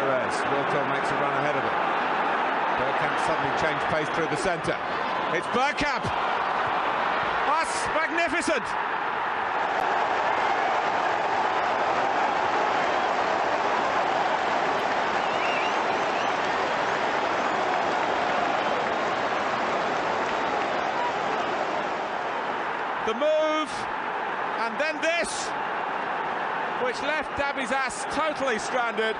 Soares. Wilco makes a run ahead of it. Bergkamp suddenly changed pace through the centre. It's Bergkamp! That's magnificent! The move, and then this, which left Dabby's ass totally stranded.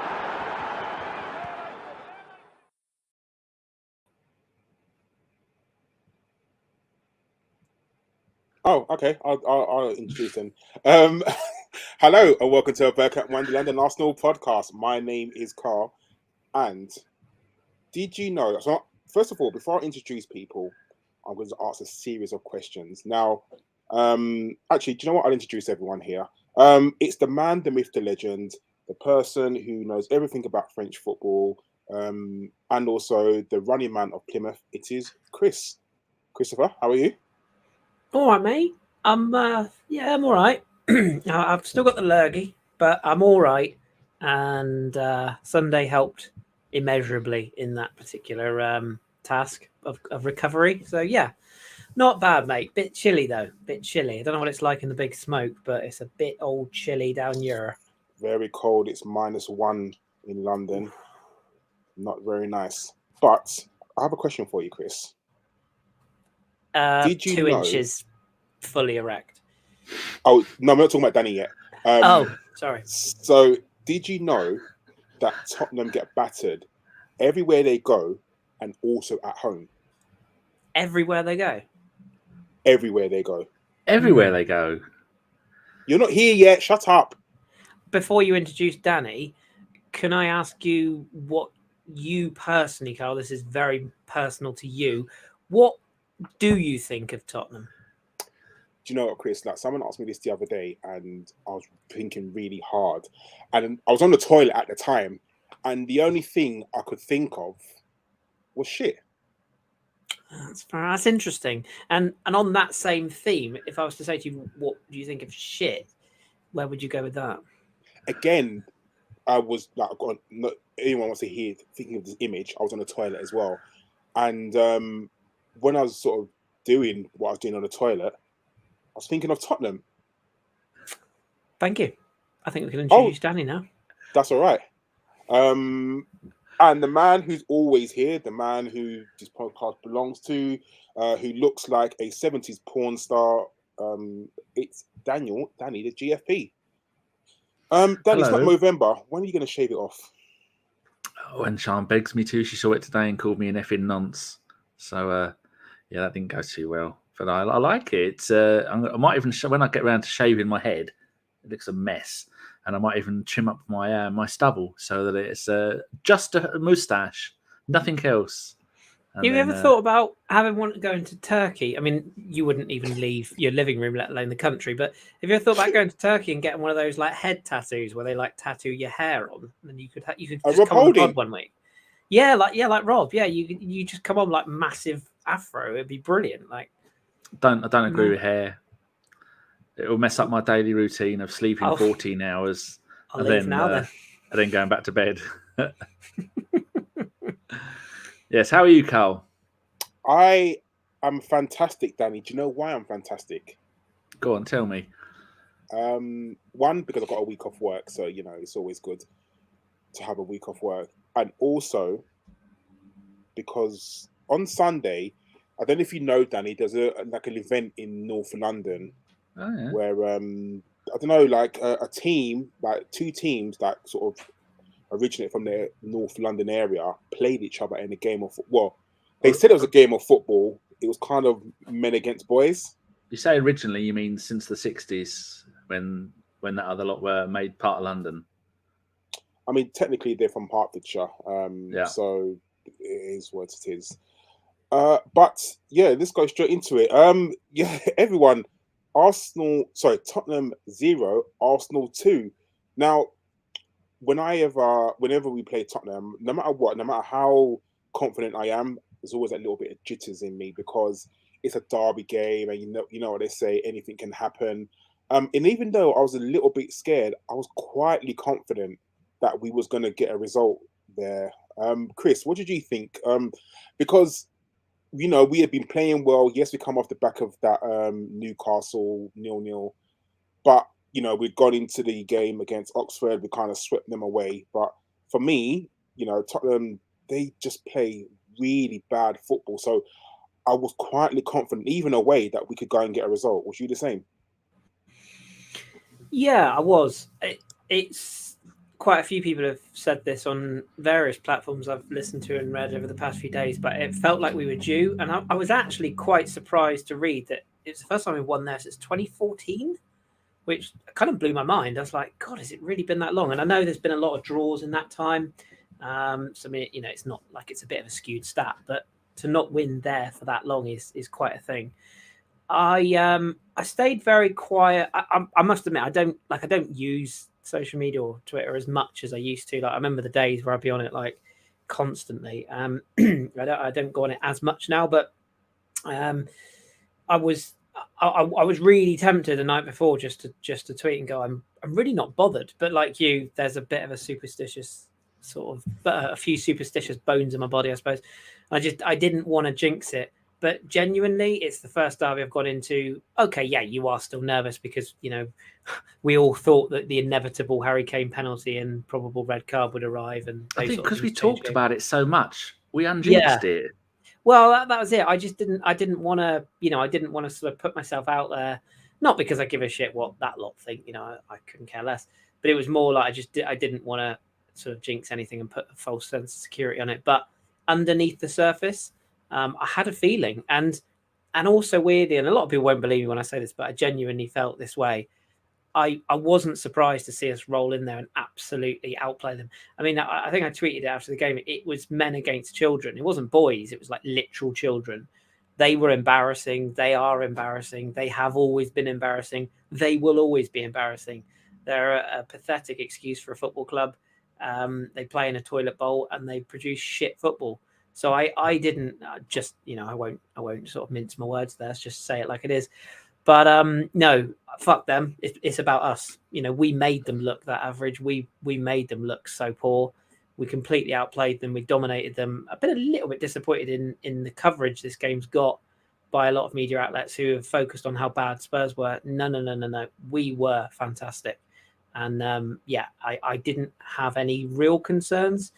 Oh, okay. I'll introduce him. Hello and welcome to Bergkamp, Wonderland, and Arsenal podcast. My name is Karl, and did you know? So, first of all, before I introduce people, I'm going to ask a series of questions. Now, actually, do you know what? I'll introduce everyone here. It's the man, the myth, the legend, the person who knows everything about French football, and also the running man of Plymouth. It is Kris. Christopher, how are you? All right, mate. I'm all right. I've still got the lurgy, but I'm all right. And Sunday helped immeasurably in that particular task of recovery. So yeah, not bad, mate. Bit chilly though. Bit chilly. I don't know what it's like in the big smoke, but it's a bit old chilly down here. Very cold. It's -1 in London. Not very nice. But I have a question for you, Kris. Did you 2 know... inches fully erect. Oh, no, I'm not talking about Danny yet. Sorry. So, did you know that Tottenham get battered everywhere they go and also at home? Everywhere they go? Everywhere they go. Everywhere they go. You're not here yet. Shut up. Before you introduce Danny, can I ask you what you personally, Karl, this is very personal to you, what do you think of Tottenham? Do you know what, Kris? Like, someone asked me this the other day, and I was thinking really hard. And I was on the toilet at the time, and the only thing I could think of was shit. That's interesting. And on that same theme, if I was to say to you, what do you think of shit? Where would you go with that? Again, I was like, not anyone wants to hear thinking of this image. I was on the toilet as well, and when I was sort of doing what I was doing on the toilet, I was thinking of Tottenham. Thank you. I think we can introduce Danny now. That's all right. And the man who's always here, the man who this podcast belongs to, who looks like a 70s porn star, it's Danny, the GFP. Danny, it's not November. When are you going to shave it off? When Sean begs me to, she saw it today and called me an effing nonce. So, yeah, that didn't go too well. But I like it. I might even, when I get around to shaving my head, it looks a mess. And I might even trim up my stubble so that it's just a moustache, nothing else. And you ever thought about having one going to Turkey? I mean, you wouldn't even leave your living room, let alone the country. But have you ever thought about going to Turkey and getting one of those like head tattoos where they like tattoo your hair on, and you could just come on pod one week? Yeah, like Rob. Yeah, you just come on like massive afro. It'd be brilliant. Like, I don't agree with hair. It will mess up my daily routine of sleeping 14 hours I'll leave now then. And then going back to bed. Yes, how are you, Karl? I am fantastic, Danny. Do you know why I'm fantastic? Go on, tell me. One, because I've got a week off work, so you know it's always good to have a week off work, and also because on Sunday, I don't know if you know, Danny, there's an event in North London where I don't know, like a team, like two teams that sort of originated from the North London area, played each other in a game of they said it was a game of football. It was kind of men against boys. You say originally, you mean since the 60s when that other lot were made part of London? I mean, technically they're from Hertfordshire, so it is what it is. But yeah, let's go straight into it. Everyone, Tottenham 0, Arsenal 2. Now, whenever we play Tottenham, no matter what, no matter how confident I am, there's always a little bit of jitters in me because it's a derby game, and you know what they say, anything can happen. And even though I was a little bit scared, I was quietly confident that we was going to get a result there. Kris, what did you think? Because we had been playing well. Yes, we come off the back of that Newcastle 0-0, but we'd gone into the game against Oxford. We kind of swept them away. But for me, Tottenham, they just play really bad football. So I was quietly confident, even away, that we could go and get a result. Was you the same? Yeah, I was. It's quite a few people have said this on various platforms I've listened to and read over the past few days, but it felt like we were due. And I was actually quite surprised to read that it's the first time we've won there since 2014, which kind of blew my mind. I was like, God, has it really been that long? And I know there's been a lot of draws in that time. So, I mean, it's not like it's a bit of a skewed stat, but to not win there for that long is quite a thing. I stayed very quiet. I must admit, I don't use social media or Twitter as much as I used to. Like, I remember the days where I'd be on it like constantly. I don't go on it as much now, but I was really tempted the night before just to tweet and go, I'm really not bothered. But like you, there's a bit of a superstitious a few superstitious bones in my body, I suppose. I didn't want to jinx it. But genuinely, it's the first derby I've got into. Okay, yeah, you are still nervous because, we all thought that the inevitable Harry Kane penalty and probable red card would arrive. And I think because we talked about it so much, we unjinxed it. Well, that was it. I didn't want to, I didn't want to sort of put myself out there. Not because I give a shit what that lot think, I couldn't care less. But it was more like I didn't want to sort of jinx anything and put a false sense of security on it. But underneath the surface, I had a feeling, and also weirdly, and a lot of people won't believe me when I say this, but I genuinely felt this way. I wasn't surprised to see us roll in there and absolutely outplay them. I mean, I think I tweeted it after the game. It was men against children. It wasn't boys. It was like literal children. They were embarrassing. They are embarrassing. They have always been embarrassing. They will always be embarrassing. They're a pathetic excuse for a football club. They play in a toilet bowl and they produce shit football. So I didn't just, I won't sort of mince my words there. Let's just say it like it is. But no, fuck them. It's about us. We made them look that average. We made them look so poor. We completely outplayed them. We dominated them. I've been a little bit disappointed in the coverage this game's got by a lot of media outlets who have focused on how bad Spurs were. No. We were fantastic. And I didn't have any real concerns.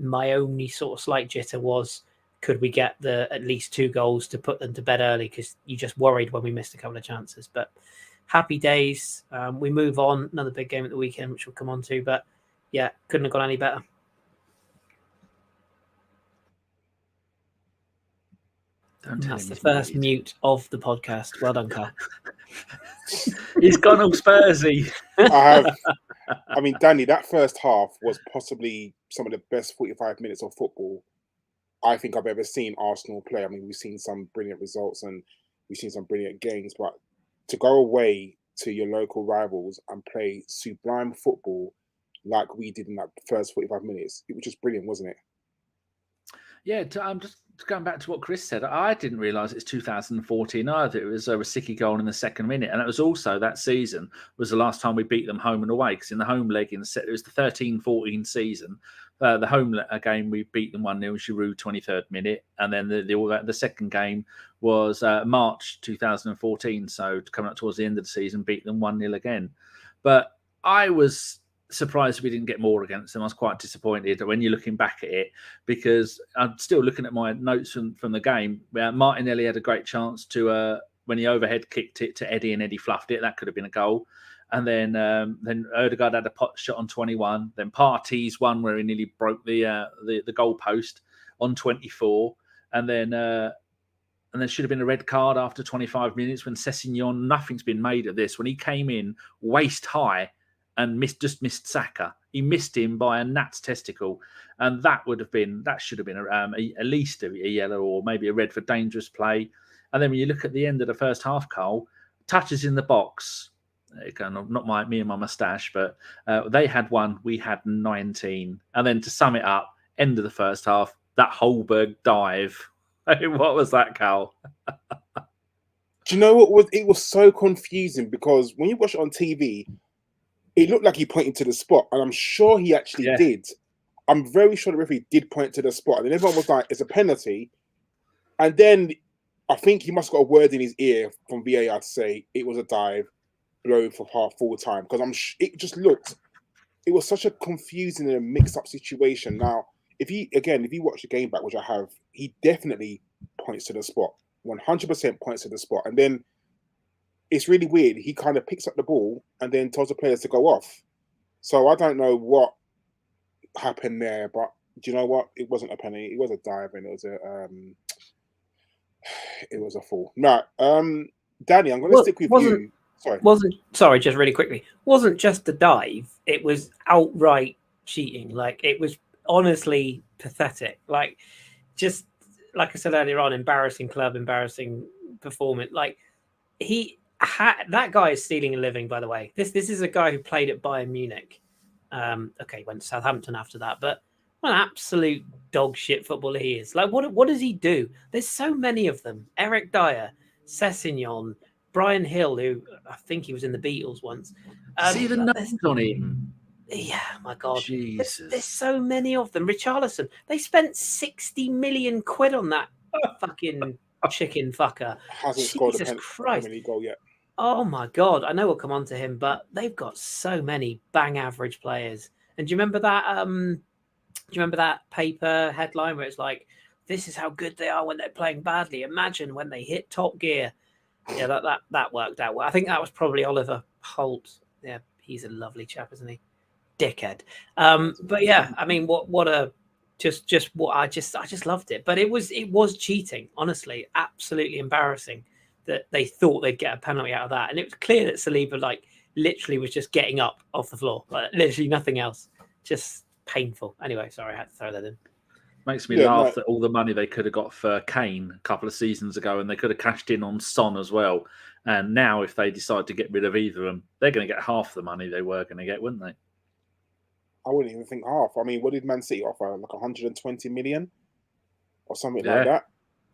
My only sort of slight jitter was, could we get at least 2 goals to put them to bed early? Because you just worried when we missed a couple of chances. But happy days. We move on. Another big game at the weekend, which we'll come on to. But yeah, couldn't have gone any better. That's the first mute of the podcast. Well done, Karl. He's gone all Spursy. I mean, Danny, that first half was possibly some of the best 45 minutes of football I think I've ever seen Arsenal play. I mean, we've seen some brilliant results and we've seen some brilliant games, but to go away to your local rivals and play sublime football like we did in that first 45 minutes, it was just brilliant, wasn't it? Yeah, I'm just going back to what Kris said. I didn't realise it's 2014 either. It was a Rosicky goal in the second minute. And it was also that season was the last time we beat them home and away, because in the home leg, it was the 13-14 season. The home game, we beat them 1-0, Giroud 23rd minute. And then the second game was March 2014. So coming up towards the end of the season, beat them 1-0 again. But I was surprised we didn't get more against them. I was quite disappointed when you're looking back at it, because I'm still looking at my notes from the game. Martinelli had a great chance to when he overhead kicked it to Eddie and Eddie fluffed it. That could have been a goal. And then Odegaard had a pot shot on 21. Then Partey's one where he nearly broke the goal post on 24. And then there should have been a red card after 25 minutes when Sessegnon, nothing's been made of this, when he came in waist high and just missed Saka. He missed him by a gnat's testicle. And that should have been at least a yellow or maybe a red for dangerous play. And then when you look at the end of the first half, Karl, touches in the box, not me and my moustache, but they had 1, we had 19. And then to sum it up, end of the first half, that Holberg dive. What was that, Karl? Do you know what it was so confusing, because when you watch it on TV, it looked like he pointed to the spot, and I'm sure he actually did. I'm very sure the referee did point to the spot, and then everyone was like, "It's a penalty." And then I think he must have got a word in his ear from VAR to say it was a dive, blow for full time, because it just looked. It was such a confusing and mixed-up situation. Now, if you watch the game back, which I have, he definitely points to the spot, 100% points to the spot, and then it's really weird. He kind of picks up the ball and then tells the players to go off. So I don't know what happened there, but do you know what? It wasn't a penalty. It was a dive, and it was a fall. No, Danny, I'm going to stick with you. Sorry, just really quickly. Wasn't just a dive. It was outright cheating. Like, it was honestly pathetic. Like, just like I said earlier on, embarrassing club, embarrassing performance. Like, that guy is stealing a living, by the way. This is a guy who played at Bayern Munich. Okay, went to Southampton after that, but what an absolute dog shit footballer he is. Like, what does he do? There's so many of them. Eric Dyer, Sessegnon, Brian Hill, who I think he was in the Beatles once. See the numbers on him. Yeah, my God. Jesus. There's so many of them. Richarlison, they spent 60 million quid on that fucking chicken fucker. Hasn't scored a Premier League goal yet. Oh my God. I know we'll come on to him, but they've got so many bang average players. And do you remember that paper headline where it's like, this is how good they are when they're playing badly. Imagine when they hit top gear. Yeah, that worked out well. I think that was probably Oliver Holt. Yeah, he's a lovely chap, isn't he? Dickhead. But yeah, I mean, I just loved it. But it was cheating, honestly, absolutely embarrassing that they thought they'd get a penalty out of that. And it was clear that Saliba literally was just getting up off the floor, literally nothing else. Just painful. Anyway, sorry, I had to throw that in. Makes me laugh at all the money they could have got for Kane a couple of seasons ago, and they could have cashed in on Son as well. And now, if they decide to get rid of either of them, they're going to get half the money they were going to get, wouldn't they? I wouldn't even think half. I mean, what did Man City offer? Like 120 million or something like that?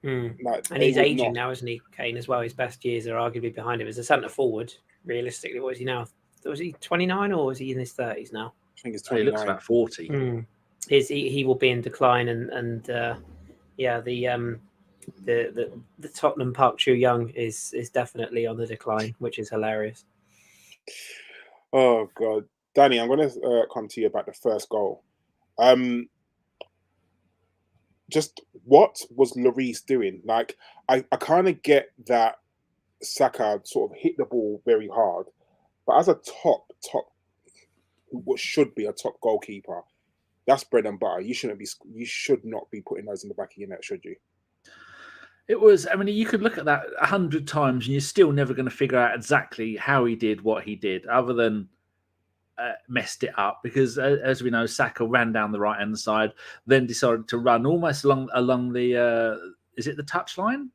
Like, and he's aging now, isn't he? Kane as well. His best years are arguably behind him as a centre forward. Realistically, what is he now? Was he 29 or is he in his 30s now? I think it's 29. He looks about 40. He will be in decline, and the Tottenham Park Chu Young is definitely on the decline, which is hilarious. Oh God, Danny, I'm going to come to you about the first goal. Just what was Lloris doing? Like, I kind of get that Saka sort of hit the ball very hard, but as a top, what should be a top goalkeeper, that's bread and butter. You should not be putting those in the back of your net, should you? It was. I mean, you could look at that 100 times, and you're still never going to figure out exactly how he did what he did, other than messed it up. Because as we know, Saka ran down the right hand side, then decided to run almost along the. Is it the touchline?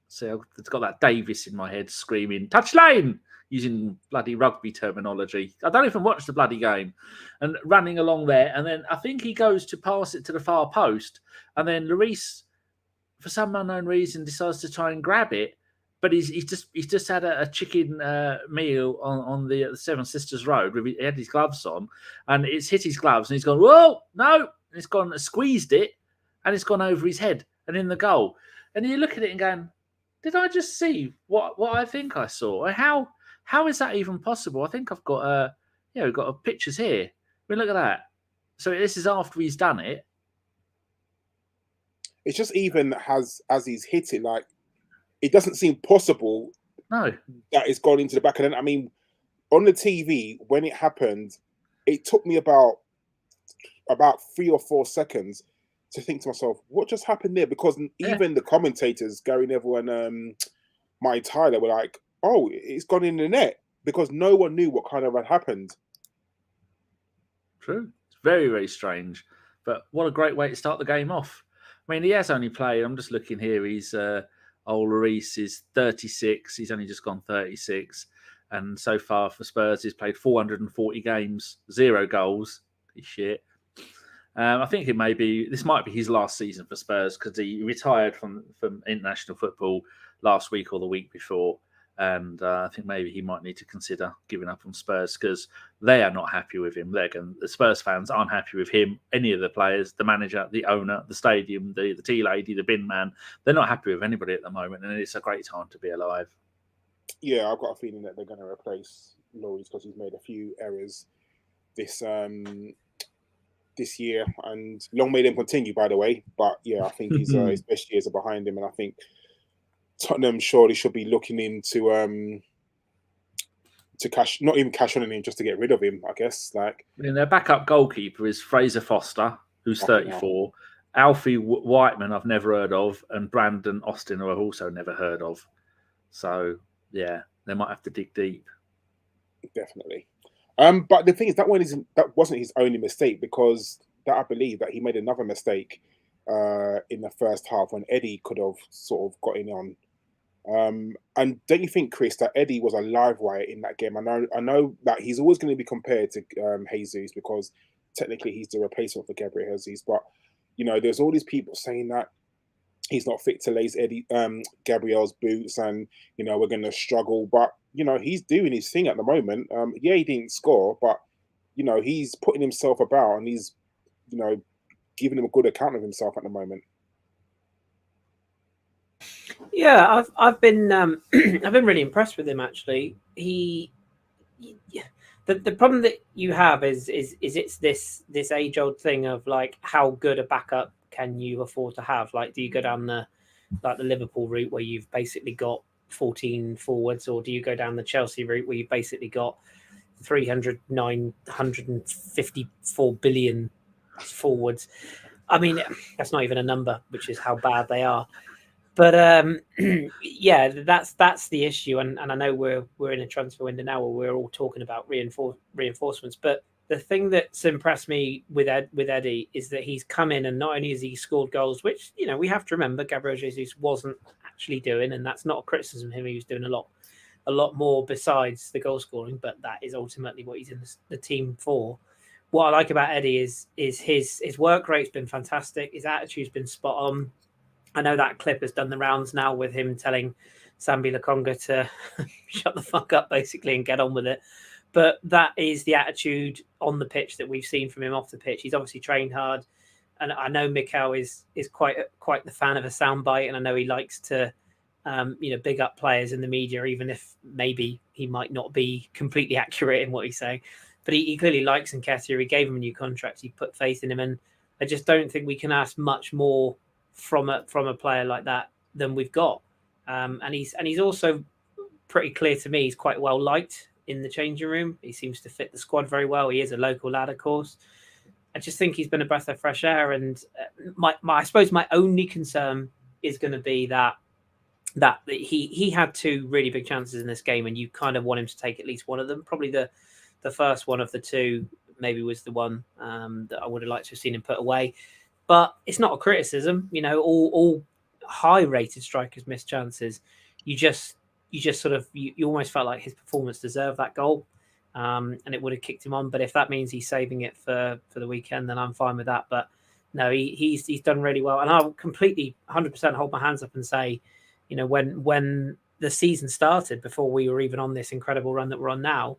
So it's got that Davis in my head screaming touchline, using bloody rugby terminology. I don't even watch the bloody game. And running along there, and then I think he goes to pass it to the far post, and then Lloris, for some unknown reason, decides to try and grab it, but he's just had a chicken meal on the Seven Sisters Road. He had his gloves on, and it's hit his gloves, and he's gone, whoa, no, and it's gone, squeezed it, and it's gone over his head and in the goal. And you look at it and going, did I just see what I think I saw? How is that even possible? I think I've got we've got pictures here. I mean, look at that. So this is after he's done it. It's just even as he's hit it, like, it doesn't seem possible. No, that it's gone into the back of the net. I mean, on the TV when it happened, it took me about 3 or 4 seconds to think to myself, what just happened there? Because even the commentators, Gary Neville and Mike Tyler, were like, oh, it's gone in the net, because no one knew what kind of had happened. True. It's very, very strange. But what a great way to start the game off. I mean, he has only played, I'm just looking here, he's old Lloris is 36, he's only just gone 36. And so far for Spurs, he's played 440 games, 0 goals. He's shit. I think this might be his last season for Spurs, because he retired from international football last week or the week before. And I think maybe he might need to consider giving up on Spurs because they are not happy with him. The Spurs fans aren't happy with him, any of the players, the manager, the owner, the stadium, the tea lady, the bin man. They're not happy with anybody at the moment, and it's a great time to be alive. Yeah, I've got a feeling that they're going to replace Lloris because he's made a few errors this year, and long may them continue, by the way. But yeah, I think his best years are behind him, and I think Tottenham surely should be looking into to not even cash on him, just to get rid of him, I guess. Like, their backup goalkeeper is Fraser Foster, who's 34. Alfie Whiteman, I've never heard of, and Brandon Austin, who I've also never heard of. So yeah, they might have to dig deep. Definitely. But the thing is, that wasn't his only mistake, because that I believe that he made another mistake in the first half when Eddie could have sort of got in on. And don't you think, Kris, that Eddie was a live wire in that game? I know that he's always going to be compared to Jesus, because technically he's the replacement for Gabriel Jesus. But you know, there's all these people saying that he's not fit to lace Gabriel's boots, and you know, we're going to struggle. But you know, he's doing his thing at the moment. Yeah, he didn't score, but you know, he's putting himself about, and he's, you know, giving him a good account of himself at the moment. Yeah, I've been I've been really impressed with him, actually. The problem that you have is it's this age old thing of like, how good a backup can you afford to have? Like, do you go down the Liverpool route where you've basically got 14 forwards, or do you go down the Chelsea route where you've basically got 954 billion forwards? I mean, that's not even a number, which is how bad they are. But yeah, that's the issue, and I know we're in a transfer window now where we're all talking about reinforcements. But the thing that's impressed me with Eddie is that he's come in, and not only has he scored goals, which, you know, we have to remember Gabriel Jesus wasn't actually doing, and that's not a criticism of him. He was doing a lot more besides the goal scoring, but that is ultimately what he's in the team for. What I like about Eddie is his work rate's been fantastic. His attitude's been spot on. I know that clip has done the rounds now with him telling Sambi Lokonga to shut the fuck up, basically, and get on with it. But that is the attitude on the pitch that we've seen from him off the pitch. He's obviously trained hard, and I know Mikel is quite the fan of a soundbite, and I know he likes to big up players in the media, even if maybe he might not be completely accurate in what he's saying. But he clearly likes Nketiah. He gave him a new contract. He put faith in him, and I just don't think we can ask much more from a player like that than we've got. And he's also pretty clear to me. He's quite well liked in the changing room. He seems to fit the squad very well. He is a local lad, of course. I just think he's been a breath of fresh air. And I suppose my only concern is going to be that he had two really big chances in this game, and you kind of want him to take at least one of them. Probably the first one of the two maybe was the one that I would have liked to have seen him put away. But it's not a criticism. You know, all high-rated strikers miss chances. You just sort of you almost felt like his performance deserved that goal, and it would have kicked him on. But if that means he's saving it for the weekend, then I'm fine with that. But no, he's done really well, and I'll completely 100% hold my hands up and say, you know, when the season started, before we were even on this incredible run that we're on now,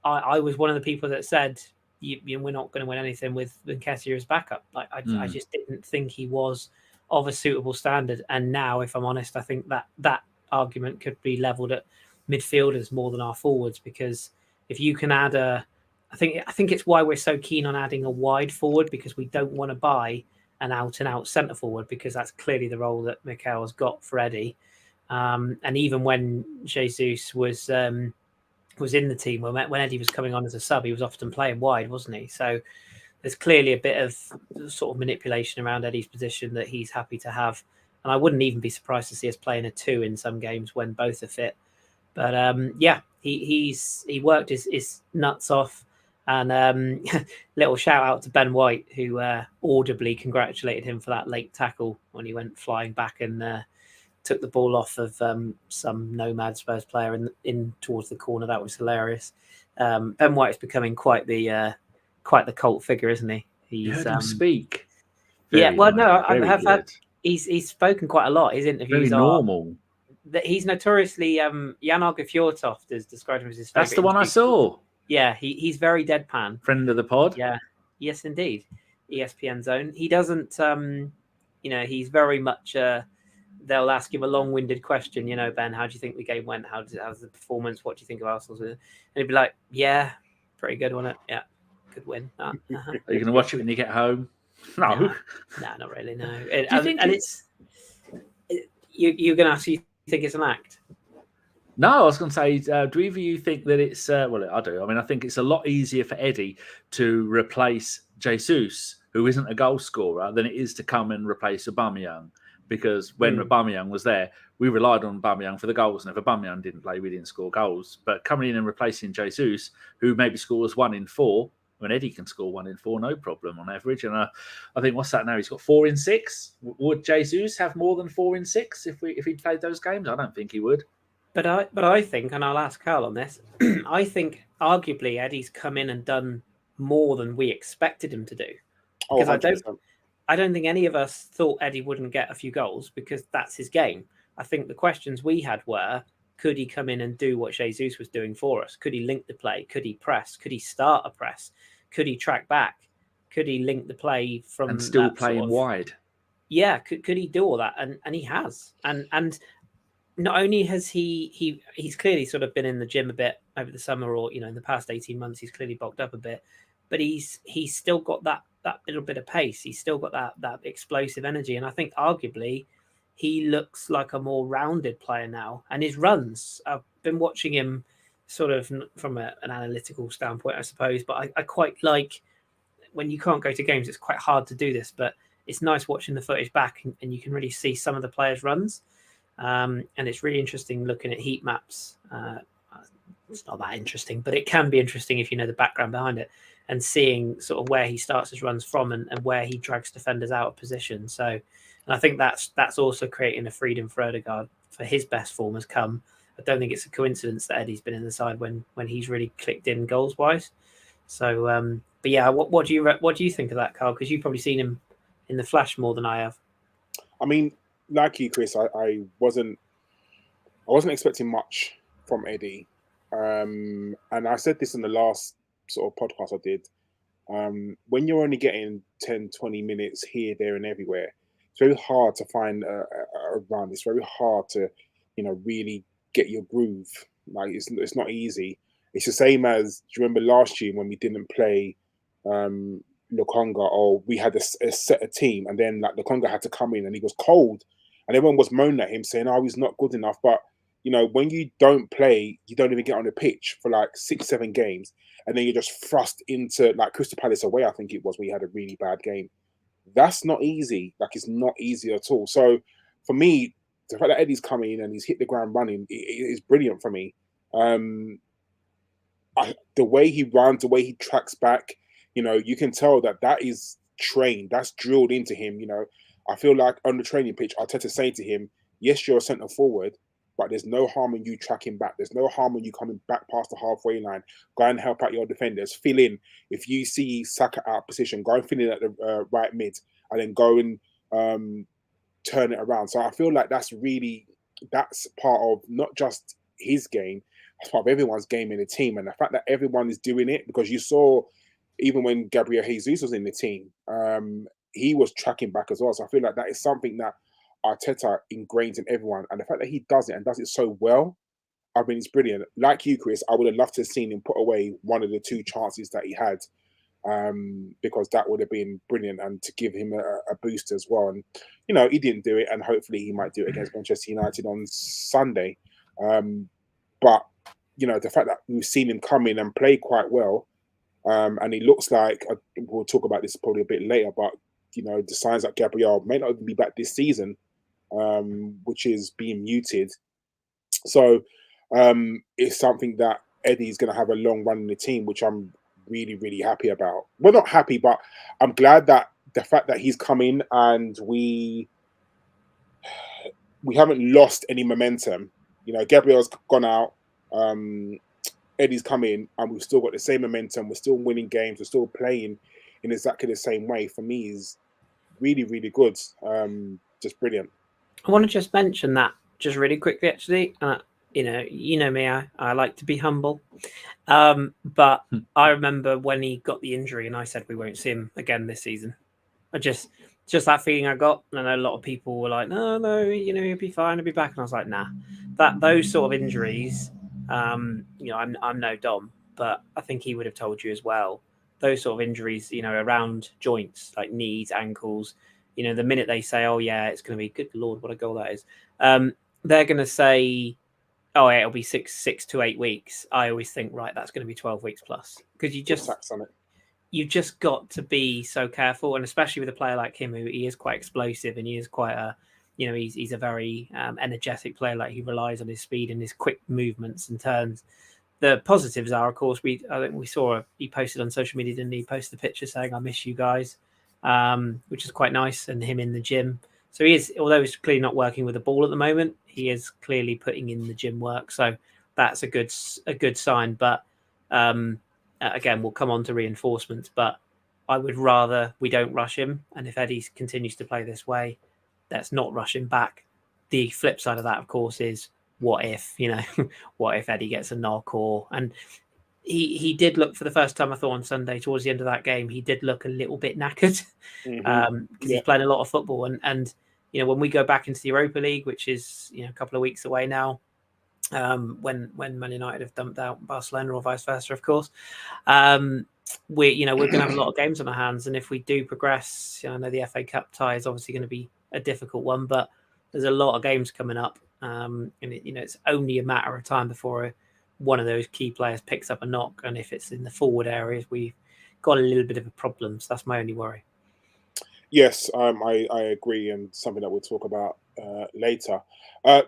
I was one of the people that said, we're not going to win anything with Nketiah as backup. Like I just didn't think he was of a suitable standard. And now, if I'm honest, I think that argument could be levelled at midfielders more than our forwards, because if you can add I think it's why we're so keen on adding a wide forward, because we don't want to buy an out-and-out centre forward, because that's clearly the role that Mikel has got for Eddie. And even when Jesus was in the team, when Eddie was coming on as a sub, he was often playing wide, wasn't he? So there's clearly a bit of sort of manipulation around Eddie's position that he's happy to have. And I wouldn't even be surprised to see us playing a 2 in some games when both are fit. But yeah, he worked his nuts off. And little shout out to Ben White, who audibly congratulated him for that late tackle when he went flying back and took the ball off of some nomad Spurs player in towards the corner. That was hilarious. Ben White is becoming quite the cult figure, isn't he? You heard him speak. Yeah, well, no, I have had. He's spoken quite a lot. His interviews very normal. that he's notoriously Jan Åge Fjortoft has described him as his favourite. That's the one I saw. Yeah, he's very deadpan. Friend of the pod. Yeah, yes, indeed. ESPN Zone. He doesn't, he's very much. They'll ask him a long-winded question. Ben, how do you think the game went? How's the performance? What do you think of Arsenal's? And he'd be like, yeah, pretty good, wasn't it? Yeah, good win. Uh-huh. Are you going to watch it when you get home? No. No, not really. No. Do you think You're going to ask, you think it's an act? No, I was going to say, do either of you think that it's... well, I do. I mean, I think it's a lot easier for Eddie to replace Jesus, who isn't a goal scorer, than it is to come and replace Aubameyang. Because when Aubameyang was there, we relied on Aubameyang for the goals. And if Aubameyang didn't play, we didn't score goals. But coming in and replacing Jesus, who maybe scores 1 in 4, when Eddie can score 1 in 4, no problem on average. And I think, what's that now? He's got 4 in 6. Would Jesus have more than 4 in 6 if he'd played those games? I don't think he would. But I think, and I'll ask Karl on this, I think arguably Eddie's come in and done more than we expected him to do. Because I don't think any of us thought Eddie wouldn't get a few goals because that's his game. I think the questions we had were, could he come in and do what Jesus was doing for us? Could he link the play? Could he press? Could he start a press? Could he track back? Could he link the play from and still playing wide? Yeah, could he do all that? And he has. And not only has he's clearly sort of been in the gym a bit over the summer, or in the past 18 months, he's clearly bulked up a bit, but he's still got that little bit of pace. He's still got that explosive energy, and I think arguably he looks like a more rounded player now. And his runs, I've been watching him sort of from an analytical standpoint, I suppose, but I quite like, when you can't go to games, it's quite hard to do this, but it's nice watching the footage back and you can really see some of the players' runs. And it's really interesting looking at heat maps. It's not that interesting, but it can be interesting if you know the background behind it, and seeing sort of where he starts his runs from and where he drags defenders out of position. So, and I think that's also creating a freedom for Odegaard for his best form has come. I don't think it's a coincidence that Eddie's been in the side when he's really clicked in goals wise. So, but yeah, what do you think of that, Karl? Because you've probably seen him in the flash more than I have. I mean, like you, Kris, I wasn't expecting much from Eddie, and I said this in the last sort of podcast I did. When you're only getting 10, 20 minutes here, there, and everywhere, it's very hard to find a run. It's very hard to, really get your groove. Like it's not easy. It's the same as, do you remember last year when we didn't play Lokonga, or we had a set a team, and then like Lokonga had to come in and he was cold, and everyone was moaning at him saying, "Oh, he's not good enough." But when you don't play, you don't even get on the pitch for like 6-7 games, and then you're just thrust into like Crystal Palace away. I think it was, we had a really bad game. That's not easy. Like, it's not easy at all. So for me, the fact that Eddie's coming in and he's hit the ground running is brilliant for me. The way he runs, the way he tracks back, you can tell that is trained. That's drilled into him. I feel like on the training pitch, Arteta's saying to him, yes, you're a centre forward, but there's no harm in you tracking back. There's no harm in you coming back past the halfway line. Go and help out your defenders. Fill in. If you see Saka out of position, go and fill in at the right mid, and then go and turn it around. So I feel like that's part of not just his game, that's part of everyone's game in the team. And the fact that everyone is doing it, because you saw even when Gabriel Jesus was in the team, he was tracking back as well. So I feel like that is something that Arteta ingrains in everyone. And the fact that he does it and does it so well, I mean, it's brilliant. Like you, Kris, I would have loved to have seen him put away one of the 2 chances that he had, because that would have been brilliant, and to give him a boost as well. And, he didn't do it, and hopefully he might do it against Manchester United on Sunday. But, the fact that we've seen him come in and play quite well, and it looks like, we'll talk about this probably a bit later, but, the signs that Gabriel may not even be back this season, which is being muted. So it's something that Eddie's going to have a long run in the team, which I'm really, really happy about. Well, not happy, but I'm glad that the fact that he's come in and we haven't lost any momentum. Gabriel's gone out, Eddie's come in, and we've still got the same momentum. We're still winning games. We're still playing in exactly the same way. For me, is really, really good. Just brilliant. I want to just mention that just really quickly, actually. You know me, I like to be humble. But I remember when he got the injury, and I said we won't see him again this season. I just that feeling I got. And I know a lot of people were like, no, he'll be fine, he'll be back. And I was like, nah. Those sort of injuries, I'm no Dom, but I think he would have told you as well. Those sort of injuries, around joints like knees, ankles. The minute they say, "Oh yeah, it's going to be good," Lord, what a goal that is. They're going to say, "Oh, yeah, it'll be 6 to 8 weeks." I always think, right, that's going to be 12 weeks plus, because you've just got to be so careful, and especially with a player like him, who he is quite explosive and he is quite a, he's a very energetic player. Like, he relies on his speed and his quick movements and turns. The positives are, of course, I think we saw he posted on social media, didn't he? Posted a picture saying, "I miss you guys," which is quite nice, and him in the gym. So he is, although he's clearly not working with the ball at the moment, he is clearly putting in the gym work. So that's a good sign. But again, we'll come on to reinforcements. But I would rather we don't rush him. And if Eddie continues to play this way, let's not rush him back. The flip side of that, of course, is what if Eddie gets a knock and he did look, for the first time I thought on Sunday towards the end of that game, he did look a little bit knackered because he's playing a lot of football and when we go back into the Europa League, which is a couple of weeks away now, when Man United have dumped out Barcelona or vice versa, of course, we're going to have a lot of games on our hands, and if we do progress, I know the FA Cup tie is obviously going to be a difficult one, but there's a lot of games coming up, and it's only a matter of time before one of those key players picks up a knock, and if it's in the forward areas, we've got a little bit of a problem. So that's my only worry. Yes, I agree, and something that we'll talk about later.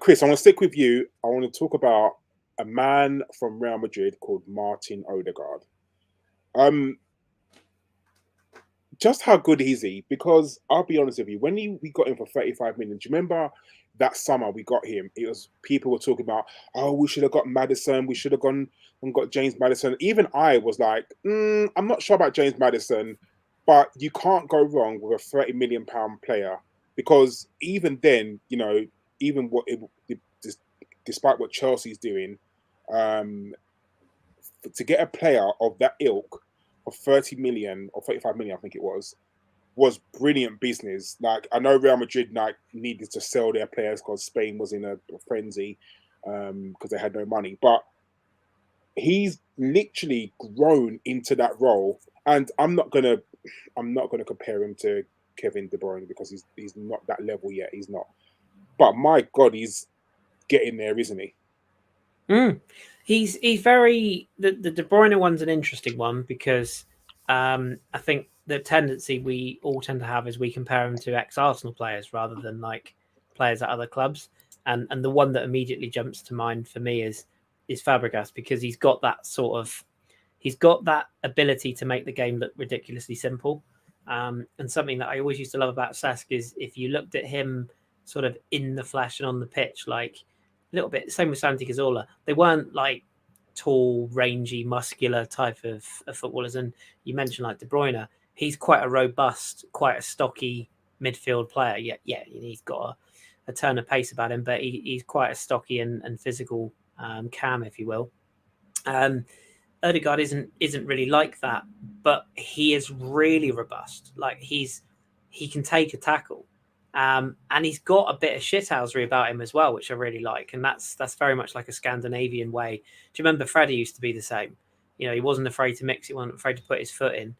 Kris, I want to stick with you. I want to talk about a man from Real Madrid called Martin Odegaard. Just how good is he? Because I'll be honest with you, when we got him for 35 million, do you remember that summer we got him? It was, people were talking about, oh, we should have got Maddison. We should have gone and got James Maddison. Even I was like, I'm not sure about James Maddison, but you can't go wrong with a 30 million pound player, because even then, even despite what Chelsea's doing, to get a player of that ilk of 30 million or 35 million, I think it was brilliant business. Like, I know Real Madrid needed to sell their players because Spain was in a frenzy because they had no money. But he's literally grown into that role, and I'm not gonna compare him to Kevin De Bruyne because he's not that level yet. He's not. But my God, he's getting there, isn't he? He's very the De Bruyne one's an interesting one because I think the tendency we all tend to have is we compare him to ex-Arsenal players rather than like players at other clubs. And the one that immediately jumps to mind for me is Fabregas, because he's got that ability to make the game look ridiculously simple. And something that I always used to love about Cesc is if you looked at him sort of in the flesh and on the pitch, like a little bit, same with Santi Cazorla. They weren't like tall, rangy, muscular type of footballers. And you mentioned like De Bruyne, he's quite a robust, quite a stocky midfield player. Yeah, he's got a turn of pace about him, but he's quite a stocky and physical cam, if you will. Odegaard isn't really like that, but he is really robust. Like he can take a tackle, and he's got a bit of shithousery about him as well, which I really like. And that's very much like a Scandinavian way. Do you remember Freddie used to be the same? He wasn't afraid to mix. He wasn't afraid to put his foot in.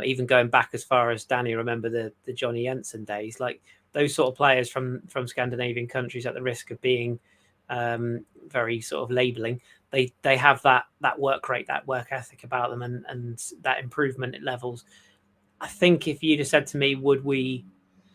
Even going back as far as Danny, remember the Johnny Jensen days, like those sort of players from Scandinavian countries, at the risk of being very sort of labeling, they have that work rate, that work ethic about them, and that improvement at levels. I think if you'd have said to me, would we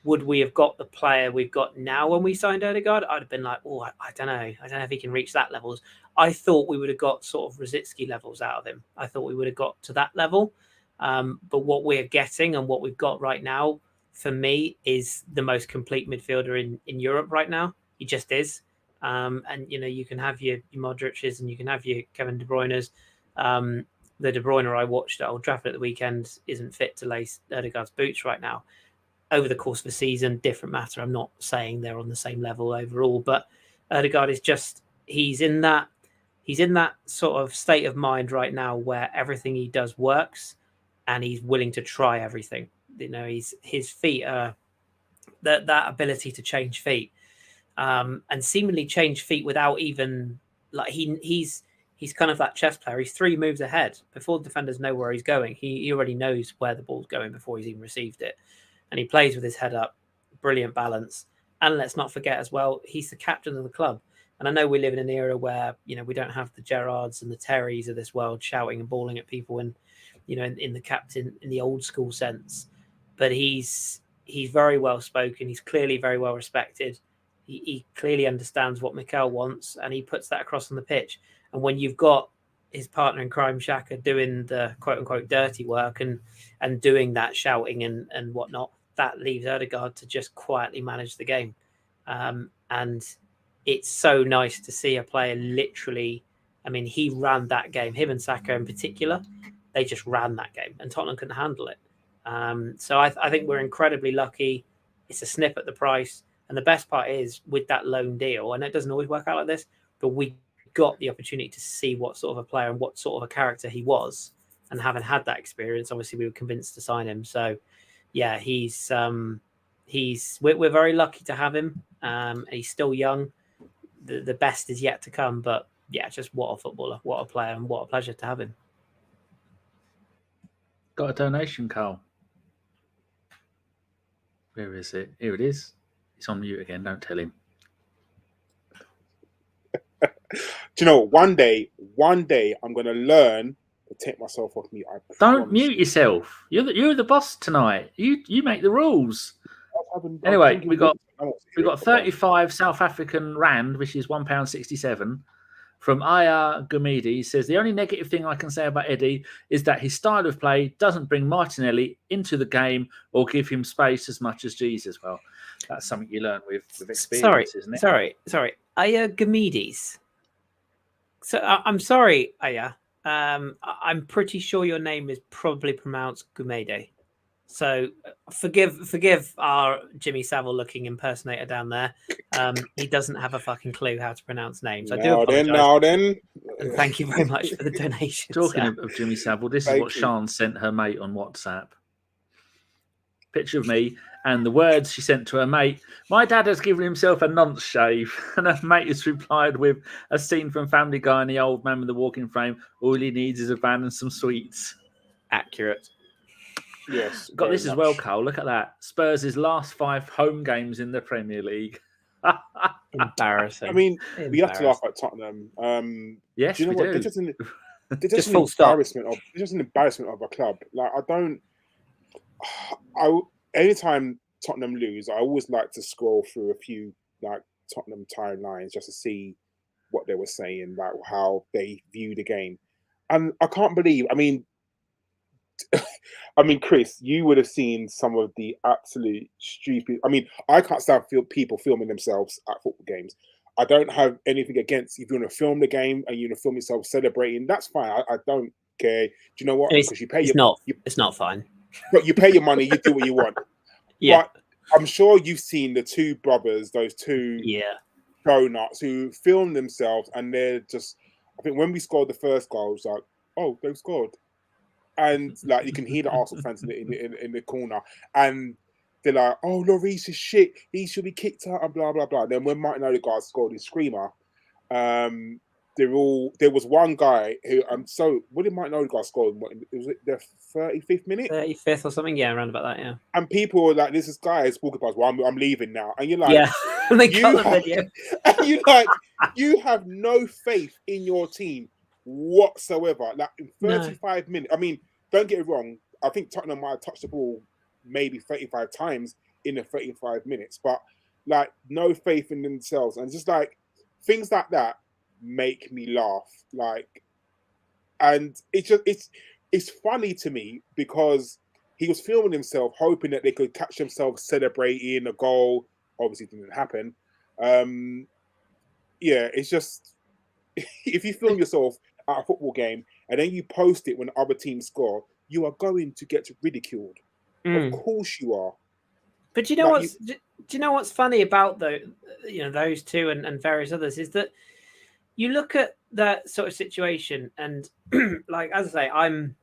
have got the player we've got now when we signed Odegaard, I'd have been like, oh, I don't know. I don't know if he can reach that levels. I thought we would have got sort of Rosicky levels out of him. I thought we would have got to that level. But what we're getting and what we've got right now, for me, is the most complete midfielder in Europe right now. He just is. And you can have your Modric's and you can have your Kevin De Bruyne's. The De Bruyne I watched at Old Trafford at the weekend isn't fit to lace Odegaard's boots right now. Over the course of the season, different matter. I'm not saying they're on the same level overall, but Odegaard is just he's in that sort of state of mind right now where everything he does works, and he's willing to try everything. His feet are that ability to change feet, and seemingly change feet without even he's kind of that chess player. He's 3 moves ahead before the defenders know where he's going. He already knows where the ball's going before he's even received it, and he plays with his head up. Brilliant balance. And let's not forget as well, he's the captain of the club. And I know we live in an era where we don't have the Gerrards and the Terrys of this world shouting and bawling at people, and in the captain in the old school sense. But he's very well spoken. He's clearly very well respected. He clearly understands what Mikel wants, and he puts that across on the pitch. And when you've got his partner in crime, Xhaka, doing the quote unquote dirty work and doing that shouting and whatnot, that leaves Odegaard to just quietly manage the game. And it's so nice to see a player literally, he ran that game. Him and Saka in particular, they just ran that game, and Tottenham couldn't handle it. So I think we're incredibly lucky. It's a snip at the price. And the best part is with that loan deal, and it doesn't always work out like this, but we got the opportunity to see what sort of a player and what sort of a character he was. And having had that experience, obviously we were convinced to sign him. So yeah, we're very lucky to have him. He's still young. The best is yet to come, but yeah, just what a footballer, what a player, and what a pleasure to have him. Got a donation, Karl. Where is it? Here it is. He's on mute again. Don't tell him. Do you know, one day I'm going to learn to take myself off mute. Don't mute yourself. You're the boss tonight. You make the rules. Anyway, we got 35 South African rand, which is £1.67. From Aya Gumidi, he says, the only negative thing I can say about Eddie is that his style of play doesn't bring Martinelli into the game or give him space as much as Jesus. Well, that's something you learn with experience, isn't it? Sorry. Aya Gumidis. So I'm sorry, Aya. I'm pretty sure your name is probably pronounced Gumede. So forgive our Jimmy Savile-looking impersonator down there. He doesn't have a fucking clue how to pronounce names. I do apologise. Now then. And thank you very much for the donation. Talking of Jimmy Savile, this is what Sian sent her mate on WhatsApp. Picture of me and the words she sent to her mate. My dad has given himself a nonce shave, and her mate has replied with a scene from Family Guy and the old man with the walking frame. All he needs is a van and some sweets. Accurate. Yes. Got this much as well, Karl. Look at that. Spurs' last 5 home games in the Premier League. Embarrassing. We have to laugh at Tottenham. Yes, do you know we what? do. They're just an embarrassment of a club. Anytime Tottenham lose, I always like to scroll through a few Tottenham timelines just to see what they were saying, about how they view the game. And I can't believe, Kris, you would have seen some of the absolute stupid. I can't stand people filming themselves at football games. I don't have anything against if you want to film the game and you want to film yourself celebrating. That's fine. I don't care. Do you know what? Because you pay it's not fine. But you pay your money, you do what you want. Yeah. But I'm sure you've seen the 2 brothers, those 2 donuts who film themselves, and they're just. I think when we scored the first goal, it was like, oh, they've scored. And you can hear the Arsenal fans in the corner, and they're like, "Oh, Lloris is shit. He should be kicked out." And blah blah blah. Then when Martin Odegaard scored his screamer, there was one guy who what did Martin Odegaard score? Was it the 35th minute? 35th or something? Yeah, around about that. Yeah. And people were like, "This is guy is walking past. Well, I'm leaving now." And you're like, "Yeah." They cut the video. And you're like, you have no faith in your team whatsoever. In 35 minutes. Don't get it wrong. I think Tottenham might have touched the ball maybe 35 times in the 35 minutes, but no faith in themselves, and just things like that make me laugh. And it's funny to me because he was filming himself, hoping that they could catch themselves celebrating a goal. Obviously, it didn't happen. It's just if you film yourself at a football game and then you post it when other teams score, you are going to get ridiculed. Of course you are. But do you know you know what's funny about those two and various others is that you look at that sort of situation and like as I say, I'm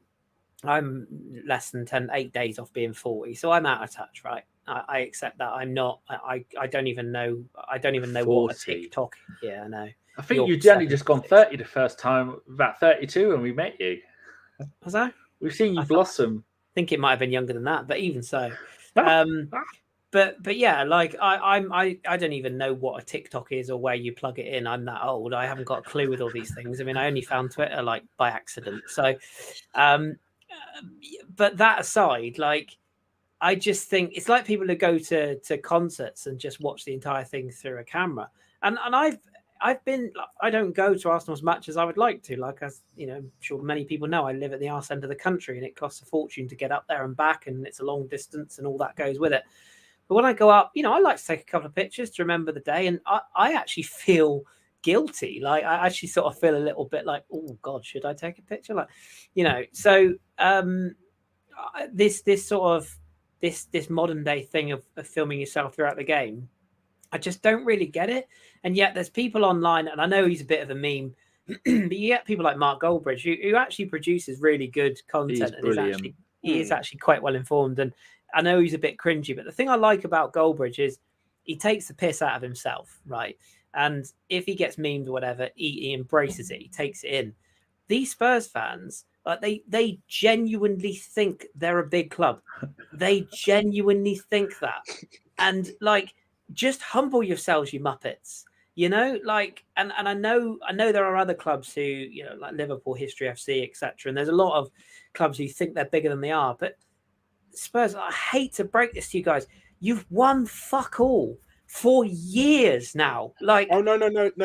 less than 8 days off being 40, so I'm out of touch, right? I accept that. I'm not. I don't even know. I don't even know 40. what a TikTok. Yeah, I know. I think you'd only just gone 30 the first time, about 32 when we met you. Was I? We've seen you blossom. I think it might have been younger than that, but even so. But yeah, like I don't even know what a TikTok is or where you plug it in. I'm that old. I haven't got a clue with all these things. I mean, I only found Twitter like by accident. So, but that aside, like I just think it's like people who go to concerts and just watch the entire thing through a camera. And I've been, I don't go to Arsenal as much as I would like to. Like, as you know, I'm sure many people know, I live at the arse end of the country and it costs a fortune to get up there and back, and it's a long distance and all that goes with it. But when I go up, you know, I like to take a couple of pictures to remember the day, and I actually feel guilty. Like, I actually sort of feel a little bit like, oh God, should I take a picture? Like, you know, so this sort of this modern day thing of filming yourself throughout the game, I just don't really get it. And yet there's people online, and I know he's a bit of a meme, but you get people like Mark Goldbridge who actually produces really good content, and he is actually quite well informed. And I know he's a bit cringy, but the thing I like about Goldbridge is he takes the piss out of himself, right? And if he gets memed or whatever, he embraces it. He takes it in. These Spurs fans, like they genuinely think they're a big club. They genuinely think that. And like, just humble yourselves, you muppets. You know, like, and I know there are other clubs who, you know, like Liverpool, History FC, etc. And there's a lot of clubs who think they're bigger than they are. But Spurs, I hate to break this to you guys, you've won fuck all for years now. Like, oh no,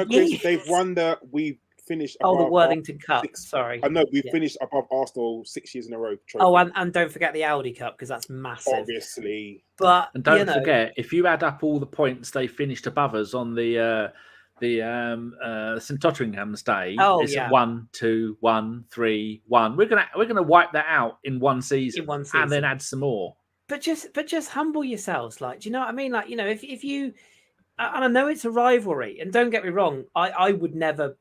Chris, they've won we've finished. Oh, the Worthington Cup. Sorry, I know we've finished above Arsenal 6 years in a row. Trophy. Oh, and don't forget the Audi Cup, because that's massive. Obviously, but and don't forget, if you add up all the points they finished above us on the St Totteringham's Day, it's 1, 2, 1, 3, 1. We're gonna wipe that out in one season, and then add some more. But just humble yourselves, like, do you know what I mean? Like, you know, if you, and I know it's a rivalry, and don't get me wrong, I would never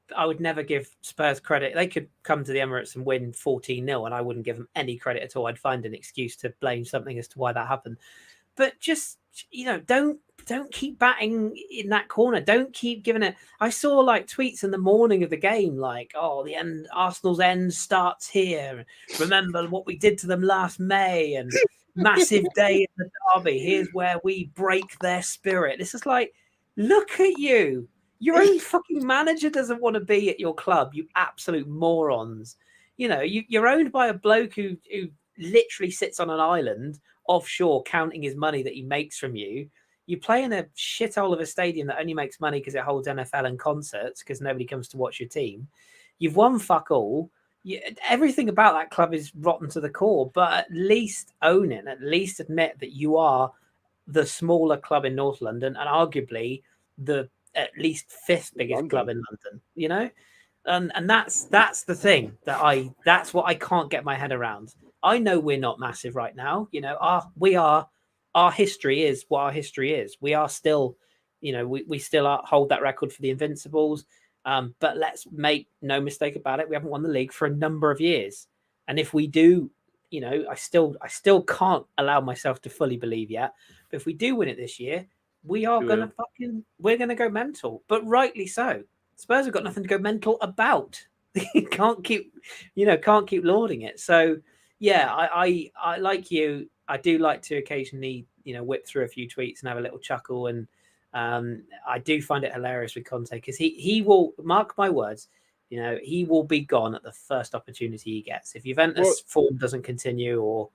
give Spurs credit. They could come to the Emirates and win 14-0, and I wouldn't give them any credit at all. I'd find an excuse to blame something as to why that happened. But just, you know, don't keep batting in that corner. Don't keep giving it. I saw like tweets in the morning of the game, like, oh, the end, Arsenal's end starts here. Remember what we did to them last May, and massive day in the derby. Here's where we break their spirit. This is like, look at you. Your own fucking manager doesn't want to be at your club, you absolute morons. You know, you're owned by a bloke who literally sits on an island offshore counting his money that he makes from you. You play in a shithole of a stadium that only makes money because it holds NFL and concerts because nobody comes to watch your team. You've won fuck all. Everything about that club is rotten to the core, but at least own it. At least admit that you are the smaller club in North London and arguably the at least fifth biggest club in London, you know? And that's the thing that's what I can't get my head around. I know we're not massive right now. You know, our history is what our history is. We are still, you know, we still hold that record for the Invincibles. But let's make no mistake about it. We haven't won the league for a number of years. And if we do, you know, I still can't allow myself to fully believe yet. But if we do win it this year, we're going to go mental, but rightly so. Spurs have got nothing to go mental about. can't keep lauding it. So yeah, I like you. I do like to occasionally, you know, whip through a few tweets and have a little chuckle. And I do find it hilarious with Conte because he will, mark my words, you know, he will be gone at the first opportunity he gets. If Juventus form doesn't continue, or,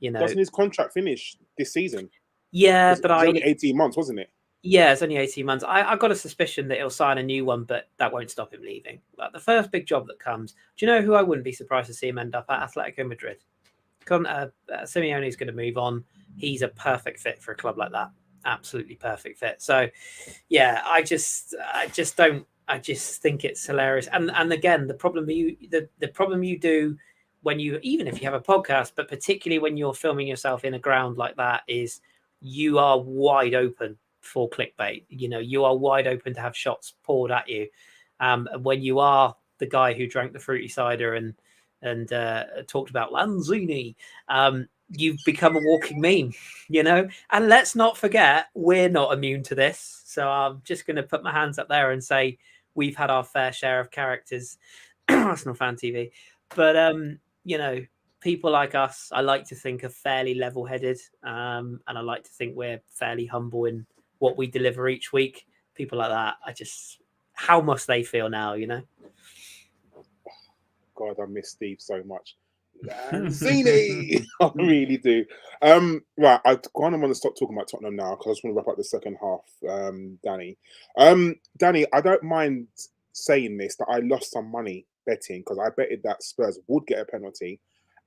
you know, doesn't his contract finish this season? Yeah, but it's only 18 months, wasn't it? Yeah, it's only 18 months. I got a suspicion that he'll sign a new one, but that won't stop him leaving. Like, the first big job that comes, do you know who I wouldn't be surprised to see him end up at? Atletico Madrid. Simeone is going to move on. He's a perfect fit for a club like that. Absolutely perfect fit. So, yeah, I just think it's hilarious. And again, the problem you do when you, even if you have a podcast, but particularly when you're filming yourself in a ground like that, is you are wide open. for clickbait. You are wide open to have shots poured at you. When you are the guy who drank the fruity cider and talked about Lanzini, you've become a walking meme, And let's not forget, we're not immune to this. So I'm just going to put my hands up there and say we've had our fair share of characters. Arsenal Fan TV. But, people like us, I like to think, are fairly level-headed. And I like to think we're fairly humble in what we deliver each week. People like that, how must they feel now, God, I miss Steve so much. Zini, I really do. Right, I kind of want to stop talking about Tottenham now because I just want to wrap up the second half. Danny, Danny, I don't mind saying this, that I lost some money betting because I betted that Spurs would get a penalty,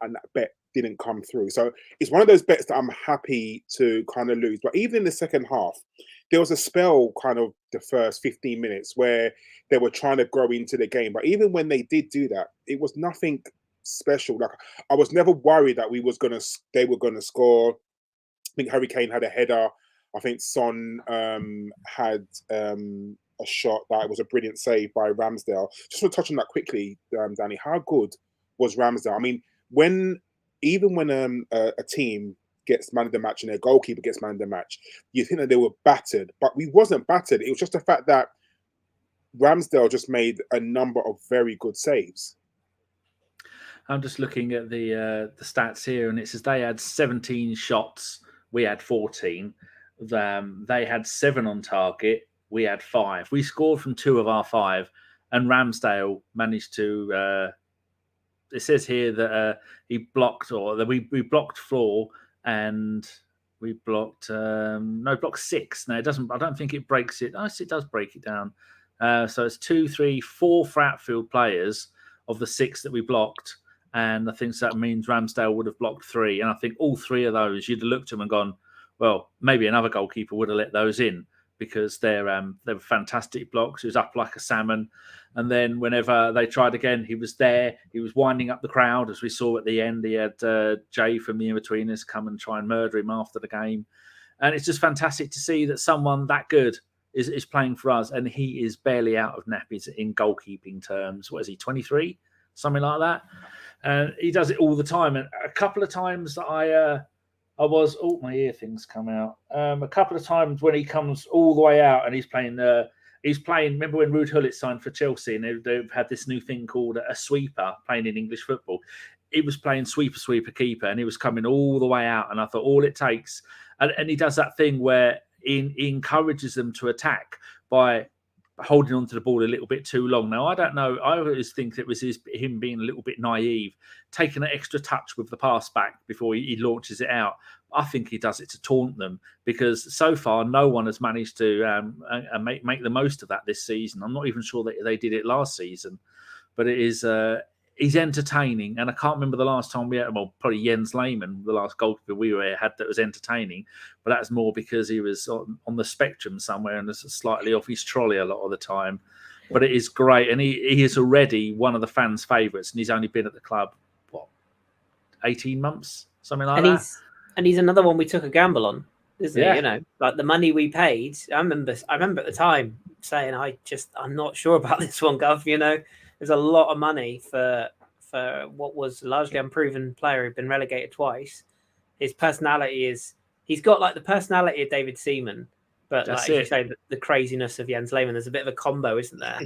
and that bet didn't come through. So it's one of those bets that I'm happy to kind of lose. But even in the second half, there was a spell, kind of the first 15 minutes, where they were trying to grow into the game. But even when they did do that, it was nothing special. Like, I was never worried that they were gonna score. I think Harry Kane had a header. I think Son had a shot that was a brilliant save by Ramsdale. Just want to touch on that quickly, Danny. How good was Ramsdale? I mean, even when a team gets man of the match and their goalkeeper gets man of the match, you think that they were battered, but we wasn't battered. It was just the fact that Ramsdale just made a number of very good saves. I'm just looking at the stats here, and it says they had 17 shots, we had 14. They had 7 on target, we had 5. We scored from 2 of our 5, and Ramsdale managed to. It says here that he blocked, or that we blocked 4, and we blocked blocked 6. No, it doesn't. I don't think it breaks it. Oh, it does break it down. So it's 2, 3, 4 for outfield players of the 6 that we blocked. And I think that means Ramsdale would have blocked 3. And I think all 3 of those, you'd have looked at them and gone, well, maybe another goalkeeper would have let those in, because they were fantastic blocks. He was up like a salmon. And then whenever they tried again, he was there. He was winding up the crowd, as we saw at the end. He had Jay from the In-Betweeners come and try and murder him after the game. And it's just fantastic to see that someone that good is playing for us. And he is barely out of nappies in goalkeeping terms. What is he, 23? Something like that. He does it all the time. And a couple of times that I was, my ear things come out. A couple of times when he comes all the way out and he's playing, remember when Ruud Gullit signed for Chelsea and they've had this new thing called a sweeper playing in English football. He was playing sweeper, keeper, and he was coming all the way out. And I thought, all it takes, and he does that thing where he encourages them to attack by holding on to the ball a little bit too long. Now, I don't know. I always think it was him being a little bit naive, taking an extra touch with the pass back before he launches it out. I think he does it to taunt them, because so far no one has managed to make the most of that this season. I'm not even sure that they did it last season, but it is. He's entertaining, and I can't remember the last time we had, probably Jens Lehmann, the last goalkeeper we had that was entertaining, but that's more because he was on the spectrum somewhere and slightly off his trolley a lot of the time. But it is great, and he is already one of the fans' favourites, and he's only been at the club, 18 months, something like that. And he's another one we took a gamble on, isn't he? Like the money we paid. I remember at the time saying, I'm not sure about this one, Gov. There's a lot of money for what was a largely unproven player who'd been relegated twice. His personality he's got like the personality of David Seaman, but like you say, the craziness of Jens Lehmann. There's a bit of a combo, isn't there?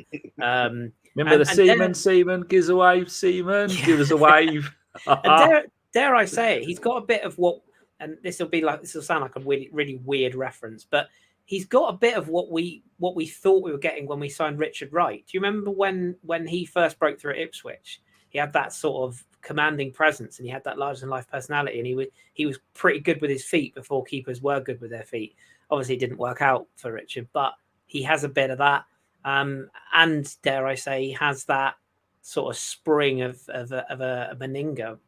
Remember Seaman gives a wave, Seaman, give us a wave. And dare I say it, he's got a bit of what, and this will sound like a really, really weird reference, but he's got a bit of what we thought we were getting when we signed Richard Wright. Do you remember when he first broke through at Ipswich? He had that sort of commanding presence, and he had that larger-than-life personality, and he was pretty good with his feet before keepers were good with their feet. Obviously, it didn't work out for Richard, but he has a bit of that. And dare I say, he has that sort of spring of a Meninga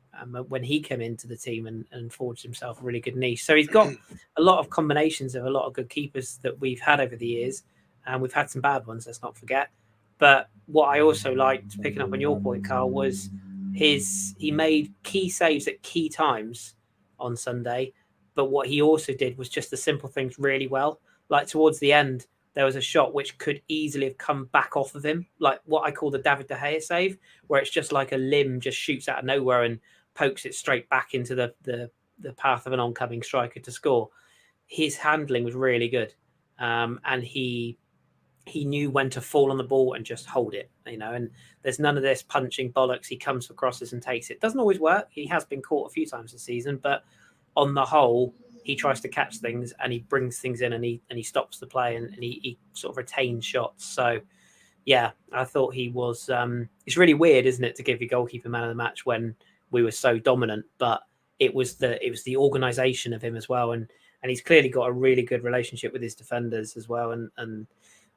when he came into the team and forged himself a really good niche. So he's got a lot of combinations of a lot of good keepers that we've had over the years, and we've had some bad ones, let's not forget. But what I also liked, picking up on your point, Karl, was he made key saves at key times on Sunday, but what he also did was just the simple things really well. like towards the end, there was a shot which could easily have come back off of him, like what I call the David De Gea save, where it's just like a limb just shoots out of nowhere and pokes it straight back into the path of an oncoming striker to score. His handling was really good, and he knew when to fall on the ball and just hold it, and there's none of this punching bollocks. He comes for crosses and takes it. Doesn't always work. He has been caught a few times this season, but on the whole, he tries to catch things and he brings things in and he stops the play and he sort of retains shots. So yeah, I thought he was, it's really weird, isn't it, to give your goalkeeper man of the match when we were so dominant, but it was the organisation of him as well. And he's clearly got a really good relationship with his defenders as well. And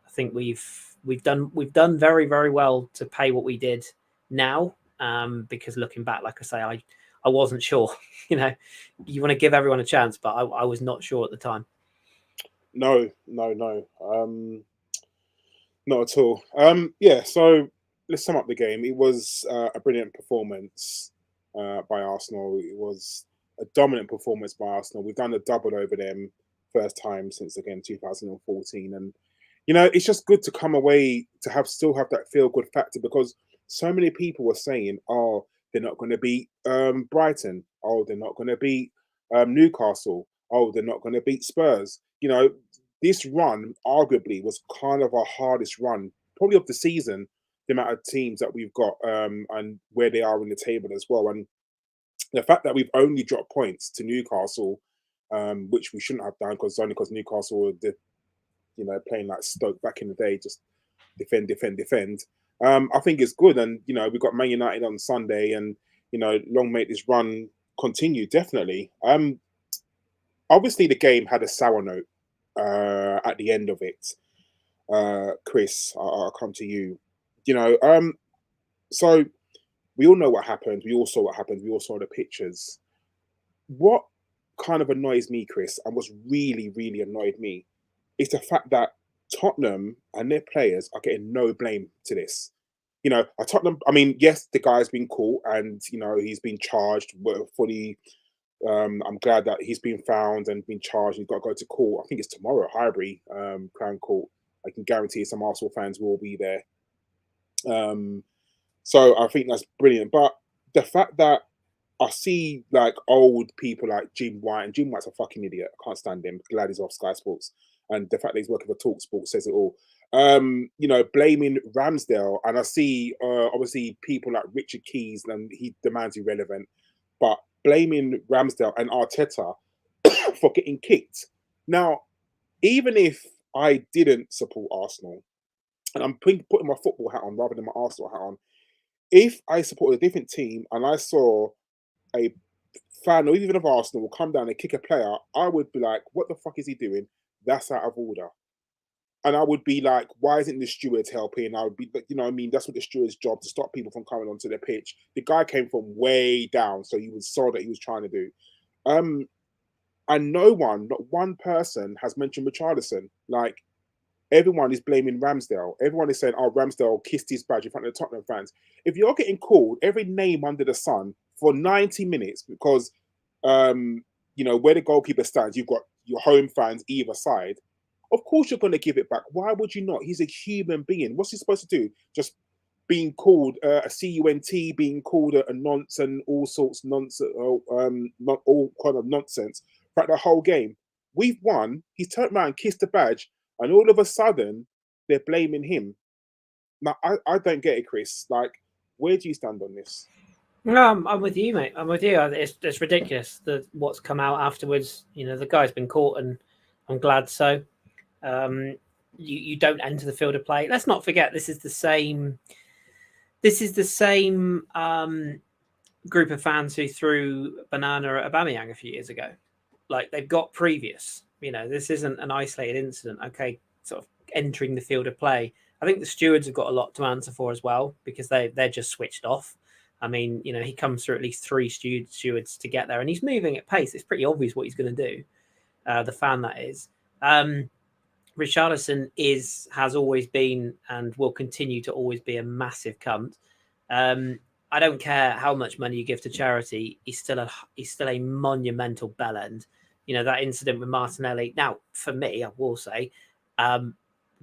I think we've done very, very well to pay what we did now. Because looking back, like I say, I wasn't sure. You want to give everyone a chance, but I was not sure at the time. No. Not at all. So let's sum up the game. It was a brilliant performance by Arsenal. It was a dominant performance by Arsenal. We've done a double over them, first time since, again, 2014. And, it's just good to come away to still have that feel-good factor, because so many people were saying, oh, they're not going to beat Brighton. Oh, they're not going to beat Newcastle. Oh, they're not going to beat Spurs. This run arguably was kind of our hardest run, probably of the season, the amount of teams that we've got and where they are in the table as well. And the fact that we've only dropped points to Newcastle, which we shouldn't have done, because Newcastle were playing like Stoke back in the day, just defend. I think it's good. And, we've got Man United on Sunday and, long may this run continue, definitely. Obviously, the game had a sour note at the end of it. Kris, I'll come to you. So we all know what happened. We all saw what happened. We all saw the pictures. What kind of annoys me, Kris, and what's really, really annoyed me is the fact that Tottenham and their players are getting no blame to this. Tottenham, yes, the guy's been caught and, he's been charged fully. I'm glad that he's been found and been charged. He's got to go to court. I think it's tomorrow, Highbury, Crown Court. I can guarantee some Arsenal fans will be there. So I think that's brilliant. But the fact that I see like old people like Jim White, and Jim White's a fucking idiot. I can't stand him. Glad he's off Sky Sports. And the fact that he's working for TalkSport says it all. Blaming Ramsdale, and I see obviously people like Richard Keys, and the man's irrelevant, but blaming Ramsdale and Arteta for getting kicked. Now, even if I didn't support Arsenal, and I'm putting my football hat on rather than my Arsenal hat on, if I supported a different team and I saw a fan or even of Arsenal come down and kick a player, I would be like, what the fuck is he doing? That's out of order. And I would be like, why isn't the stewards helping? I would be, that's what the steward's job, to stop people from coming onto the pitch. The guy came from way down, so you saw that he was trying to do. And not one person has mentioned Richarlison. Like, everyone is blaming Ramsdale. Everyone is saying, oh, Ramsdale kissed his badge in front of the Tottenham fans. If you're getting called every name under the sun for 90 minutes because, where the goalkeeper stands, you've got your home fans either side, of course you're going to give it back. Why would you not? He's a human being. What's he supposed to do? Just being called a CUNT, being called a nonce and all sorts of nonsense, not all kind of nonsense throughout the whole game. We've won. He's turned around, kissed the badge, and all of a sudden they're blaming him. Now, I don't get it, Kris. Like, where do you stand on this? No, I'm with you, mate. I'm with you. It's ridiculous what's come out afterwards. The guy's been caught, and I'm glad so. You don't enter the field of play. Let's not forget this is the same group of fans who threw banana at Aubameyang a few years ago. Like, they've got previous. This isn't an isolated incident. Okay, sort of entering the field of play. I think the stewards have got a lot to answer for as well, because they're just switched off. He comes through at least 3 stewards to get there, and he's moving at pace. It's pretty obvious what he's going to do. The fan, that is. Richarlison has always been and will continue to always be a massive cunt. I don't care how much money you give to charity; he's still a monumental bellend, you know, that incident with Martinelli. Now, for me, I will say,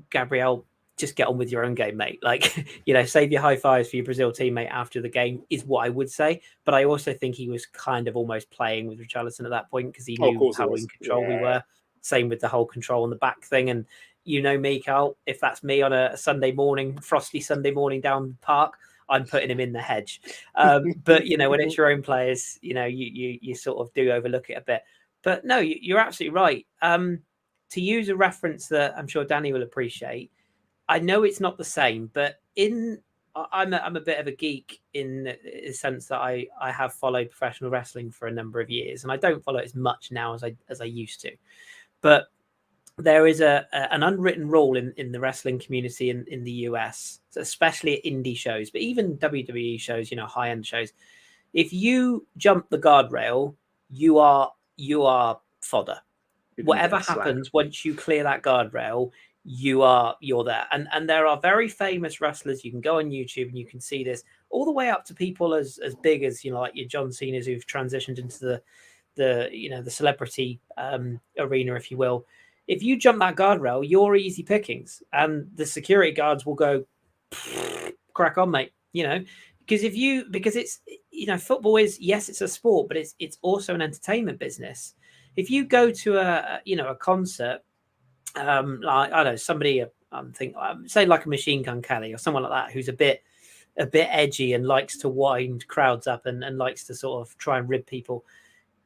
Gabriel, just get on with your own game, mate. Like, you know, save your high fives for your Brazil teammate after the game is what I would say. But I also think he was kind of almost playing with Richarlison at that point because he knew how in control we were. Same with the whole control on the back thing. And you know me, Karl, if that's me on a Sunday morning, frosty Sunday morning down the park, I'm putting him in the hedge. But, you know, when it's your own players, you know, you sort of do overlook it a bit. But no, you're absolutely right. To use a reference that I'm sure Danny will appreciate, I know it's not the same, but I'm a bit of a geek in the sense that I have followed professional wrestling for a number of years, and I don't follow it as much now as I used to. But there is an unwritten rule in the wrestling community in the US, especially at indie shows, but even WWE shows, you know, high-end shows. If you jump the guardrail, you are fodder. Whatever happens once you clear that guardrail, you're there. And there are very famous wrestlers. You can go on YouTube and you can see this all the way up to people as big as, you know, like your John Cena's who've transitioned into the you know, the celebrity arena, if you will. If you jump that guardrail, you're easy pickings, and the security guards will go, crack on, mate. You know, because it's, you know, football is, yes, it's a sport, but it's also an entertainment business. If you go to a concert, like, I don't know, somebody, say like a Machine Gun Kelly or someone like that, who's a bit edgy and likes to wind crowds up and likes to sort of try and rib people.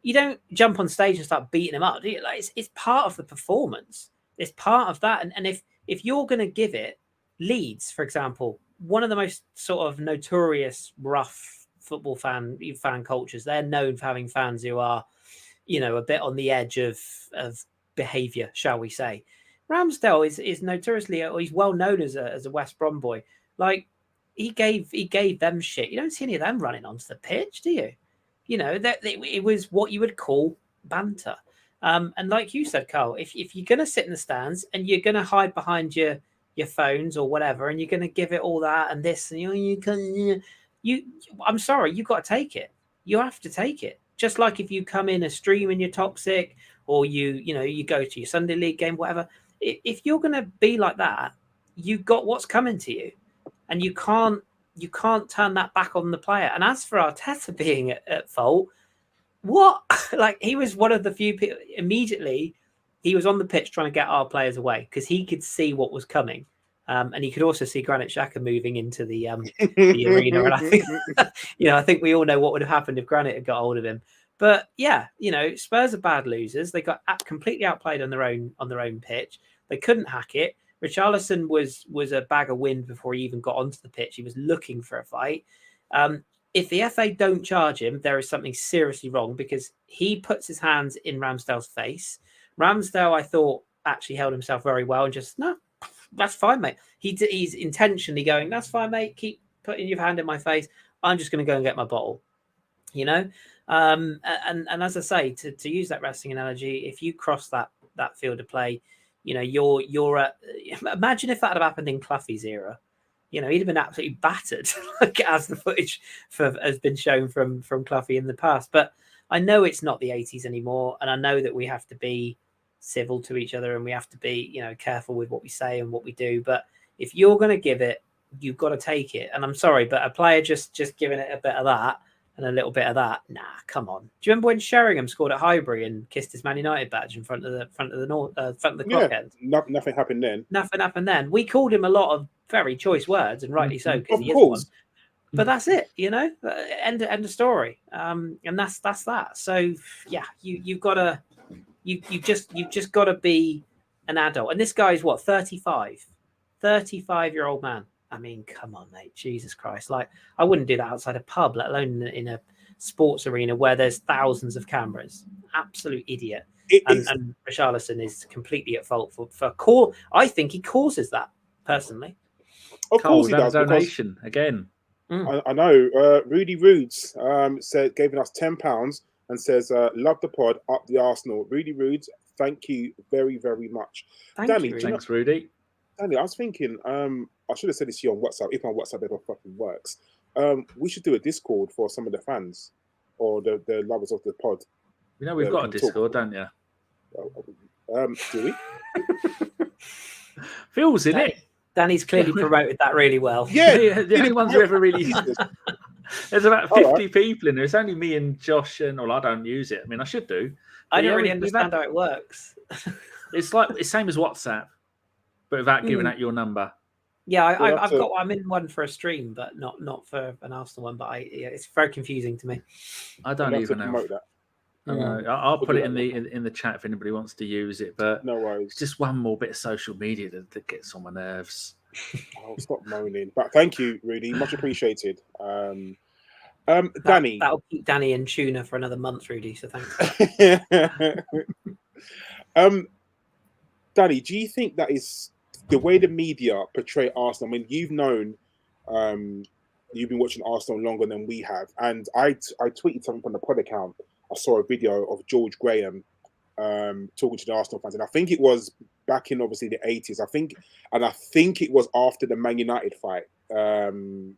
You don't jump on stage and start beating them up, do you? Like, it's part of the performance. It's part of that. And if you're going to give it, Leeds, for example, one of the most sort of notorious rough football fan cultures, they're known for having fans who are, you know, a bit on the edge of behaviour, shall we say. Ramsdale is notoriously, or he's well known as a West Brom boy. Like, he gave them shit. You don't see any of them running onto the pitch, do you? You know, that it was what you would call banter. And like you said, Karl, if you're going to sit in the stands and you're going to hide behind your phones or whatever, and you're going to give it all that and this, and I'm sorry, you've got to take it. You have to take it. Just like if you come in a stream and you're toxic, or you go to your Sunday league game, whatever. If you're going to be like that, you've got what's coming to you, and you can't turn that back on the player. And as for Arteta being at fault, what? Like, he was one of the few people. Immediately, he was on the pitch trying to get our players away because he could see what was coming, and he could also see Granit Xhaka moving into the arena. And I think, I think we all know what would have happened if Granit had got hold of him. But yeah, Spurs are bad losers. They got completely outplayed on their own pitch. They couldn't hack it. Richarlison was a bag of wind before he even got onto the pitch. He was looking for a fight. If the FA don't charge him, there is something seriously wrong, because he puts his hands in Ramsdale's face. Ramsdale, I thought, actually held himself very well and just, no, that's fine, mate. He's intentionally going, that's fine, mate. Keep putting your hand in my face. I'm just going to go and get my bottle. And as I say, to use that wrestling analogy, if you cross that field of play, you're at, imagine if that had happened in Cloughie's era. He'd have been absolutely battered, as the footage has been shown from Cloughie in the past. But I know it's not the 80s anymore, and I know that we have to be civil to each other and we have to be, careful with what we say and what we do. But if you're going to give it, you've got to take it. And I'm sorry, but a player just giving it a bit of that and a little bit of that, nah, come on. Do you remember when Sheringham scored at Highbury and kissed his Man United badge in front of the clock end? Nothing happened then. Nothing happened then. We called him a lot of very choice words, and rightly so, because he is one. But that's it, end of story. And that's that. So yeah, you've got to you've just got to be an adult. And this guy's what, 35-year-old man. I mean, come on, mate. Jesus Christ. Like, I wouldn't do that outside a pub, let alone in a sports arena where there's thousands of cameras. Absolute idiot. And Richarlison is completely at fault for call. I think he causes that, personally. Of course he does. Donation again. I know. Rudy Roods gave us £10 and says, love the pod, up the Arsenal. Rudy Roods, thank you very, very much. Danny, thanks, Rudy. Danny, I was thinking, I should have said this to you on WhatsApp, if my WhatsApp ever fucking works. We should do a Discord for some of the fans or the lovers of the pod. We've got a Discord, don't you? Do we? Phil's in it. Danny's clearly promoted that really well. Yeah, the only ones who ever really. There's about 50 people in there. It's only me and Josh, and I don't use it. I mean, I should do. I don't really understand how it works. It's like it's same as WhatsApp, but without giving out your number. Yeah, I'm in one for a stream, but not for an Arsenal one. But it's very confusing to me. I don't even know. I'll put it in the chat if anybody wants to use it. But no worries. It's just one more bit of social media that gets on my nerves. I'll stop moaning. But thank you, Rudy. Much appreciated. Danny. That'll keep Danny in tuna for another month, Rudy. So thanks. Danny, do you think that is the way the media portray Arsenal? I mean, you've been watching Arsenal longer than we have, and I tweeted something from the pod account. I saw a video of George Graham talking to the Arsenal fans, and I think it was back in obviously the 80s. I think it was after the Man United fight when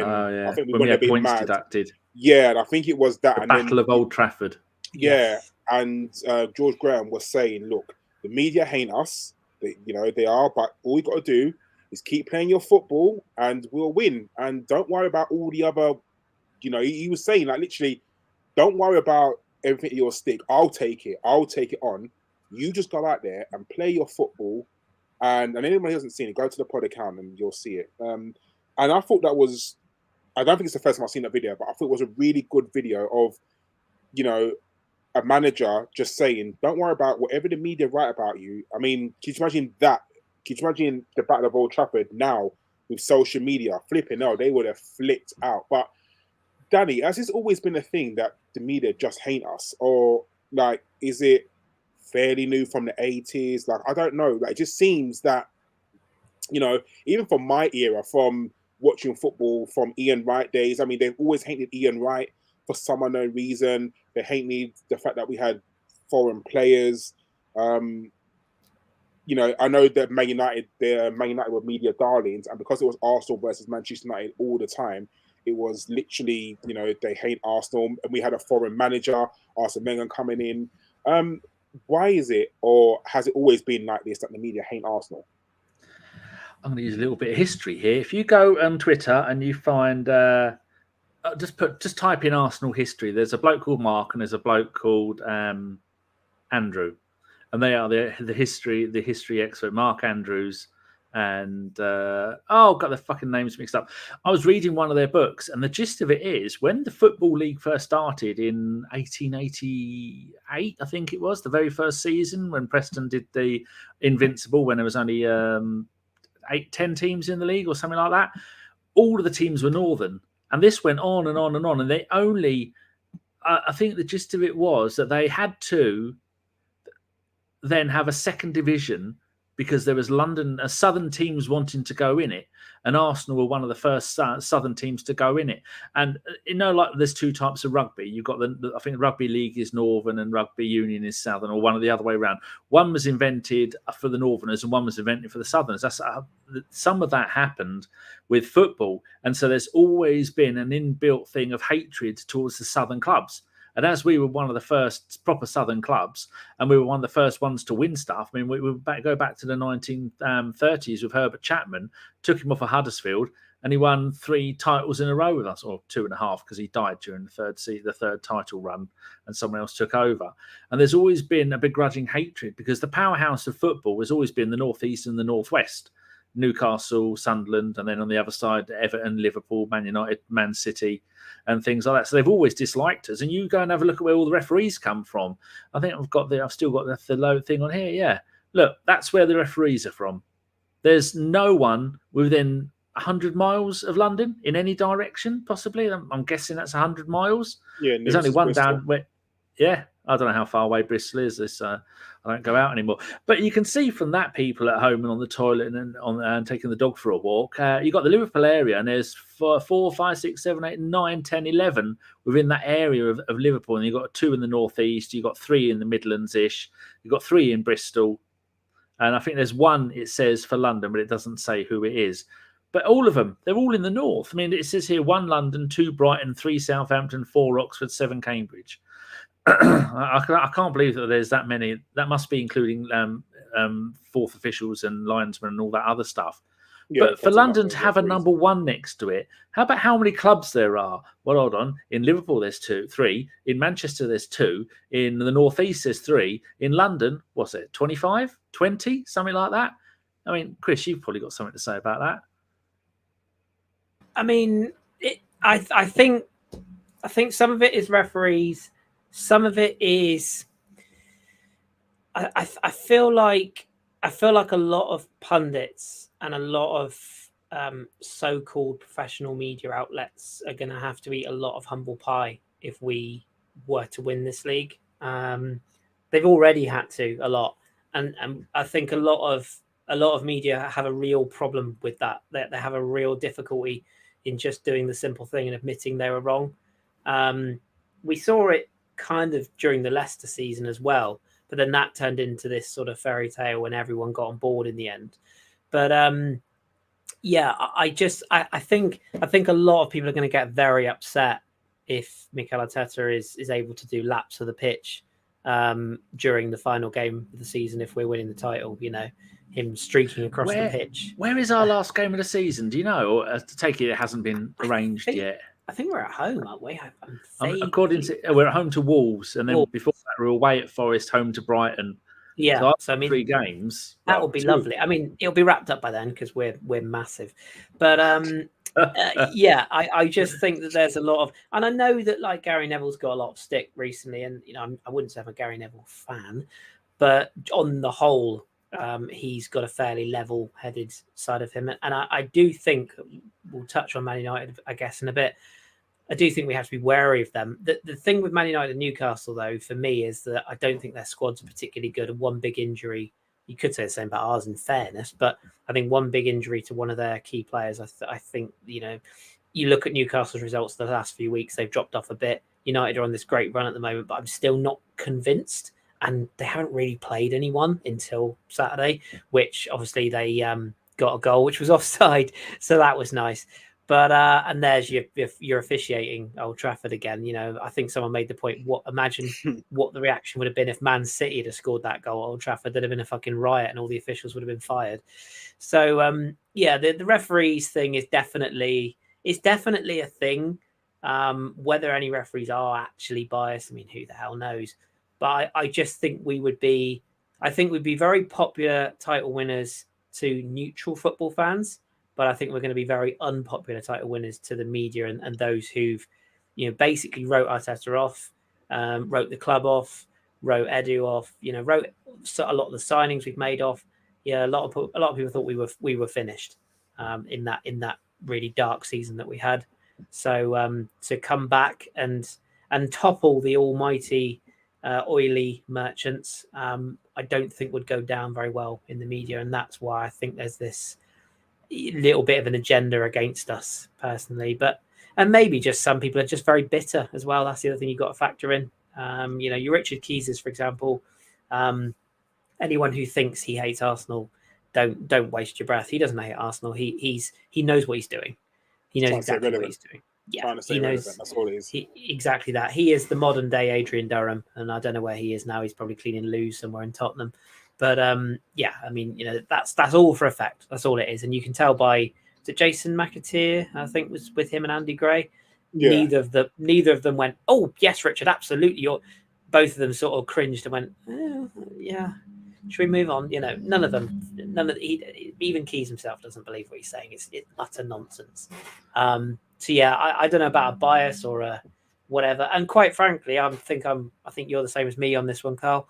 I think we wouldn't have been mad. Deducted. Yeah, and I think it was that the Battle of Old Trafford. Yeah, and George Graham was saying, "Look, the media hate us. They are, but all we got to do is keep playing your football, and we'll win. And don't worry about all the other." He was saying like literally, don't worry about everything at your stick. I'll take it on. You just go out there and play your football. And anyone who hasn't seen it, go to the pod account and you'll see it. And I thought that was, I don't think it's the first time I've seen that video, but I thought it was a really good video of, a manager just saying, don't worry about whatever the media write about you. I mean, can you imagine that? Can you imagine the Battle of Old Trafford now with social media? Flipping out, they would have flipped out. But Danny, has this always been a thing that the media just hate us? Or like, is it fairly new from the 80s? Like, I don't know. Like, it just seems that, even from my era, from watching football from Ian Wright days, I mean, they've always hated Ian Wright for some unknown reason. They hated the fact that we had foreign players. I know that Man United were media darlings, and because it was Arsenal versus Manchester United all the time, it was literally, they hate Arsenal, and we had a foreign manager, Arsene Wenger, coming in. Why is it, or has it always been like this, that the media hate Arsenal? I'm going to use a little bit of history here. If you go on Twitter and you find, just type in Arsenal history. There's a bloke called Mark and there's a bloke called Andrew, and they are the history expert, Mark Andrews. And got the fucking names mixed up. I was reading one of their books, and the gist of it is when the Football League first started in 1888, I think it was the very first season when Preston did the Invincible, when there was only 10 teams in the league or something like that. All of the teams were Northern, and this went on and on and on. And they only, I think the gist of it was that they had to then have a second division, because there was Southern teams wanting to go in it, and Arsenal were one of the first Southern teams to go in it. And like there's two types of rugby. You've got I think the Rugby League is Northern and Rugby Union is Southern, or one of the other way around. One was invented for the Northerners and one was invented for the Southerners. Some of that happened with football, and so there's always been an inbuilt thing of hatred towards the Southern clubs. And as we were one of the first proper Southern clubs, and we were one of the first ones to win stuff, I mean, we go back to the 1930s with Herbert Chapman, took him off of Huddersfield, and he won 3 titles in a row with us, or 2.5, because he died during the third title run, and someone else took over. And there's always been a begrudging hatred, because the powerhouse of football has always been the North East and the North West. Newcastle, Sunderland, and then on the other side, Everton, Liverpool, Man United, Man City, and things like that. So they've always disliked us. And you go and have a look at where all the referees come from. I think I've still got the low thing on here. Yeah, look, that's where the referees are from. There's no one within 100 miles of London in any direction, possibly. I'm guessing that's 100 miles. Yeah, there's only one Bristol. Down where. Yeah, I don't know how far away Bristol is. I don't go out anymore. But you can see from that people at home and on the toilet and taking the dog for a walk. You've got the Liverpool area, and there's 4, 5, 6, 7, 8, 9, 10, 11 within that area of Liverpool. And you've got 2 in the northeast. You've got 3 in the Midlands-ish. You've got 3 in Bristol. And I think there's 1, it says, for London, but it doesn't say who it is. But all of them, they're all in the north. I mean, it says here 1 London, 2 Brighton, 3 Southampton, 4 Oxford, 7 Cambridge. I can't believe that there's that many. That must be including fourth officials and linesmen and all that other stuff. Yeah, But for London to have a number one next to it, how about how many clubs there are? Well, hold on. In Liverpool, there's 3. In Manchester, there's 2. In the North East, there's 3. In London, what's it, 25, 20, something like that? I mean, Kris, you've probably got something to say about that. I mean, I think some of it is referees. Some of it is. I feel like a lot of pundits and a lot of so-called professional media outlets are going to have to eat a lot of humble pie if we were to win this league. They've already had to a lot, and I think a lot of media have a real problem with that. They have a real difficulty in just doing the simple thing and admitting they were wrong. We saw it kind of during the Leicester season as well, but then that turned into this sort of fairy tale when everyone got on board in the end. But yeah, I think a lot of people are going to get very upset if Mikel Arteta is able to do laps of the pitch during the final game of the season if we're winning the title. You know, him streaking across the pitch. Where is our last game of the season? Do you know? Or to take it hasn't been arranged yet. I think we're at home, aren't we? According to we're at home to Wolves, and then before that we're away at Forest, home to Brighton. Yeah, so I mean, 3 games. That would be lovely. I mean, it'll be wrapped up by then because we're massive. But yeah, I just think that there's a lot of, and I know that like Gary Neville's got a lot of stick recently, and you know, I wouldn't say I'm a Gary Neville fan, but on the whole, he's got a fairly level-headed side of him, and I do think we'll touch on Man United, I guess, in a bit. I do think we have to be wary of them. The thing with Man United and Newcastle, though, for me, is that I don't think their squads are particularly good. And one big injury, you could say the same about ours in fairness, but I think one big injury to one of their key players, I think, you know, you look at Newcastle's results the last few weeks, they've dropped off a bit. United are on this great run at the moment, but I'm still not convinced. And they haven't really played anyone until Saturday, which obviously they got a goal, which was offside. So that was nice. But and there's your officiating Old Trafford again. You know, I think someone made the point. Imagine what the reaction would have been if Man City had scored that goal at Old Trafford. There'd have been a fucking riot, and all the officials would have been fired. So yeah, the referees thing is definitely a thing. Whether any referees are actually biased, I mean, who the hell knows? But I just think we'd be very popular title winners to neutral football fans. But I think we're going to be very unpopular title winners to the media and those who've, you know, basically wrote Arteta off, wrote the club off, wrote Edu off, you know, wrote a lot of the signings we've made off. Yeah, a lot of people thought we were finished in that really dark season that we had. So to come back and topple the almighty oily merchants, I don't think would go down very well in the media, and that's why I think there's this little bit of an agenda against us personally, and maybe just some people are just very bitter as well. That's the other thing you've got to factor in. You know, your Richard Keys's, for example, anyone who thinks he hates Arsenal, don't waste your breath. He doesn't hate Arsenal. He knows what he's doing. He knows exactly what he's doing. Yeah, he knows. That's all it is. Exactly that. He is the modern day Adrian Durham, and I don't know where he is now. He's probably cleaning loo somewhere in Tottenham. But yeah, I mean, you know, that's all for effect. That's all it is, and you can tell by Jason McAteer, I think, was with him and Andy Gray. Yeah. Neither of them went, "Oh yes, Richard, absolutely." Both of them sort of cringed and went, "Yeah, should we move on?" You know, none of them. Even Keys himself doesn't believe what he's saying. It's utter nonsense. So yeah, I don't know about a bias or a whatever. And quite frankly, I think you're the same as me on this one, Karl.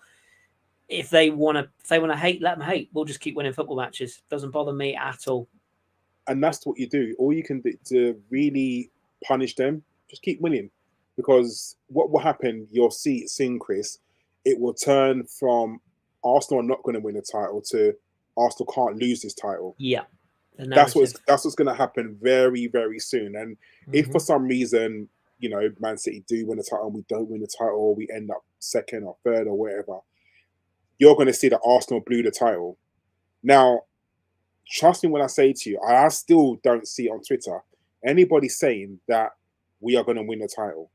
If they want to hate, let them hate. We'll just keep winning football matches. Doesn't bother me at all. And that's what you do. All you can do to really punish them, just keep winning. Because what will happen, you'll see it soon, Kris. It will turn from Arsenal are not going to win a title to Arsenal can't lose this title. Yeah. That's what's going to happen very, very soon. And if for some reason, you know, Man City do win a title and we don't win the title, or we end up second or third or whatever, you're going to see that Arsenal blew the title. Now, trust me when I say to you, I still don't see on Twitter anybody saying that we are going to win the title.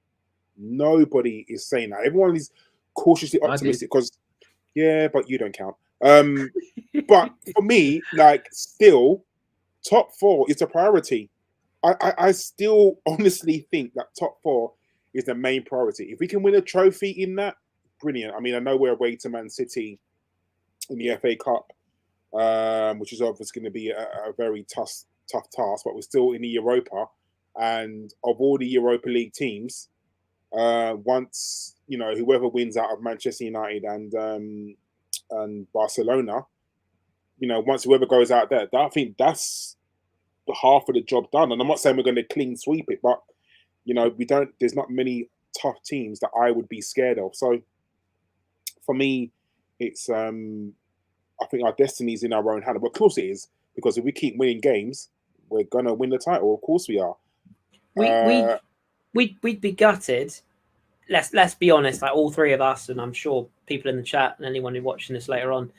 Nobody is saying that. Everyone is cautiously optimistic because, yeah, but you don't count. But for me, like, still, top 4 is a priority. I still honestly think that top 4 is the main priority. If we can win a trophy in that, brilliant. I mean, I know we're away to Man City in the FA Cup, which is obviously going to be a very tough task, but we're still in the Europa. And of all the Europa League teams, once, you know, whoever wins out of Manchester United and Barcelona, you know, once whoever goes out there, I think that's half of the job done. And I'm not saying we're going to clean sweep it, but, you know, there's not many tough teams that I would be scared of. So for me, it's I think our destiny's in our own hand. But of course it is, because if we keep winning games, we're gonna win the title. Of course we are. We'd be gutted. Let's be honest. Like, all three of us, and I'm sure people in the chat and anyone who's watching this later on,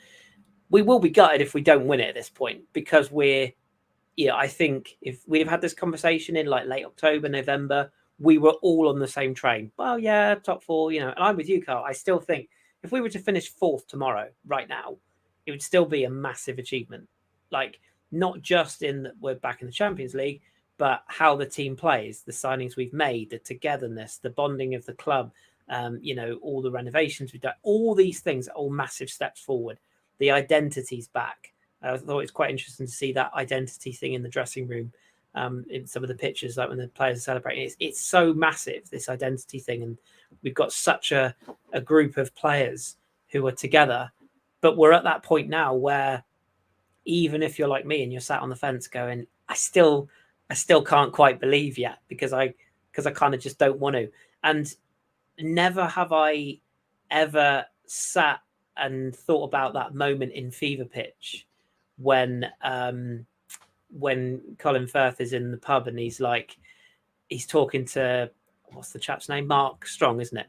we will be gutted if we don't win it at this point, because I think if we'd have had this conversation in like late October, November, we were all on the same train. Well, yeah, top 4, you know. And I'm with you, Karl. I still think if we were to finish 4th tomorrow, right now, it would still be a massive achievement. Like, not just in that we're back in the Champions League, but how the team plays, the signings we've made, the togetherness, the bonding of the club, you know, all the renovations we've done, all these things are all massive steps forward. The identity's back. I thought it's quite interesting to see that identity thing in the dressing room, in some of the pictures, like when the players are celebrating. It's so massive, this identity thing, and we've got such a group of players who are together. But we're at that point now where, even if you're like me and you're sat on the fence going, I still can't quite believe yet, because I kind of just don't want to. And never have I ever sat and thought about that moment in Fever Pitch when Colin Firth is in the pub and he's talking to, what's the chap's name? Mark Strong, isn't it?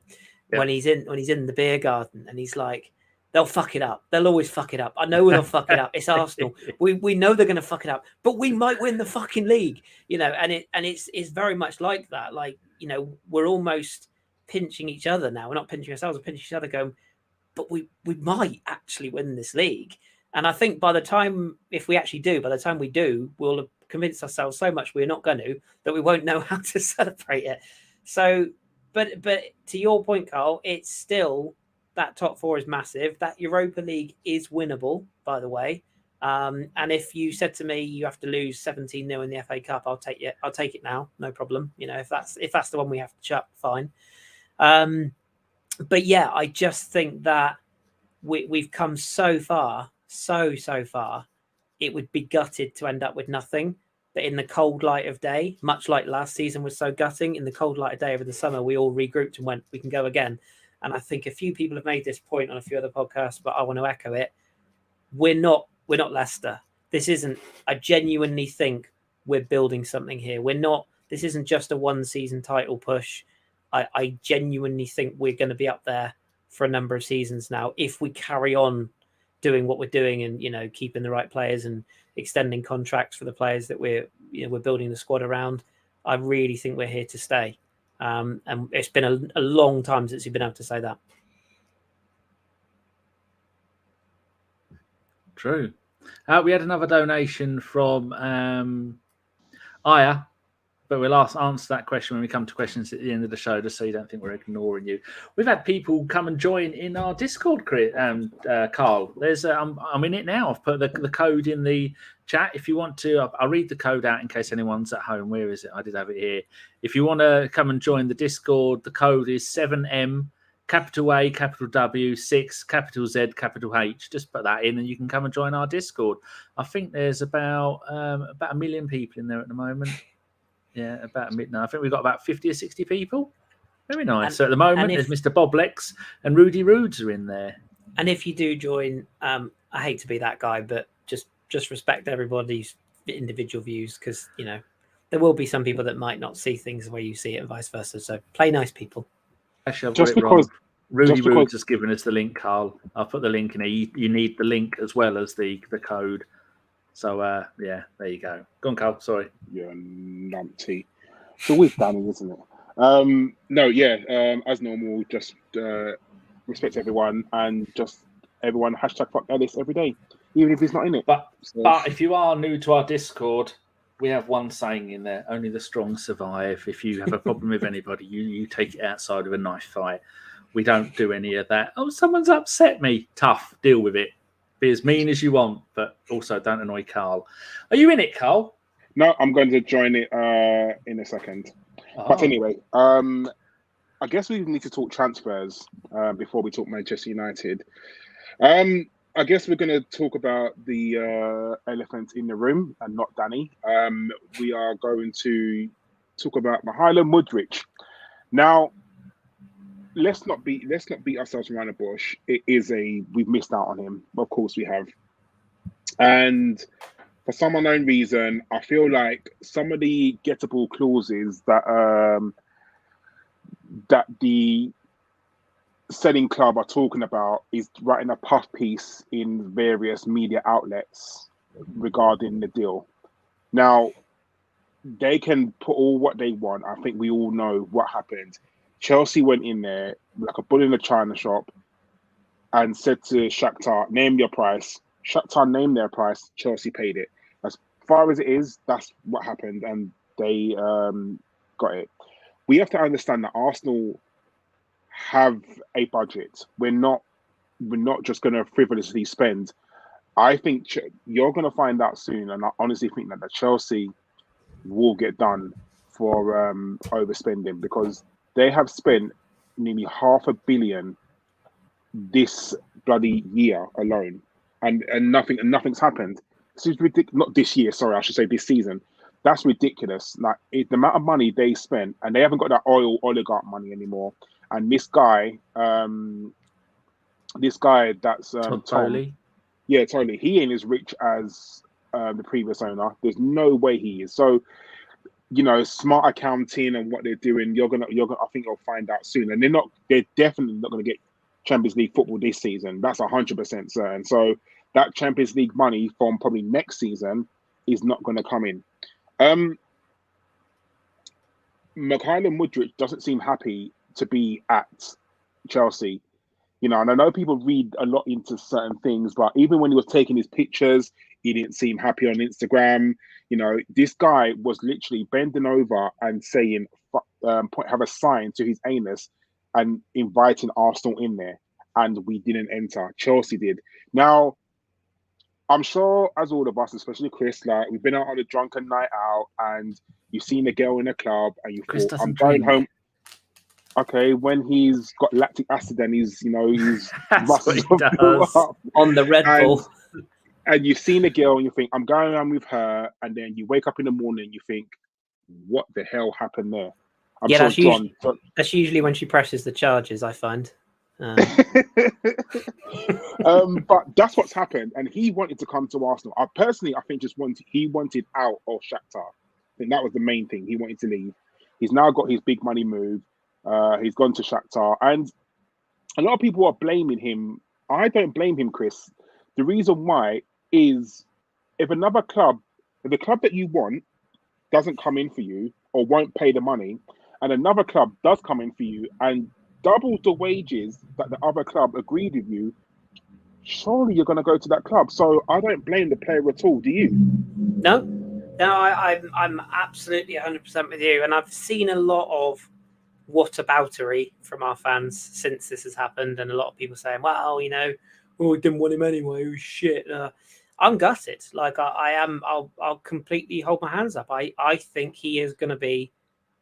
Yeah. When he's in the beer garden and he's like, they'll fuck it up. They'll always fuck it up. I know they'll fuck it up. It's Arsenal. We know they're going to fuck it up, but we might win the fucking league, you know. And it's very much like that. Like, you know, we're almost pinching each other now. We're not pinching ourselves, we're pinching each other, going, but we might actually win this league. And I think by the time we do, we'll have convinced ourselves so much we're not going to, that we won't know how to celebrate it. So, but to your point, Karl, it's still, that top 4 is massive. That Europa League is winnable, by the way. And if you said to me you have to lose 17-0 in the FA Cup, I'll take it now, no problem. You know, if that's the one we have to chuck, fine. But yeah, I just think that we've come so far. It would be gutted to end up with nothing. But in the cold light of day, much like last season was so gutting, in the cold light of day over the summer, we all regrouped and went, we can go again. And I think a few people have made this point on a few other podcasts, but I want to echo it. We're not Leicester. This isn't. I genuinely think we're building something here. This isn't just a one-season title push. I genuinely think we're going to be up there for a number of seasons now if we carry on doing what we're doing, and, you know, keeping the right players and extending contracts for the players that we're building the squad around. I really think we're here to stay. And it's been a long time since you've been able to say that. True. We had another donation from Aya, but we'll answer that question when we come to questions at the end of the show, just so you don't think we're ignoring you. We've had people come and join in our Discord, Karl. There's I'm in it now. I've put the code in the chat. If you want to, I'll read the code out in case anyone's at home. Where is it? I did have it here. If you want to come and join the Discord, the code is 7M, capital A, capital W, 6, capital Z, capital H. Just put that in and you can come and join our Discord. I think there's about 1 million people in there at the moment. Yeah, about a midnight. I think we've got about 50 or 60 people. Very nice. So at the moment, there's Mr. Bob Lex and Rudy Roods are in there. And if you do join, I hate to be that guy, but just respect everybody's individual views, because, you know, there will be some people that might not see things the way you see it and vice versa. So play nice, people. Actually, I've got it wrong. Rudy Roods has given us the link, Karl. I'll put the link in there. You need the link as well as the code. So, yeah, there you go. Go on, Karl. Sorry. Yeah, numpty. It's always Danny, isn't it? No, yeah. As normal, just respect everyone and just everyone hashtag fuck Ellis every day, even if he's not in it. But So, if you are new to our Discord, we have one saying in there: only the strong survive. If you have a problem with anybody, you take it outside of a knife fight. We don't do any of that. Oh, someone's upset me. Tough, deal with it. Be as mean as you want, but also don't annoy Karl. Are you in it, Karl? no, I'm going to join it in a second. But anyway, I guess we need to talk transfers before we talk Manchester United. I guess we're going to talk about the elephant in the room and not Danny. We are going to talk about Mihailo Mudryk. Now, let's not beat ourselves around the bush. We've missed out on him. Of course we have. And for some unknown reason, I feel like some of the gettable clauses that the selling club are talking about is writing a puff piece in various media outlets regarding the deal. Now, they can put all what they want. I think we all know what happened. Chelsea went in there like a bull in a china shop and said to Shakhtar, name your price. Shakhtar named their price. Chelsea paid it. As far as it is, that's what happened, and they got it. We have to understand that Arsenal have a budget. We're not just going to frivolously spend. I think you're going to find out soon, and I honestly think that the Chelsea will get done for overspending, because they have spent nearly $500 million this bloody year alone, and nothing's happened. This is ridiculous. Not this year, sorry, I should say this season. That's ridiculous. Like the amount of money they spent, and they haven't got that oligarch money anymore. And this guy that's Tom, yeah, totally. He ain't as rich as the previous owner. There's no way he is. So, smart accounting and what they're doing, you're gonna. I think you'll find out soon. And they're definitely not gonna get Champions League football this season. That's 100% certain. So that Champions League money from probably next season is not going to come in. Mihailo Mudryk doesn't seem happy to be at Chelsea, and I know people read a lot into certain things, but even when he was taking his pictures, he didn't seem happy on Instagram. This guy was literally bending over and saying, have a sign to his anus and inviting Arsenal in there, and we didn't enter. Chelsea did. Now, I'm sure, as all of us, especially Kris, like we've been out on a drunken night out, and you've seen a girl in a club, and you thought, I'm going home. Okay, when he's got lactic acid and he's That's what he does on the Red Bull. And you've seen a girl and you think, I'm going on with her, and then you wake up in the morning and you think, what the hell happened there? That's usually when she presses the charges, I find. But that's what's happened, and he wanted to come to Arsenal. I think he wanted out of Shakhtar. I think that was the main thing. He wanted to leave. He's now got his big money move. He's gone to Shakhtar, and a lot of people are blaming him. I don't blame him, Kris. The reason why is if the club that you want doesn't come in for you or won't pay the money, and another club does come in for you and doubles the wages that the other club agreed with you, surely you're going to go to that club. So I don't blame the player at all. Do you? No, I'm absolutely 100% with you. And I've seen a lot of whataboutery from our fans since this has happened, and a lot of people saying, well, I didn't want him anyway. Oh, shit. I'm gutted. Like I am. I'll completely hold my hands up. I think he is going to be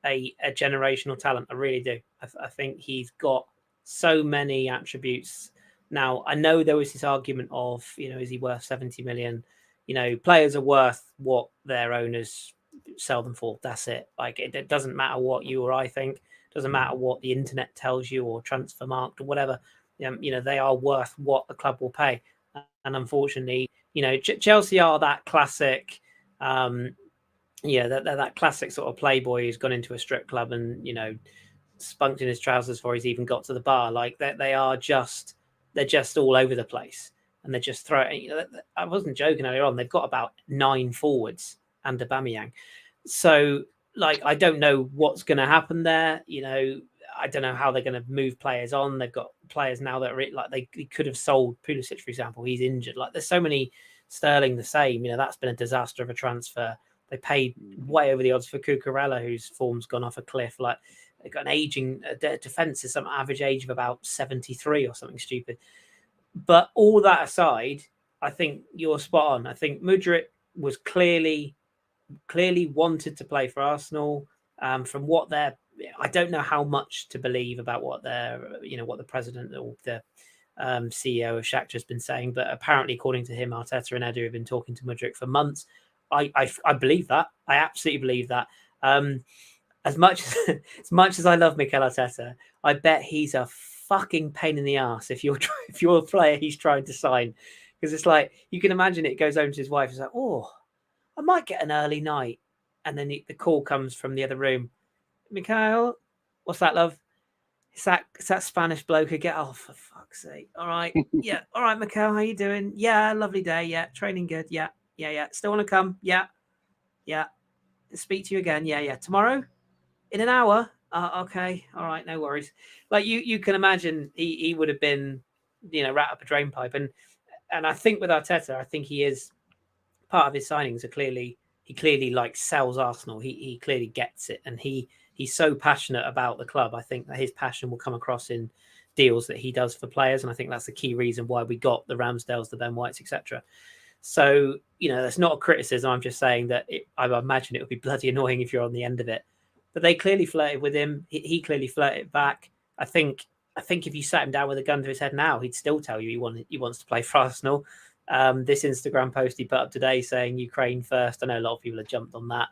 a generational talent. I really do. I think he's got so many attributes. Now, I know there was this argument of, is he worth 70 million? Players are worth what their owners sell them for. That's it. Like, it doesn't matter what you or I think. It doesn't matter what the internet tells you or Transfermarkt or whatever. They are worth what the club will pay. And unfortunately, Chelsea are that classic, that classic sort of playboy who's gone into a strip club and, spunked in his trousers before he's even got to the bar. Like they're just all over the place, and they're just throwing. I wasn't joking earlier on. They've got about 9 forwards and Aubameyang. So like, I don't know what's going to happen there. I don't know how they're going to move players on. They've got players now that are like they could have sold Pulisic, for example. He's injured. Like, there's so many. Sterling the same. That's been a disaster of a transfer. They paid way over the odds for Cucurella, whose form's gone off a cliff. Like, they've got an aging defense is some average age of about 73 or something stupid. But all that aside, I think you're spot on. I think Mudryk was clearly wanted to play for Arsenal. From what I don't know how much to believe about what what the president or the CEO of Shakhtar has been saying, but apparently, according to him, Arteta and Edu have been talking to Mudryk for months. I believe that. I absolutely believe that. As much as I love Mikel Arteta, I bet he's a fucking pain in the ass if you're a player he's trying to sign, because it's like, you can imagine it goes home to his wife. It's like, oh, I might get an early night, and then the call comes from the other room. Mikhail, what's that, love? It's that Spanish bloke again. Oh, for fuck's sake. All right. Yeah. All right, Mikhail, how you doing? Yeah, lovely day. Yeah. Training good. Yeah. Still want to come? Yeah. Speak to you again. Yeah. Tomorrow? In an hour? Okay. All right. No worries. Like, you can imagine he would have been, rat up a drain pipe. And I think with Arteta, I think he is, part of his signings are clearly, he clearly like sells Arsenal. He clearly gets it. And he's so passionate about the club. I think that his passion will come across in deals that he does for players. And I think that's the key reason why we got the Ramsdales, the Ben Whites, etc. So, that's not a criticism. I'm just saying that I imagine it would be bloody annoying if you're on the end of it. But they clearly flirted with him. He clearly flirted back. I think if you sat him down with a gun to his head now, he'd still tell you he wants to play for Arsenal. This Instagram post he put up today saying Ukraine first. I know a lot of people have jumped on that.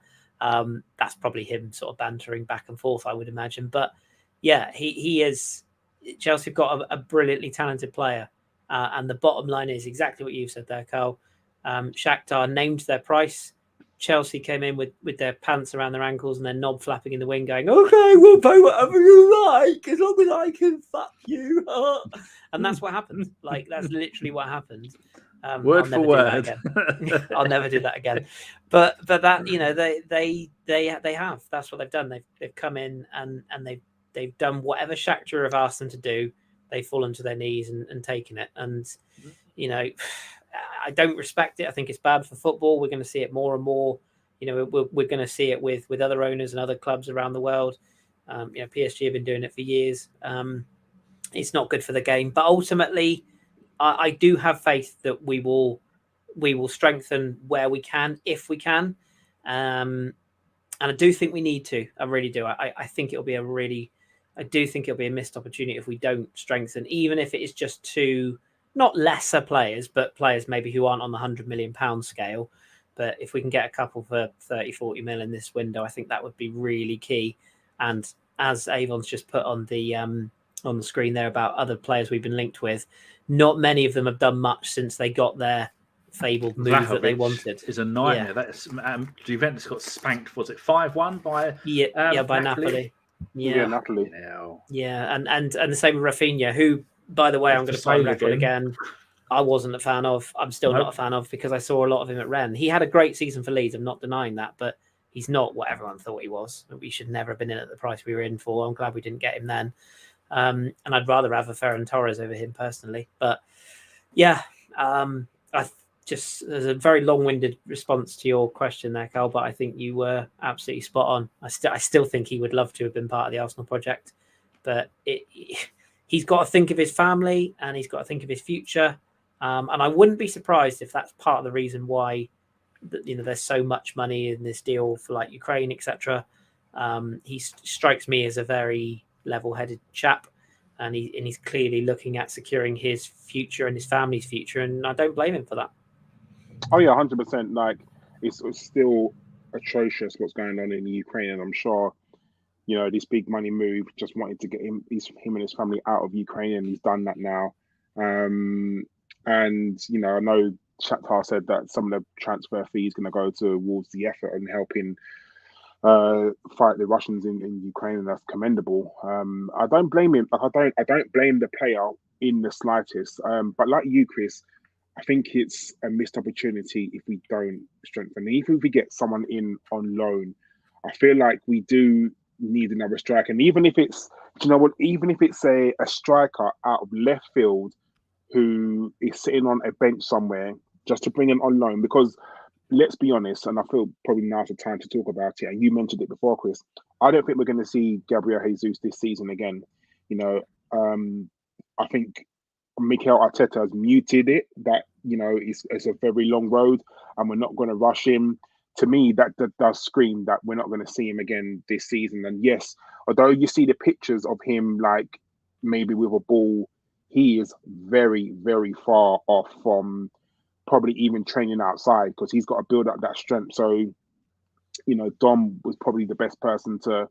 That's probably him sort of bantering back and forth, I would imagine. But yeah, he is. Chelsea have got a brilliantly talented player. And the bottom line is exactly what you've said there, Karl. Shakhtar named their price. Chelsea came in with their pants around their ankles and their knob flapping in the wind, going, okay, we'll pay whatever you like, as long as I can fuck you. And that's what happened. Like, that's literally what happened. Word for word. I'll never do that again. But that, they have. That's what they've done. They've come in and they've done whatever Shakhtar have asked them to do. They've fallen to their knees and taken it. And I don't respect it. I think it's bad for football. We're going to see it more and more. We're going to see it with other owners and other clubs around the world. PSG have been doing it for years. It's not good for the game. But ultimately, I do have faith that we will strengthen where we can, if we can. And I do think we need to. I really do. I think it'll be a missed opportunity if we don't strengthen, even if it is just two, not lesser players, but players maybe who aren't on the £100 million scale. But if we can get a couple for 30, 40 mil in this window, I think that would be really key. And as Avon's just put on the screen there about other players we've been linked with, not many of them have done much since they got their fabled move that they wanted. Is a nightmare. Yeah. That's Juventus got spanked. Was it 5-1 by by Napoli? Yeah, Napoli. Yeah, and the same with Rafinha, who, by the way, I'm going to play record again. I wasn't a fan of. I'm still not a fan of, because I saw a lot of him at Rennes. He had a great season for Leeds. I'm not denying that, but he's not what everyone thought he was. We should never have been in at the price we were in for. I'm glad we didn't get him then. And I'd rather have a Ferran Torres over him personally. But yeah, there's a very long-winded response to your question there, Karl, but I think you were absolutely spot on. I still think he would love to have been part of the Arsenal project, but he's got to think of his family and he's got to think of his future. And I wouldn't be surprised if that's part of the reason why there's so much money in this deal for like Ukraine, etc. He strikes me as a very level-headed chap, and he's clearly looking at securing his future and his family's future, and I don't blame him for that. Oh yeah, 100%. Like, it's still atrocious what's going on in Ukraine, and I'm sure this big money move just wanted to get him and his family out of Ukraine, and he's done that now. And I know Shakhtar said that some of the transfer fee is going to go towards the effort and helping fight the Russians in Ukraine, and that's commendable. I don't blame him. I don't blame the player in the slightest. But like you, Kris, I think it's a missed opportunity if we don't strengthen. Even if we get someone in on loan, I feel like we do need another striker. And even if it's, do you know what, even if it's a striker out of left field who is sitting on a bench somewhere, just to bring him on loan, because let's be honest, and I feel probably now's the time to talk about it, and you mentioned it before, Chris, I don't think we're going to see Gabriel Jesus this season again. You know, I think Mikel Arteta has muted it, that, you know, it's a very long road and we're not going to rush him. To me, that does scream that we're not going to see him again this season. And yes, although you see the pictures of him, like maybe with a ball, he is very, very far off from probably even training outside, because he's got to build up that strength. So, you know, Dom was probably the best person to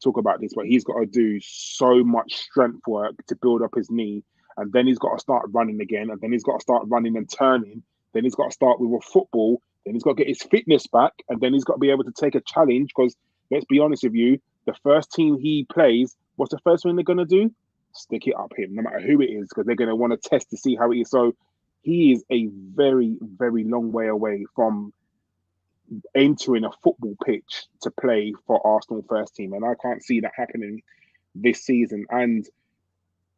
talk about this, but he's got to do so much strength work to build up his knee. And then he's got to start running again. And then he's got to start running and turning. Then he's got to start with a football. Then he's got to get his fitness back. And then he's got to be able to take a challenge, because let's be honest with you, the first team he plays, what's the first thing they're going to do? Stick it up him, no matter who it is, because they're going to want to test to see how it is. So he is a very, very long way away from entering a football pitch to play for Arsenal first team. And I can't see that happening this season. And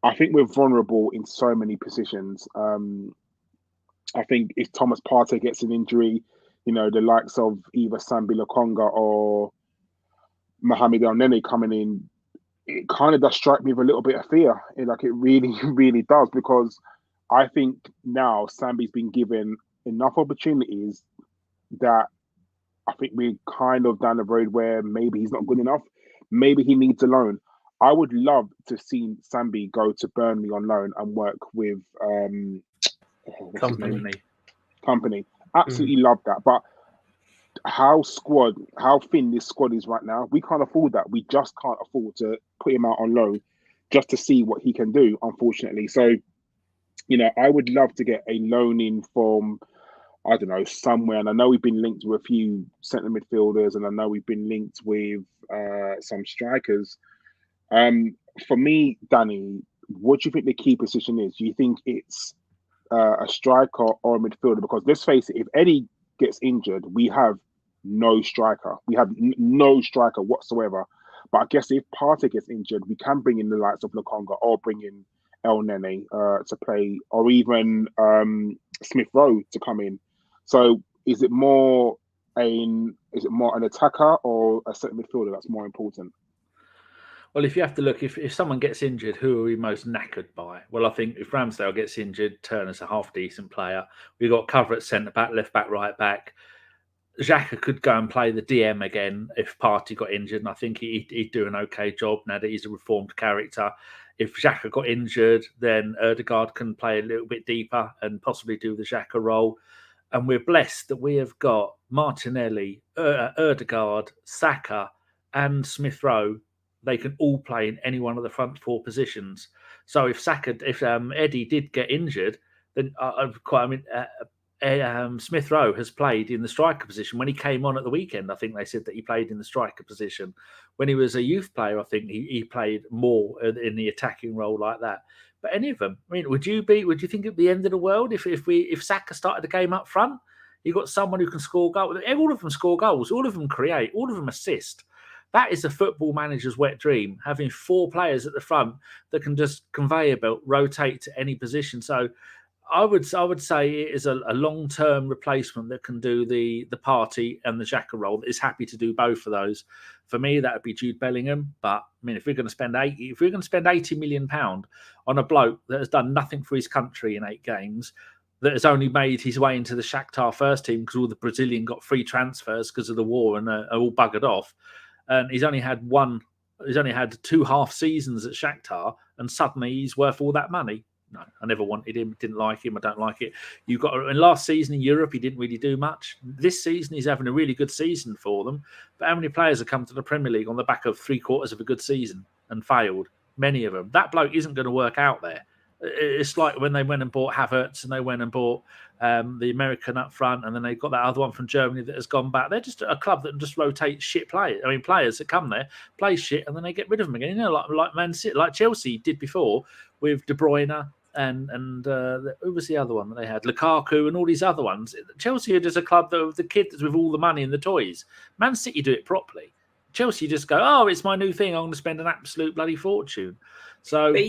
I think we're vulnerable in so many positions. I think if Thomas Partey gets an injury, you know, the likes of either Sambi Lokonga or Mohamed El Nene coming in, it kind of does strike me with a little bit of fear. Like it really, really does, because I think now Sambi's been given enough opportunities that I think we're kind of down the road where maybe he's not good enough. Maybe he needs a loan. I would love to see Sambi go to Burnley on loan and work with Company. Absolutely love that. But how thin this squad is right now, we can't afford that. We just can't afford to put him out on loan just to see what he can do, unfortunately. So, you know, I would love to get a loan in from, I don't know, somewhere. And I know we've been linked with a few centre midfielders, and I know we've been linked with some strikers. For me, Danny, what do you think the key position is? Do you think it's a striker or a midfielder? Because let's face it, if Eddie gets injured, we have no striker. We have no striker whatsoever. But I guess if Partey gets injured, we can bring in the likes of Lokonga or bring in El Nene to play, or even Smith Rowe to come in. So is it more an attacker or a centre midfielder that's more important? Well, if you have to look, if someone gets injured, who are we most knackered by? Well, I think if Ramsdale gets injured, Turner's a half-decent player. We've got cover at centre-back, left-back, right-back. Xhaka could go and play the DM again if Partey got injured, and I think he'd do an okay job now that he's a reformed character. If Xhaka got injured, then Odegaard can play a little bit deeper and possibly do the Xhaka role. And we're blessed that we have got Martinelli, Odegaard, Saka, and Smith Rowe. They can all play in any one of the front four positions. So if Eddie did get injured, then Smith Rowe has played in the striker position. When he came on at the weekend, I think they said that he played in the striker position. When he was a youth player, I think he played more in the attacking role like that. But any of them, I mean, would you think at the end of the world if Saka started the game up front? You got someone who can score goals. All of them score goals. All of them create. All of them assist. That is a football manager's wet dream, having four players at the front that can just conveyor belt, rotate to any position. So I would say it is a long-term replacement that can do the Partey and the Xhaka role, that is happy to do both of those. For me, that would be Jude Bellingham. But I mean, if we're going to spend £80 million on a bloke that has done nothing for his country in 8 games, that has only made his way into the Shakhtar first team because all the Brazilian got free transfers because of the war and are all buggered off. And he's only had 2 half seasons at Shakhtar, and suddenly he's worth all that money. No, I never wanted him, didn't like him, I don't like it. And last season in Europe, he didn't really do much. This season, he's having a really good season for them. But how many players have come to the Premier League on the back of 3/4 of a good season and failed? Many of them. That bloke isn't going to work out there. It's like when they went and bought Havertz and they went and bought the American up front, and then they got that other one from Germany that has gone back. They're just a club that just rotates shit players. I mean, players that come there, play shit, and then they get rid of them again. You know, like Man City, like Chelsea did before with De Bruyne, and who was the other one that they had? Lukaku and all these other ones. Chelsea are just a club that the kids with all the money and the toys. Man City do it properly. Chelsea just go, oh, it's my new thing. I'm going to spend an absolute bloody fortune. So, but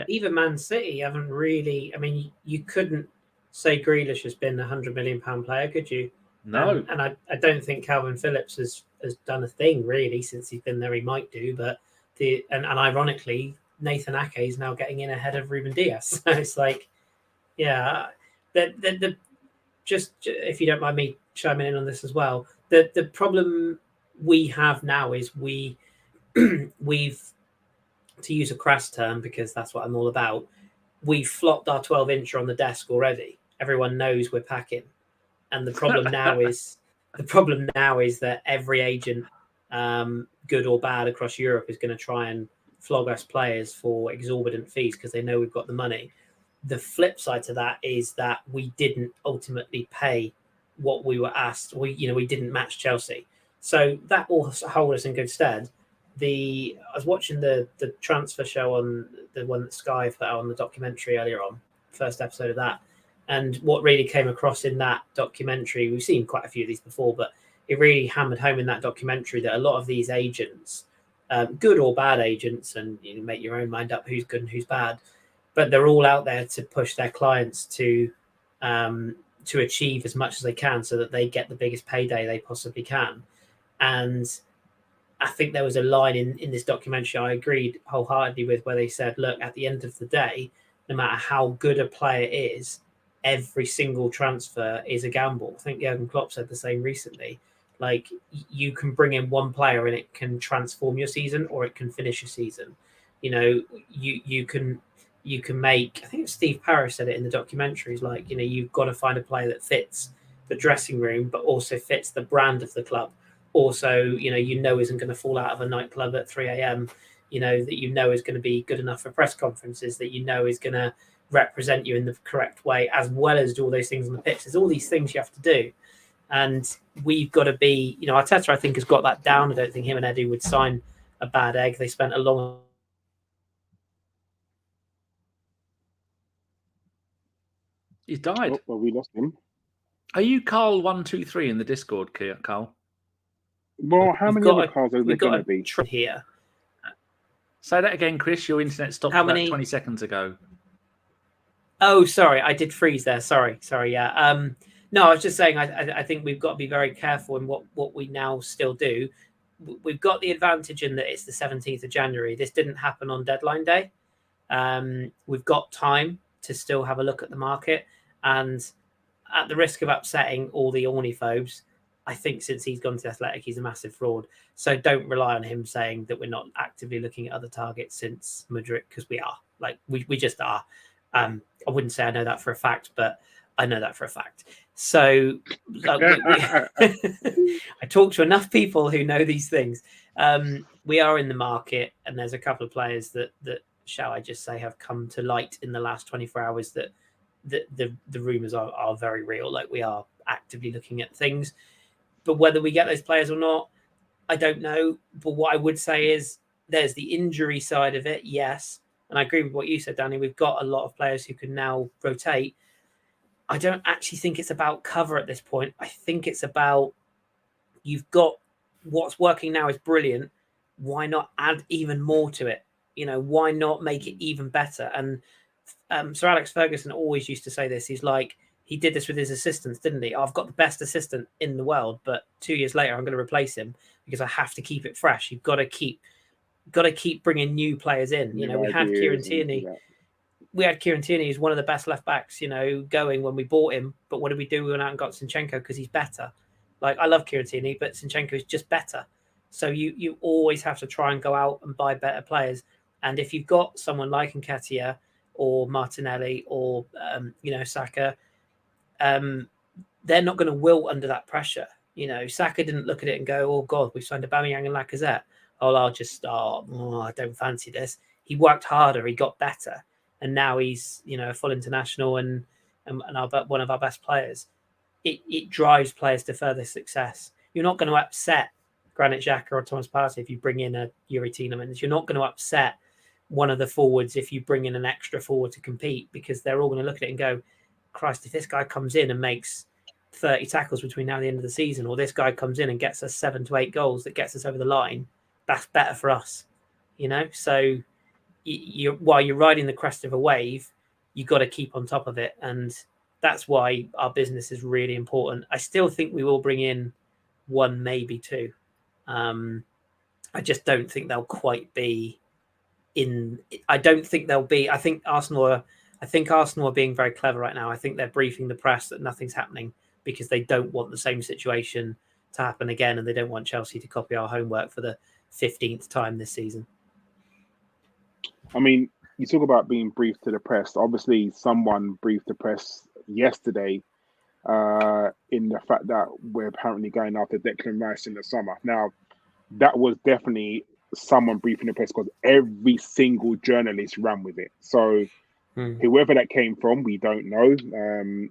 even Man City haven't really. I mean, you couldn't say Grealish has been £100 million player, could you? No. And I don't think Calvin Phillips has done a thing really since he's been there. He might do, but and ironically, Nathan Ake is now getting in ahead of Ruben Diaz. So it's like, yeah, the just if you don't mind me chiming in on this as well, the problem we have now is we've, to use a crass term because that's what I'm all about, we've flopped our 12-incher on the desk already. Everyone knows we're packing, and the problem now is that every agent, good or bad across Europe, is going to try and flog us players for exorbitant fees because they know we've got the money. The flip side to that is that we didn't ultimately pay what we were asked. We didn't match Chelsea, so that will hold us in good stead. I was watching the transfer show on the one that Sky put out on the documentary earlier on, first episode of that, and what really came across in that documentary, we've seen quite a few of these before, but it really hammered home in that documentary that a lot of these agents, good or bad agents, and you make your own mind up who's good and who's bad, but they're all out there to push their clients to achieve as much as they can so that they get the biggest payday they possibly can. And I think there was a line in this documentary I agreed wholeheartedly with, where they said, look, at the end of the day, no matter how good a player is, every single transfer is a gamble. I think Jurgen Klopp said the same recently. Like, you can bring in one player and it can transform your season, or it can finish your season. You know, you can make, I think Steve Parrish said it in the documentaries, like, you know, you've got to find a player that fits the dressing room, but also fits the brand of the club. Also, you know isn't going to fall out of a nightclub at 3 a.m., that is going to be good enough for press conferences, that is going to represent you in the correct way, as well as do all those things on the pitch. There's all these things you have to do. And we've got to be, Arteta, I think, has got that down. I don't think him and Eddie would sign a bad egg. They spent a long... He died. Oh, well, we lost him. Are you Karl123 in the Discord, Karl? Well, how many other cars are there going to be here? Say that again, Chris. Your internet stopped about 20 seconds ago. Oh, sorry. I did freeze there. Sorry. Yeah. No, I was just saying, I think we've got to be very careful in what we now still do. We've got the advantage in that it's the 17th of January. This didn't happen on deadline day. We've got time to still have a look at the market. And at the risk of upsetting all the ornithopes, I think since he's gone to Athletic, he's a massive fraud. So don't rely on him saying that we're not actively looking at other targets since Madrid, because we are. Like, we just are. I wouldn't say I know that for a fact, but I know that for a fact. So I talk to enough people who know these things. We are in the market, and there's a couple of players that shall I just say, have come to light in the last 24 hours that the rumours are very real. Like, we are actively looking at things. But whether we get those players or not, I don't know. But what I would say is there's the injury side of it, yes. And I agree with what you said, Danny. We've got a lot of players who can now rotate. I don't actually think it's about cover at this point. I think it's about, you've got what's working now is brilliant. Why not add even more to it? Why not make it even better? And Sir Alex Ferguson always used to say this. He's like, he did this with his assistants, didn't he? I've got the best assistant in the world, but 2 years later, I'm going to replace him because I have to keep it fresh. You've got to keep bringing new players in. We had Kieran Tierney. We had Kieran Tierney, who's one of the best left backs, going when we bought him. But what did we do? We went out and got Zinchenko because he's better. Like, I love Kieran Tierney, but Zinchenko is just better. So you always have to try and go out and buy better players. And if you've got someone like Nketiah or Martinelli or Saka, they're not going to wilt under that pressure. Saka didn't look at it and go, "Oh God, we've signed Aubameyang and Lacazette. Oh, I'll just start. Oh, I don't fancy this." He worked harder. He got better, and now he's a full international and one of our best players. It drives players to further success. You're not going to upset Granit Xhaka or Thomas Partey if you bring in a Yuri Tielemans. You're not going to upset one of the forwards if you bring in an extra forward to compete, because they're all going to look at it and go, Christ, if this guy comes in and makes 30 tackles between now and the end of the season, or this guy comes in and gets us 7 to 8 goals that gets us over the line, that's better for us, So while you're riding the crest of a wave, you got to keep on top of it, and that's why our business is really important. I still think we will bring in 1, maybe 2. I just don't think they'll quite be in. I don't think they'll be. I think Arsenal are being very clever right now. I think they're briefing the press that nothing's happening because they don't want the same situation to happen again, and they don't want Chelsea to copy our homework for the 15th time this season. I mean, you talk about being briefed to the press. Obviously, someone briefed the press yesterday in the fact that we're apparently going after Declan Rice in the summer. Now, that was definitely someone briefing the press because every single journalist ran with it. So whoever that came from, we don't know.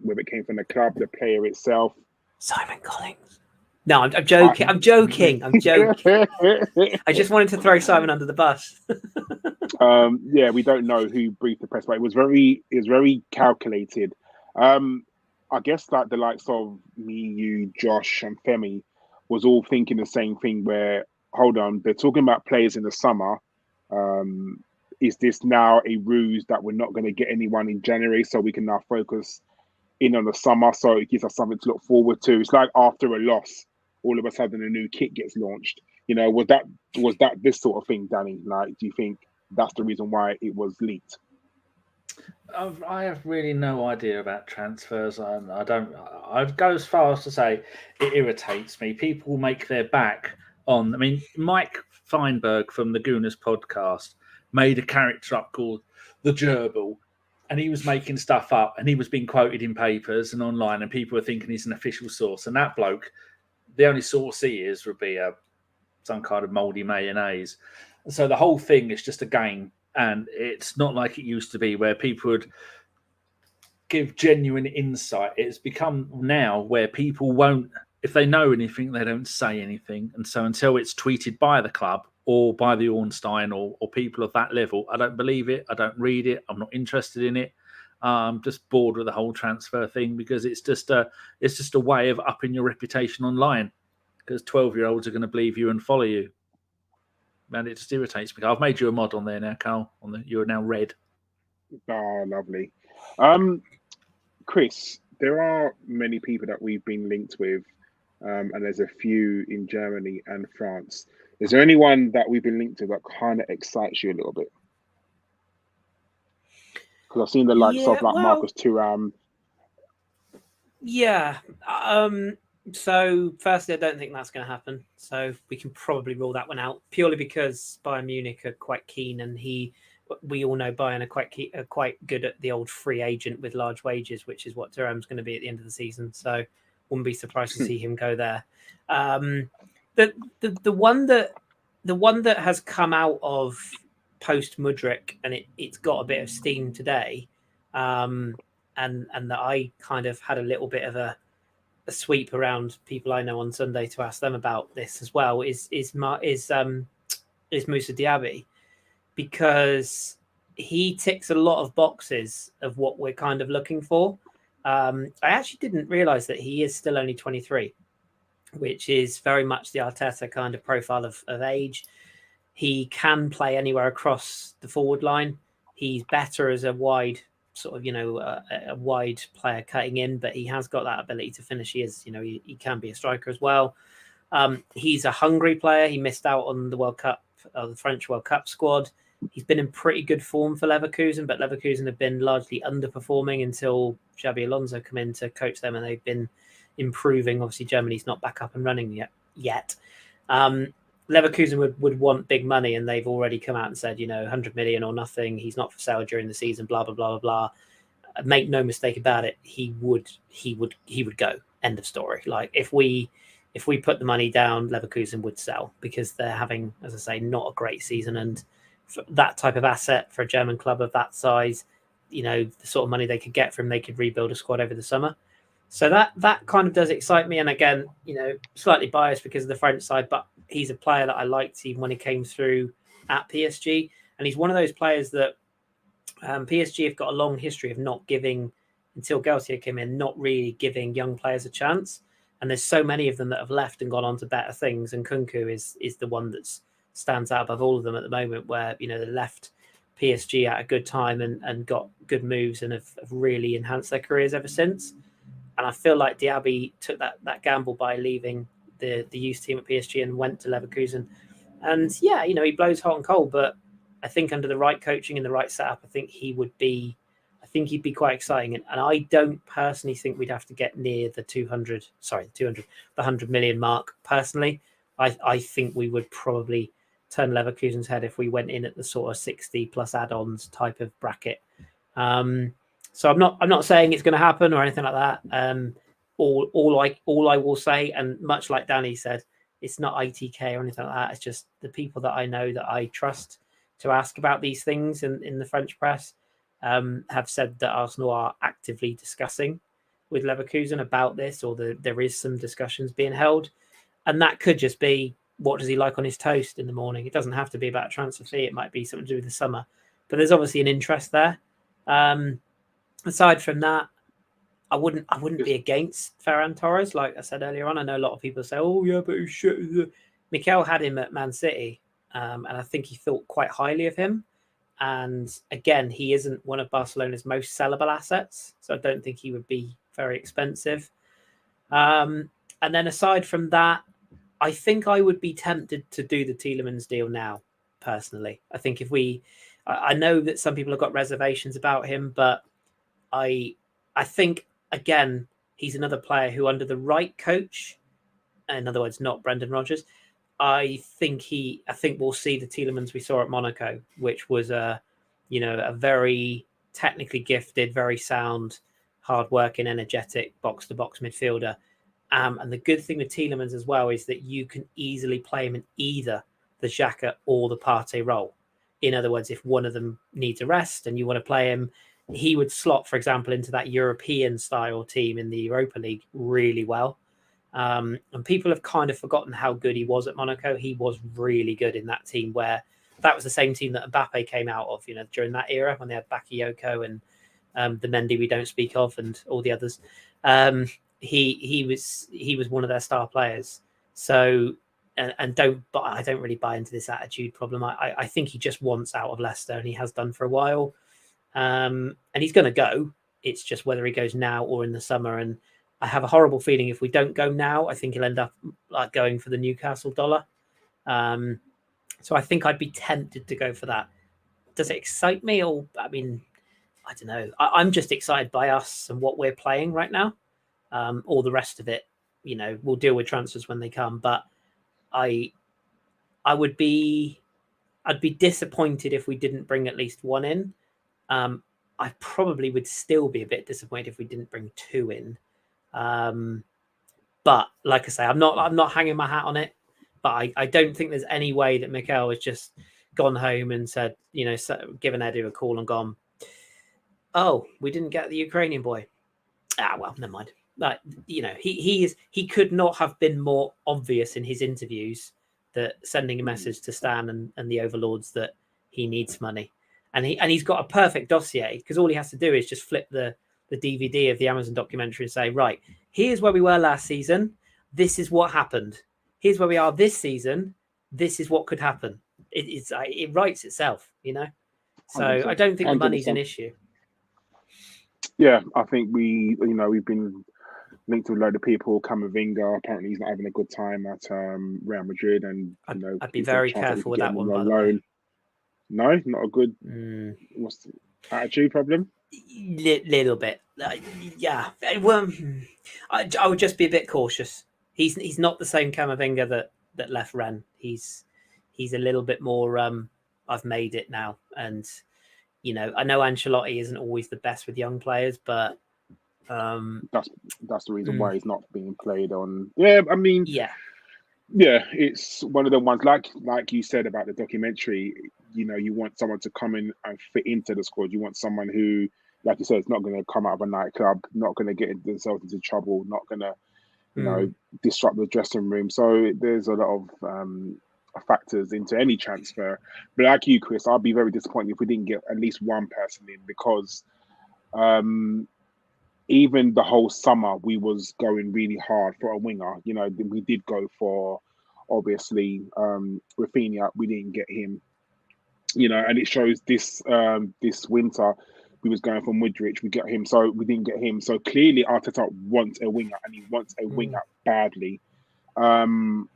Whether it came from the club, the player itself. Simon Collins. No, I'm joking. I'm joking. I just wanted to throw Simon under the bus. Yeah, we don't know who briefed the press, but it was very calculated. I guess that the likes of me, you, Josh, and Femi was all thinking the same thing. Where, hold on, they're talking about players in the summer. Is this now a ruse that we're not going to get anyone in January, so we can now focus in on the summer? So it gives us something to look forward to. It's like after a loss, all of a sudden a new kit gets launched. Was that this sort of thing, Danny? Like, do you think that's the reason why it was leaked? I have really no idea about transfers. I'd go as far as to say it irritates me. People make their back on. I mean, Mike Feinberg from the Gooners podcast made a character up called the Gerbil, and he was making stuff up, and he was being quoted in papers and online, and people were thinking he's an official source. And that bloke, the only source he is would be some kind of mouldy mayonnaise. So the whole thing is just a game. And it's not like it used to be where people would give genuine insight. It's become now where people won't, if they know anything, they don't say anything. And so until it's tweeted by the club or by the Ornstein or people of that level, I don't believe it. I don't read it. I'm not interested in it. I'm just bored with the whole transfer thing because it's just a way of upping your reputation online because 12-year-olds are going to believe you and follow you. And it just irritates me. I've made you a mod on there now, Karl. You're now red. Oh, lovely. Kris, there are many people that we've been linked with, and there's a few in Germany and France. Is there anyone that we've been linked to that kind of excites you a little bit? Because I've seen the likes of Marcus Thuram. Yeah. So, firstly, I don't think that's going to happen. So, we can probably rule that one out purely because Bayern Munich are quite keen, and we all know Bayern are quite good at the old free agent with large wages, which is what Thuram's going to be at the end of the season. So, wouldn't be surprised to see him go there. The one that has come out of post Mudryk, and it's got a bit of steam today, and that I kind of had a little bit of a sweep around people I know on Sunday to ask them about this as well is Moussa Diaby, because he ticks a lot of boxes of what we're kind of looking for. I actually didn't realize that he is still only 23, which is very much the Arteta kind of profile of age. He can play anywhere across the forward line. He's better as a wide sort of, a wide player cutting in, but he has got that ability to finish. He is, he can be a striker as well. He's a hungry player. He missed out on the World Cup, the French World Cup squad. He's been in pretty good form for Leverkusen, but Leverkusen have been largely underperforming until Xabi Alonso come in to coach them, and they've been improving. Obviously, Germany's not back up and running yet. Leverkusen would want big money, and they've already come out and said, 100 million or nothing. He's not for sale during the season. Blah blah blah blah blah. Make no mistake about it. He would go. End of story. Like if we put the money down, Leverkusen would sell because they're having, as I say, not a great season. And for that type of asset for a German club of that size, the sort of money they could get from, they could rebuild a squad over the summer. So that kind of does excite me. And again, slightly biased because of the French side, but he's a player that I liked even when he came through at PSG. And he's one of those players that PSG have got a long history of not giving, until Gautier came in, not really giving young players a chance. And there's so many of them that have left and gone on to better things. And Kunku is the one that stands out above all of them at the moment, where, they left PSG at a good time and got good moves and have really enhanced their careers ever since. And I feel like Diaby took that gamble by leaving the youth team at PSG and went to Leverkusen. And yeah, he blows hot and cold, but I think under the right coaching and the right setup, I think he'd be quite exciting. And I don't personally think we'd have to get near the 100 million mark. Personally, I think we would probably turn Leverkusen's head if we went in at the sort of 60 plus add-ons type of bracket. So I'm not saying it's going to happen or anything like that. All I will say, and much like Danny said, it's not ITK or anything like that. It's just the people that I know that I trust to ask about these things in the French press have said that Arsenal are actively discussing with Leverkusen about this, or there is some discussions being held. And that could just be, what does he like on his toast in the morning? It doesn't have to be about transfer fee. It might be something to do with the summer. But there's obviously an interest there. Aside from that, I wouldn't be against Ferran Torres. Like I said earlier on, I know a lot of people say, "Oh yeah, but Mikel had him at Man City, and I think he thought quite highly of him. And again, he isn't one of Barcelona's most sellable assets, so I don't think he would be very expensive. And then aside from that, I think I would be tempted to do the Tielemans deal now. Personally, I think I know that some people have got reservations about him, but I think, again, he's another player who, under the right coach, in other words, not Brendan Rodgers, I think we'll see the Tielemans we saw at Monaco, which was a very technically gifted, very sound, hard-working, energetic box-to-box midfielder. And the good thing with Tielemans as well is that you can easily play him in either the Xhaka or the Partey role. In other words, if one of them needs a rest and you want to play him, he would slot, for example, into that European style team in the Europa League really well. And people have kind of forgotten how good he was at Monaco. He was really good in that team, where that was the same team that Mbappe came out of, during that era when they had Bakayoko and the Mendy we don't speak of and all the others. He was one of their star players. So, I don't really buy into this attitude problem. I think he just wants out of Leicester, and he has done for a while. And he's going to go. It's just whether he goes now or in the summer. And I have a horrible feeling if we don't go now, I think he'll end up like going for the Newcastle dollar. So I think I'd be tempted to go for that. Does it excite me? Or, I don't know. I'm just excited by us and what we're playing right now. All the rest of it, we'll deal with transfers when they come. But I'd be disappointed if we didn't bring at least one in. I probably would still be a bit disappointed if we didn't bring two in. But like I say, I'm not hanging my hat on it. But I don't think there's any way that Mikel has just gone home and said, given Edu a call and gone, "Oh, we didn't get the Ukrainian boy. Well, never mind." Like, he could not have been more obvious in his interviews that sending a message to Stan and the overlords that he needs money. And he's got a perfect dossier, because all he has to do is just flip the DVD of the Amazon documentary and say, right, here's where we were last season. This is what happened. Here's where we are this season. This is what could happen. It writes itself, So 100%. I don't think the money's 100%. An issue. Yeah, I think we've been linked to a load of people. Camavinga, apparently he's not having a good time at Real Madrid, and I'd be very careful with that one. By the way. No, not a good. What's the attitude problem? Little bit, yeah. Well, I would just be a bit cautious. He's not the same Camavinga that left Rennes. He's a little bit more. I've made it now, and I know Ancelotti isn't always the best with young players, but that's the reason why he's not being played on. Yeah, yeah, it's one of the ones like you said about the documentary. You want someone to come in and fit into the squad. You want someone who, like you said, is not going to come out of a nightclub, not going to get themselves into trouble, not going to, disrupt the dressing room. So there's a lot of factors into any transfer. But like you, Chris, I'd be very disappointed if we didn't get at least one person in, because even the whole summer we was going really hard for a winger. You know, we did go for, obviously, Rafinha. We didn't get him. You know, and it shows this winter we was going for Mudryk. We got him, so we didn't get him. So clearly Arteta wants a winger, and he wants a winger badly. And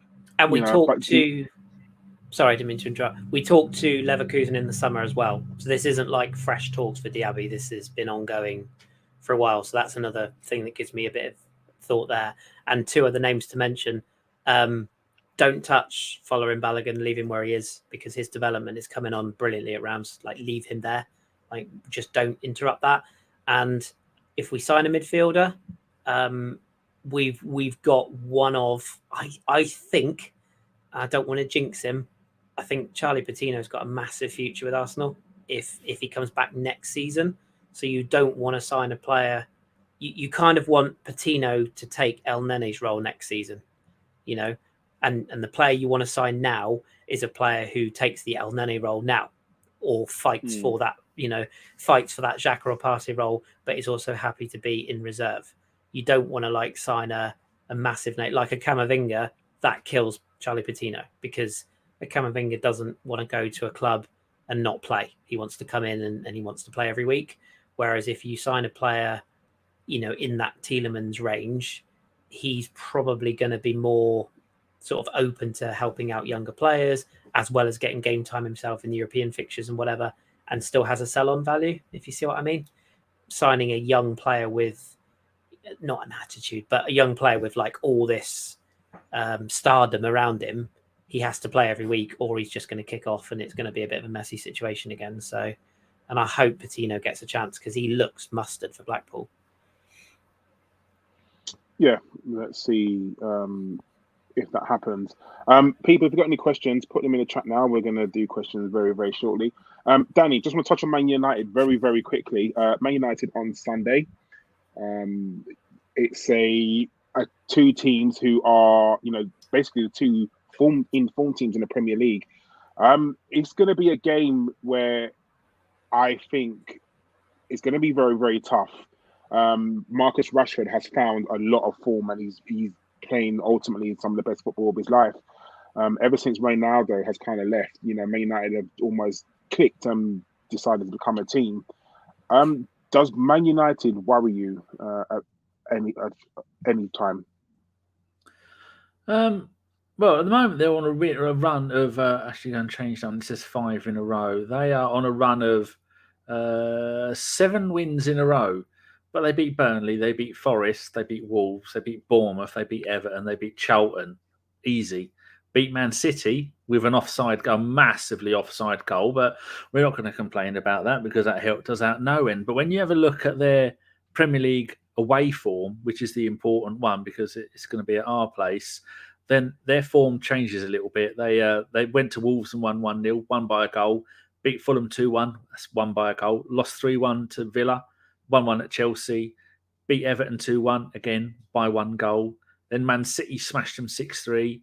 we talked to. Sorry, I didn't mean to interrupt. We talked to Leverkusen in the summer as well. So this isn't like fresh talks for Diaby. This has been ongoing for a while. So that's another thing that gives me a bit of thought there. And two other names to mention. Don't touch Folarin Balogun, leave him where he is, because his development is coming on brilliantly at Rams. Like, leave him there. Like, just don't interrupt that. And if we sign a midfielder, we've got one of, I think, I don't want to jinx him, I think Charlie Patino's got a massive future with Arsenal if he comes back next season. So you don't want to sign a player. You kind of want Patino to take El Nene's role next season, you know, and the player you want to sign now is a player who takes the El Nene role now, or fights for that, you know, fights for that Xhaka or Partey role, but is also happy to be in reserve. You don't want to like sign a massive name like a Camavinga. That kills Charlie Patino, because a Camavinga doesn't want to go to a club and not play. He wants to come in and he wants to play every week. Whereas if you sign a player, you know, in that Tielemans range, he's probably going to be more sort of open to helping out younger players, as well as getting game time himself in the European fixtures and whatever, and still has a sell-on value, if you see what I mean. Signing a young player with, not an attitude, but a young player with like all this stardom around him, he has to play every week or he's just going to kick off and it's going to be a bit of a messy situation again. So, and I hope Patino gets a chance because he looks mustard for Blackpool. Yeah, let's see if that happens. People, if you've got any questions, put them in the chat now. We're going to do questions very, very shortly. Danny, just want to touch on Man United very, very quickly. Man United on Sunday. It's a two teams who are, you know, basically the two form teams in the Premier League. It's going to be a game where I think it's going to be very, very tough. Marcus Rashford has found a lot of form, and he's playing ultimately some of the best football of his life. Ever since Ronaldo has kind of left, you know, Man United have almost clicked and decided to become a team. Does Man United worry you at any time? Well, at the moment they're on a run of actually going to change something. It says 5 in a row. They are on a run of 7 wins in a row. But they beat Burnley, they beat Forest, they beat Wolves, they beat Bournemouth, they beat Everton, they beat Charlton. Easy. Beat Man City with an offside goal, massively offside goal, but we're not going to complain about that because that helped us out no end. But when you have a look at their Premier League away form, which is the important one because it's going to be at our place, then their form changes a little bit. They went to Wolves and won 1-0, won by a goal, beat Fulham 2-1, that's won by a goal, lost 3-1 to Villa, 1-1 at Chelsea, beat Everton 2-1, again, by 1 goal. Then Man City smashed them 6-3.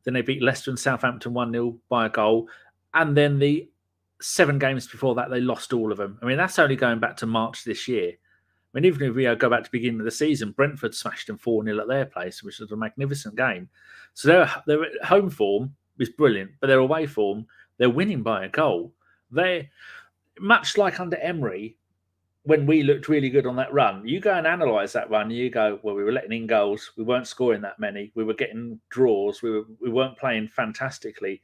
Then they beat Leicester and Southampton 1-0 by a goal. And then the 7 games before that, they lost all of them. I mean, that's only going back to March this year. I mean, even if we go back to the beginning of the season, Brentford smashed them 4-0 at their place, which was a magnificent game. So their home form is brilliant, but their away form, they're winning by a goal. They're much like under Emery, when we looked really good on that run, you go and analyse that run, you go, well, we were letting in goals, we weren't scoring that many, we were getting draws, we weren't playing fantastically.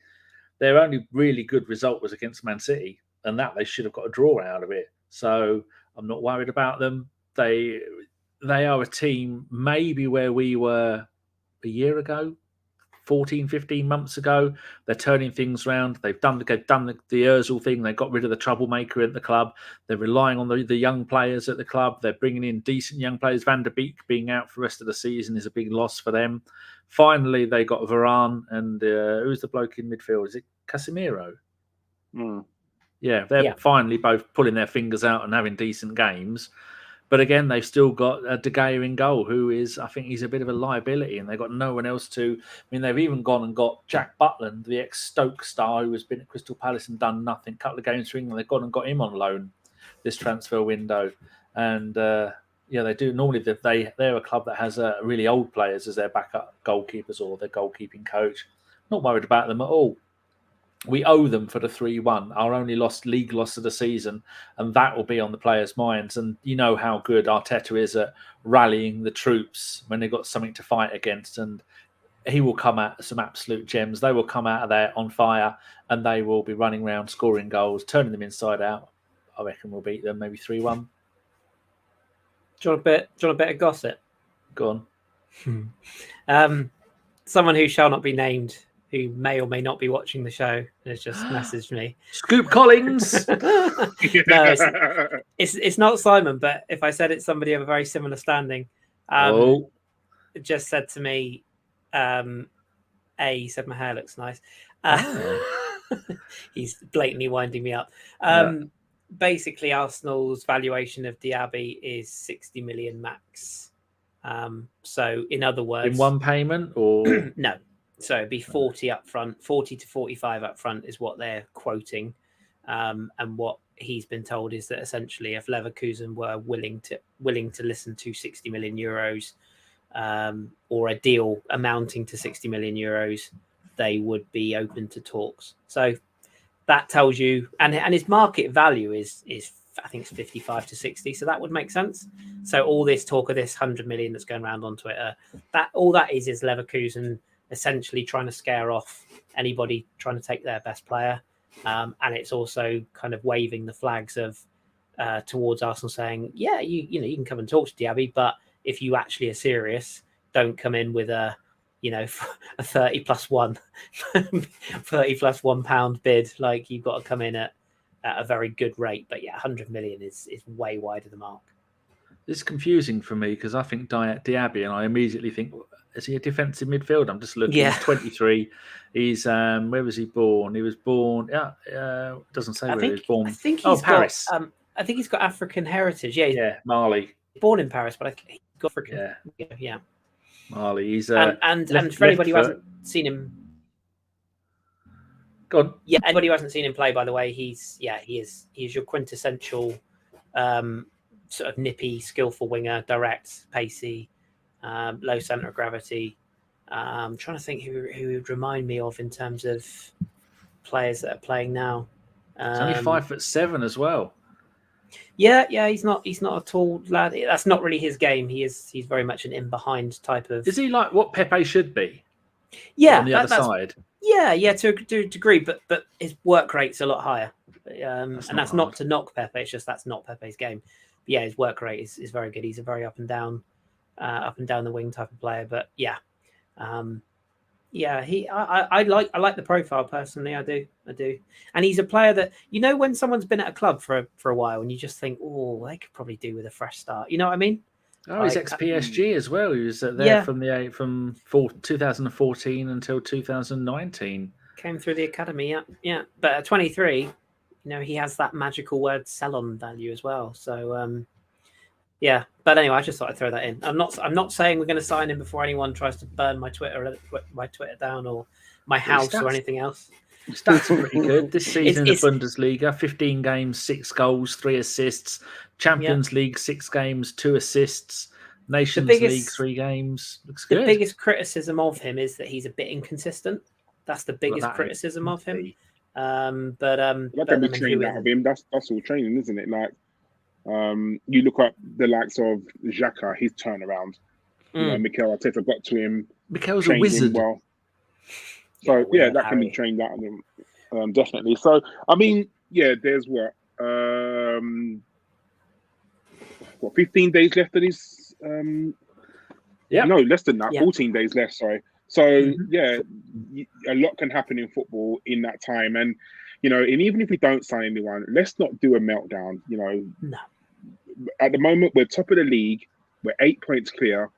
Their only really good result was against Man City, and that they should have got a draw out of it. So I'm not worried about them. They are a team maybe where we were a year ago, 14, 15 months ago. They're turning things around. They've done the Ozil thing. They got rid of the troublemaker at the club. They're relying on the young players at the club. They're bringing in decent young players. Van der Beek being out for the rest of the season is a big loss for them. Finally, they got Varane and who's the bloke in midfield? Is it Casemiro? Yeah, they're finally both pulling their fingers out and having decent games. But again, they've still got De Gea in goal, who is, I think he's a bit of a liability, and they've got no one else to. I mean, they've even gone and got Jack Butland, the ex-Stoke star, who has been at Crystal Palace and done nothing. A couple of games for England, they've gone and got him on loan this transfer window. And they do. Normally, they're a club that has really old players as their backup goalkeepers or their goalkeeping coach. Not worried about them at all. We owe them for the 3-1, our only league loss of the season, and that will be on the players' minds. And you know how good Arteta is at rallying the troops when they've got something to fight against, and he will come out some absolute gems. They will come out of there on fire, and they will be running around scoring goals, turning them inside out. I reckon we'll beat them maybe 3-1. Do you want a bit of gossip? Go on. Someone who shall not be named, who may or may not be watching the show, has just messaged me. Scoop Collins. No, it's not Simon, but if I said it's somebody of a very similar standing, it just said to me, he said my hair looks nice. He's blatantly winding me up. Basically, Arsenal's valuation of Diaby is 60 million max. So, in other words, in one payment, or no? So it'd be 40 up front, 40 to 45 up front is what they're quoting. And what he's been told is that essentially, if Leverkusen were willing to listen to 60 million euros, or a deal amounting to 60 million euros, they would be open to talks. So that tells you, and his market value is I think it's 55 to 60. So that would make sense. So all this talk of this 100 million that's going around on Twitter, all that is Leverkusen essentially trying to scare off anybody trying to take their best player. And it's also kind of waving the flags of towards Arsenal saying, yeah, you can come and talk to Diaby, but if you actually are serious, don't come in with a 30 plus £1 bid. Like, you've got to come in at a very good rate. But yeah, 100 million is way wide of the mark. It's confusing for me because I think Diaby, and I immediately think, is he a defensive midfielder? I'm just looking. Yeah. He's 23. He's where was he born? He was born. Doesn't say where he was born. I think he's Paris. I think he's got African heritage. Yeah, Mali. Born in Paris, but I think he's got African. Yeah. Mali. He's and for anybody who hasn't seen him, go on. Yeah, anybody who hasn't seen him play, by the way, he is your quintessential sort of nippy, skillful winger, direct, pacey. Low centre of gravity. I'm trying to think who would remind me of in terms of players that are playing now. He's only 5'7" as well. Yeah, he's not a tall lad. That's not really his game. He's very much an in behind type of. Is he like what Pepe should be? Yeah, on the other side. Yeah, to a degree, but his work rate's a lot higher. That's not to knock Pepe. It's just that's not Pepe's game. But yeah, his work rate is very good. He's a very up and down the wing type of player. But yeah, I like the profile personally. I do, and he's a player that, when someone's been at a club for a while, and you just think, oh, they could probably do with a fresh start. You know what I mean? Oh, he's ex-PSG as well. He was there from 2014 until 2019. Came through the academy, yeah. But at 23, he has that magical word "sell-on" value as well. So, yeah. But anyway, I just thought I'd throw that in. I'm not saying we're going to sign him before anyone tries to burn my Twitter down or my house or anything else. Stats are pretty good this season in the Bundesliga. 15 games, 6 goals, 3 assists. Champions League, 6 games, 2 assists. Nations League, 3 games. Looks good. The biggest criticism of him is that he's a bit inconsistent. That's the biggest criticism of him. That can be trained out of him. That's all training, isn't it? Like, you look at the likes of Xhaka, his turnaround. Mikel Arteta got to him. Mikel's a wizard. Well. So that can be trained out of him, definitely. So I mean, there's 15 days left of this. No, less than that. 14 days left. Sorry. So a lot can happen in football in that time, and and even if we don't sign anyone, let's not do a meltdown. No. At the moment, we're top of the league. We're 8 points clear.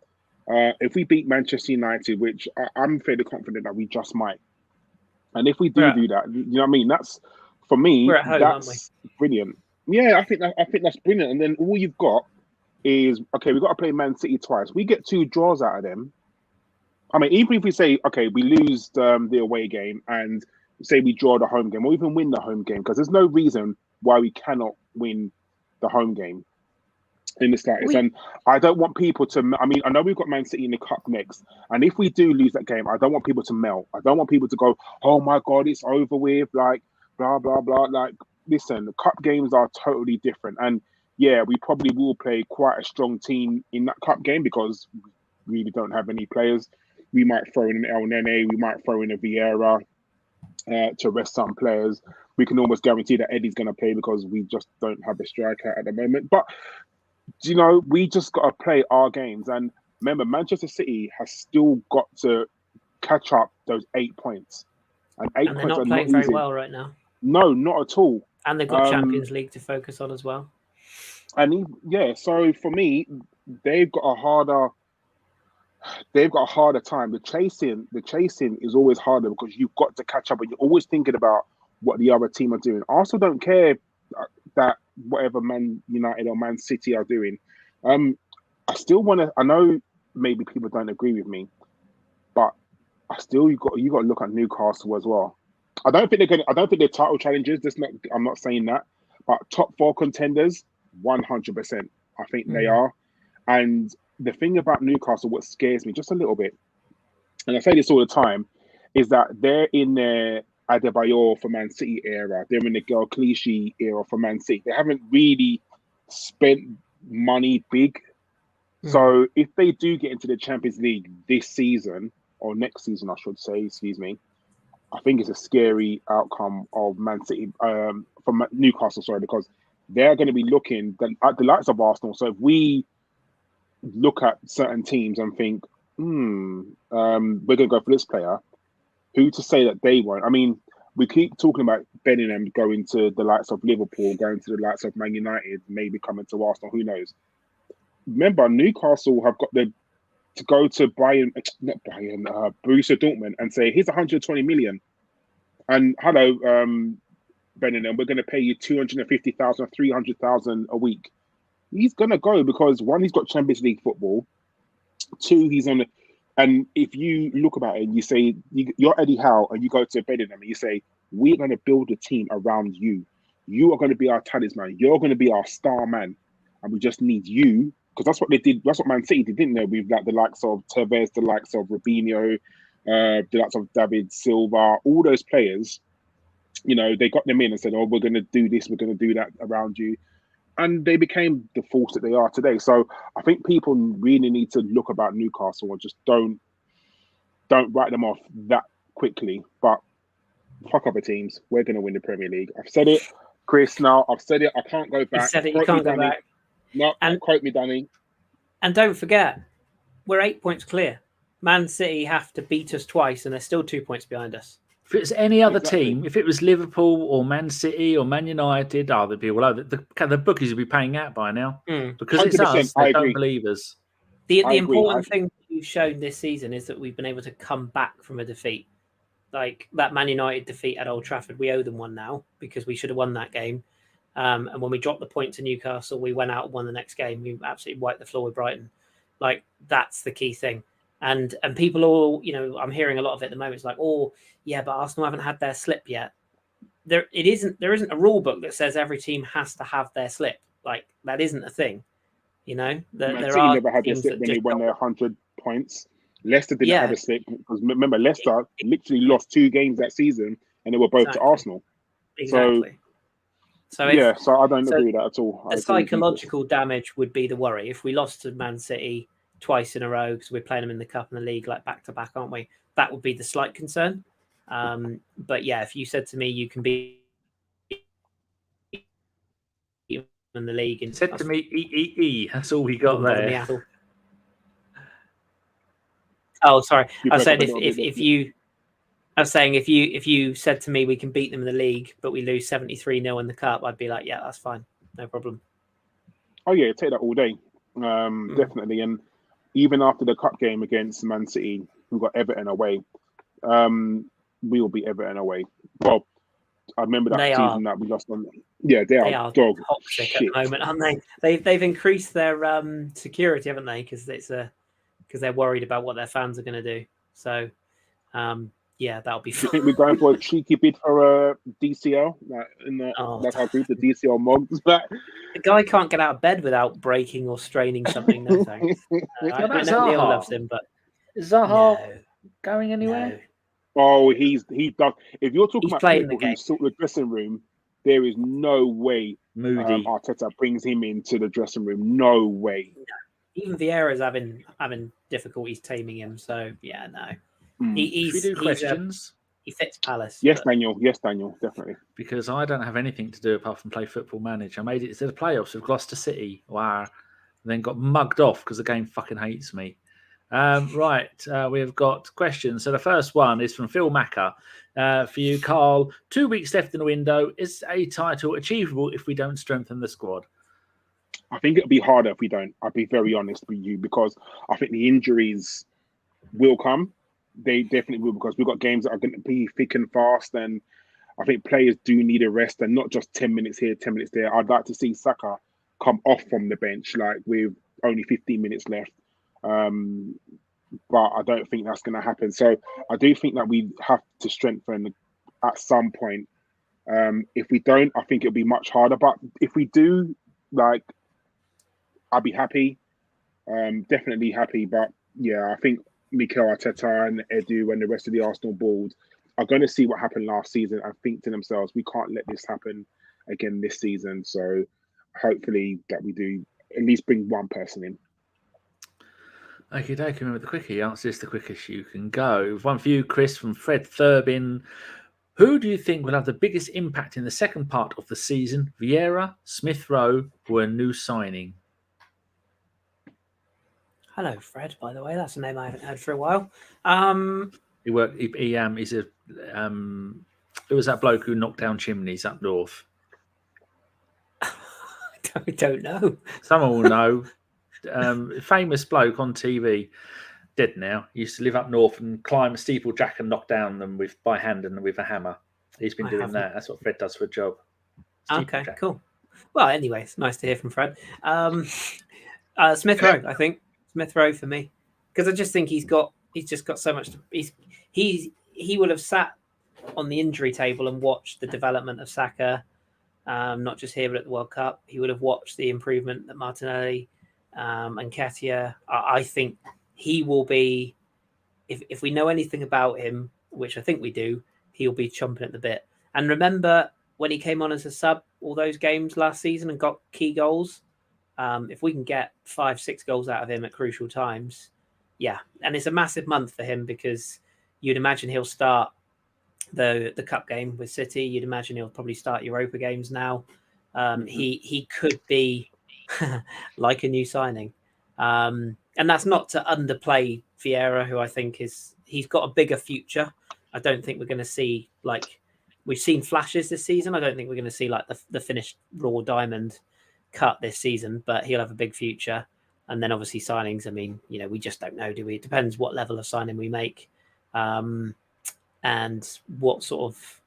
If we beat Manchester United, which I'm fairly confident that we just might, and if we do that, you know what I mean? That's, for me, we're at home, that's brilliant. Yeah, I think that's brilliant. And then all you've got is, okay, we've got to play Man City twice. We get 2 draws out of them. I mean, even if we say, okay, we lose the away game and say we draw the home game or even win the home game, because there's no reason why we cannot win the home game in the slightest. And I don't want people to, I mean, I know we've got Man City in the cup next. And if we do lose that game, I don't want people to melt. I don't want people to go, oh my God, it's over with, like, blah, blah, blah. Like, listen, the cup games are totally different. And yeah, we probably will play quite a strong team in that cup game because we really don't have any players. We might throw in an El Nene, we might throw in a Vieira to rest some players. We can almost guarantee that Eddie's going to play because we just don't have a striker at the moment. But, you know, we just got to play our games. And remember, Manchester City has still got to catch up those 8 points. And 8 and points they're not are playing not very easy. well right now. No, not at all. And they've got Champions League to focus on as well. And yeah, so for me, they've got a harder time. The chasing is always harder because you've got to catch up, and you're always thinking about what the other team are doing. Arsenal don't care that whatever Man United or Man City are doing. I still want to. I know maybe people don't agree with me, but you got to look at Newcastle as well. I don't think they're title challengers. I'm not saying that, but top 4 contenders, 100%. I think they are. And the thing about Newcastle, what scares me just a little bit, and I say this all the time, is that they're in their Adebayor for Man City era. They're in the Girl Clichy era for Man City. They haven't really spent money big. So if they do get into the Champions League this season, or next season, I should say, excuse me, I think it's a scary outcome of Man City, from Newcastle, sorry, because they're going to be looking at the likes of Arsenal. So if we look at certain teams and think, we're going to go for this player, who to say that they won't? I mean, we keep talking about Bellingham going to the likes of Liverpool, going to the likes of Man United, maybe coming to Arsenal, who knows? Remember, Newcastle have got to go to Borussia Dortmund and say, here's 120 million. And hello, Bellingham, we're going to pay you 250,000, 300,000 a week. He's going to go because 1, he's got Champions League football. 2, he's on and if you look about it and you say, you're Eddie Howe and you go to Bellingham and you say, we're going to build a team around you. You are going to be our talisman. You're going to be our star man. And we just need you. Because that's what they did. That's what Man City did, didn't they? With like the likes of Tevez, the likes of Robinho, the likes of David Silva, all those players. You know, they got them in and said, "Oh, we're going to do this, we're going to do that around you," and they became the force that they are today. So I think people really need to look about Newcastle and just don't write them off that quickly. But fuck other teams. We're going to win the Premier League. I've said it, Chris. Now I've said it. I can't go back. You said it. You can't go back. No, quote me, Danny. And don't forget, we're 8 points clear. Man City have to beat us twice, and they're still 2 points behind us. If it's any other team, if it was Liverpool or Man City or Man United, they'd be all over. The bookies would be paying out by now. Because it's us, they don't believe us. The important thing you've shown this season is that we've been able to come back from a defeat. Like that Man United defeat at Old Trafford, we owe them one now because we should have won that game. And when we dropped the point to Newcastle, we went out and won the next game. We absolutely wiped the floor with Brighton. Like, that's the key thing. And people all, you know, I'm hearing a lot of it at the moment. It's like, oh, yeah, but Arsenal haven't had their slip yet. There isn't a rule book that says every team has to have their slip. Like, that isn't a thing. You know? Man City never had their slip when they won their 100 points. Leicester didn't have a slip. Because remember, Leicester literally lost 2 games that season, and they were both to Arsenal. Exactly. So I don't agree with that at all. The psychological damage would be the worry. If we lost to Man City twice in a row, because we're playing them in the Cup and the League, like back to back, aren't we? That would be the slight concern. But yeah, if you said to me, you can be in the league, and said to me, that's all we got there. Oh, sorry. I said if you. I was saying if you said to me we can beat them in the league, but we lose 73-0 in the cup, I'd be like, yeah, that's fine, no problem. Oh yeah, take that all day, definitely. And even after the cup game against Man City, we got Everton away. We will beat Everton away. Well, I remember that They season that we lost on. Yeah, they are dog toxic shit at the moment, aren't they? They've increased their security, haven't they? Because they're worried about what their fans are going to do. So, yeah, that'll be Do fun. you think we're going for a cheeky bid for DCL? Like that's our group, the DCL Mogs. But the guy can't get out of bed without breaking or straining something. No thanks. I know Neil loves him, but is Zaha going anywhere? No. Oh, he's done. If you're talking about playing people the game. who sort the dressing room, there is no way Moody Arteta brings him into the dressing room. No way. Even Vieira's having difficulties taming him. So yeah, no. Should we do questions? He fits Palace. Yes, Daniel. Yes, Daniel. Definitely. Because I don't have anything to do apart from play Football Manager. I made it to the playoffs with Gloucester City. Wow. And then got mugged off because the game fucking hates me. We've got questions. So the first one is from Phil Macker. For you, Karl. 2 weeks left in the window. Is a title achievable if we don't strengthen the squad? I think it'll be harder if we don't. I'll be very honest with you because I think the injuries will come. They definitely will because we've got games that are going to be thick and fast, and I think players do need a rest and not just 10 minutes here, 10 minutes there. I'd like to see Saka come off from the bench like with only 15 minutes left. But I don't think that's going to happen. So I do think that we have to strengthen at some point. If we don't, I think it'll be much harder. But if we do, like, I'll be happy. Definitely happy. But yeah, I think Mikel Arteta and Edu and the rest of the Arsenal board are going to see what happened last season and think to themselves, we can't let this happen again this season. So hopefully that we do at least bring one person in. Okay, remember the quicker answer is the quickest you can go. One for you, Kris, from Fred Thurbin. Who do you think will have the biggest impact in the second part of the season? Vieira, Smith Rowe, or a new signing? Hello, Fred. By the way, that's a name I haven't heard for a while. He worked. He's a. Who was that bloke who knocked down chimneys up north? I don't know. Someone will know. Famous bloke on TV, dead now. He used to live up north and climb a steeplejack and knock down them by hand and with a hammer. He's been doing that. That's what Fred does for a job. Okay, cool. Well, anyway, it's nice to hear from Fred. Smith Rowe, I think. Smith Rowe for me, because I just think he's just got so much. He will have sat on the injury table and watched the development of Saka, not just here but at the World Cup. He would have watched the improvement that Martinelli and Nketiah. I think he will be, if we know anything about him, which I think we do, he'll be chomping at the bit. And remember when he came on as a sub all those games last season and got key goals. If we can get 5-6 goals out of him at crucial times, yeah. And it's a massive month for him because you'd imagine he'll start the cup game with City. You'd imagine he'll probably start Europa games now. He could be like a new signing. And that's not to underplay Vieira, who I think he's got a bigger future. I don't think we're going to see, like, we've seen flashes this season. I don't think we're going to see like the finished raw diamond cut this season, but he'll have a big future. And then obviously signings, I mean, we just don't know, do we? It depends what level of signing we make, and what sort of,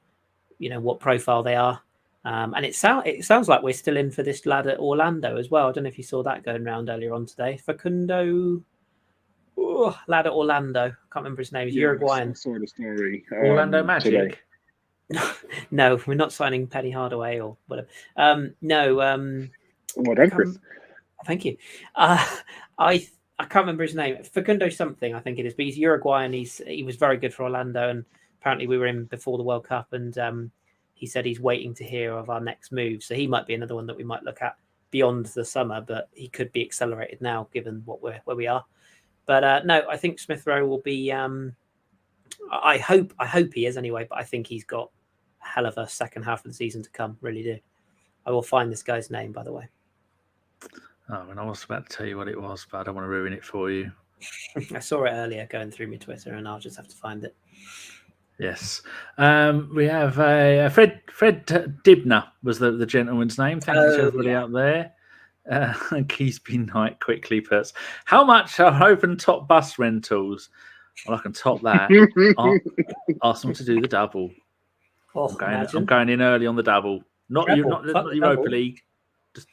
what profile they are. And it sounds like we're still in for this lad at Orlando as well. I don't know if you saw that going around earlier on today. Facundo, lad at Orlando. Can't remember his name. He's Uruguayan. I saw the story. Orlando Magic. No, we're not signing Penny Hardaway or whatever. Well done, Kris. Thank you. I can't remember his name. Facundo something, I think it is. But he's Uruguayan. He was very good for Orlando, and apparently we were in before the World Cup, and he said he's waiting to hear of our next move. So he might be another one that we might look at beyond the summer, but he could be accelerated now given where we are. But no, I think Smith Rowe will be. I hope he is anyway, but I think he's got a hell of a second half of the season to come. Really do. I will find this guy's name, by the way. Oh, and I was about to tell you what it was, but I don't want to ruin it for you. I saw it earlier going through my Twitter, and I'll just have to find it. Yes. We have a Fred Dibner was the gentleman's name. Thank you to everybody out there. Keysby Knight quickly puts, how much are open top bus rentals? Well, I can top that. Ask them to do the double. Oh, I'm going in early on the double. Not Treble. the Fuck the Europa double. League,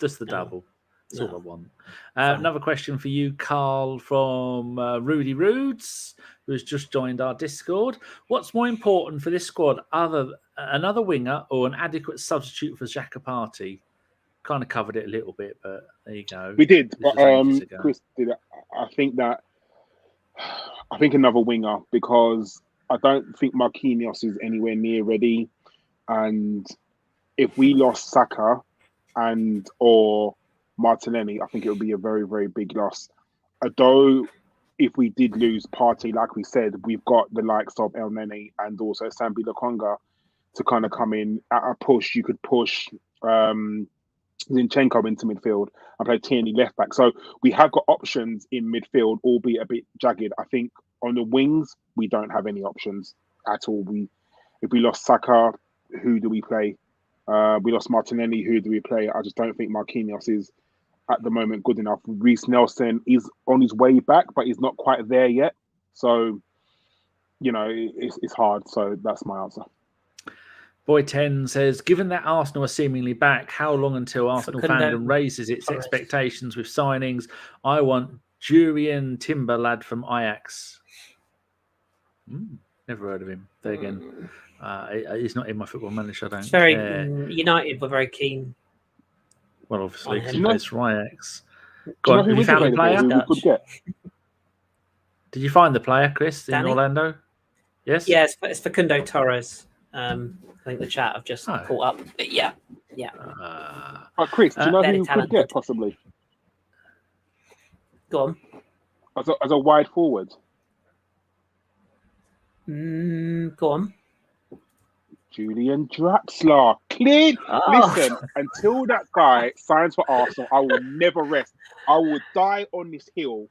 just the No. double. That's all I want. Fine. Another question for you, Karl, from Rudy Roods, who's just joined our Discord. What's more important for this squad, another winger or an adequate substitute for Xhaka Partey? Kind of covered it a little bit, but there you go. We did, This but was ages ago. Chris did it. I think another winger, because I don't think Marquinhos is anywhere near ready, and if we lost Saka or Martinelli, I think it would be a very, very big loss. Although, if we did lose Partey, like we said, we've got the likes of El Nene and also Sambi Lokonga to kind of come in at a push. You could push Zinchenko into midfield and play Tierney left back. So we have got options in midfield, albeit a bit jagged. I think on the wings, we don't have any options at all. If we lost Saka, who do we play? We lost Martinelli, who do we play? I just don't think Marquinhos is at the moment good enough. Reece Nelson is on his way back, but he's not quite there yet. So, it's hard. So that's my answer. Boy 10 says, given that Arsenal are seemingly back, how long until Arsenal fandom raises its expectations with signings? I want Jurien Timber lad from Ajax. Never heard of him. There again, he's not in my Football Manager. I don't. It's very United were very keen. Well, obviously, because he plays for Ajax. Have you found the player? Who we could get? Did you find the player, Chris, in Orlando? Yes. Yeah, it's Facundo Torres. I think the chat have just caught up. But yeah. Chris, do you know who we could get possibly? Go on. As a wide forward. Go on. Julian Draxler. Clean. Listen, until that guy signs for Arsenal, I will never rest. I will die on this hill.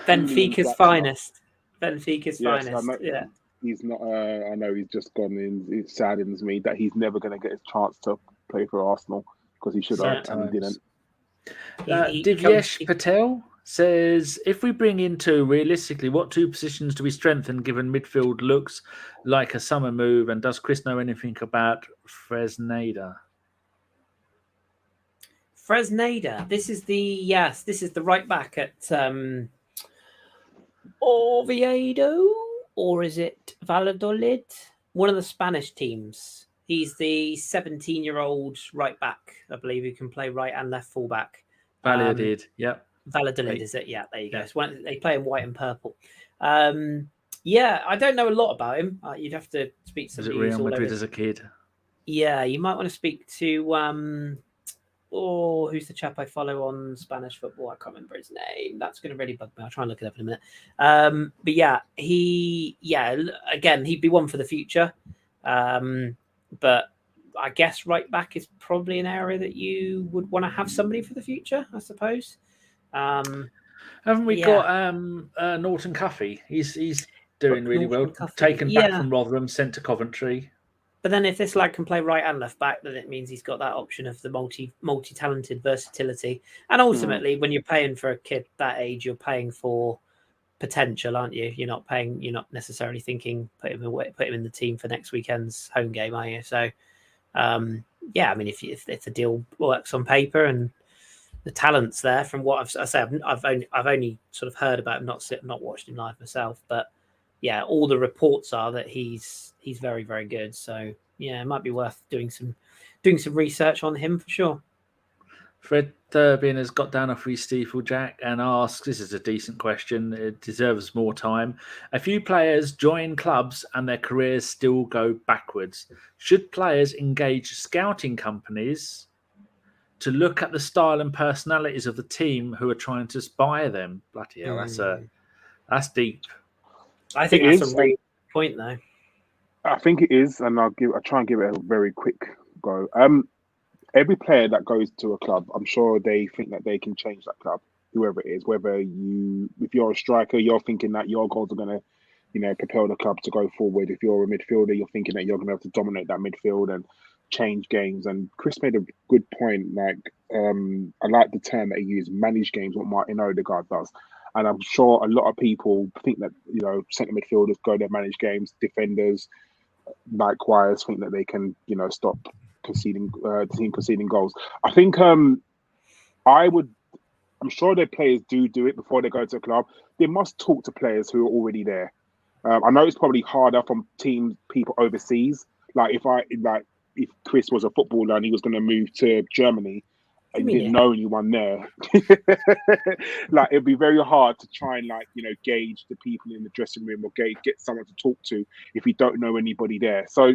Benfica's finest. Benfica's finest. Yeah. He's not. I know he's just gone in. It saddens me that he's never going to get his chance to play for Arsenal because he should have and he didn't. Divyesh Patel says, if we bring in two, realistically, what two positions do we strengthen given midfield looks like a summer move? And does Chris know anything about Fresneda? Fresneda. This is the right back at Oviedo, or is it Valladolid? One of the Spanish teams. He's the 17-year-old right back, I believe, who can play right and left fullback. Valladolid, Valladolid, is it? Yeah, there you go. So they play in white and purple. Yeah, I don't know a lot about him. You'd have to speak to somebody. Was it Real Madrid as a kid? Yeah, you might want to speak to who's the chap I follow on Spanish football? I can't remember his name. That's going to really bug me. I'll try and look it up in a minute. But yeah, again, he'd be one for the future. But I guess right back is probably an area that you would want to have somebody for the future, I suppose. Haven't we got Norton Cuffy? He's doing really well. Taken back from Rotherham, sent to Coventry. But then if this lad can play right and left back, then it means he's got that option of the multi-talented versatility. And ultimately, when you're paying for a kid that age, you're paying for potential, aren't you? You're not necessarily thinking put him in the team for next weekend's home game, are you? So I mean, if the deal works on paper and the talent's there, from what I've only sort of heard about him, not watched him live myself, but yeah, all the reports are that he's very, very good. So yeah, it might be worth doing some research on him for sure. Fred Turbin has got down a free Steeple Jack and asks, this is a decent question, it deserves more time. A few players join clubs and their careers still go backwards. Should players engage scouting companies to look at the style and personalities of the team who are trying to buy them? Bloody hell, that's deep. I think that's a really good point, though. I think it is, and I'll try and give it a very quick go. Every player that goes to a club, I'm sure they think that they can change that club, whoever it is. If you're a striker, you're thinking that your goals are going to, propel the club to go forward. If you're a midfielder, you're thinking that you're going to have to dominate that midfield and change games. And Chris made a good point. Like, I like the term that he used, manage games, what Martin Odegaard does. And I'm sure a lot of people think that, centre midfielders go there, manage games, defenders likewise think that they can, stop conceding the team conceding goals. I think I'm sure their players do it before they go to a club. They must talk to players who are already there. I know it's probably harder from people overseas. Like if Kris was a footballer and he was going to move to Germany and he didn't know anyone there, like it'd be very hard to try and gauge the people in the dressing room or get someone to talk to if you don't know anybody there. So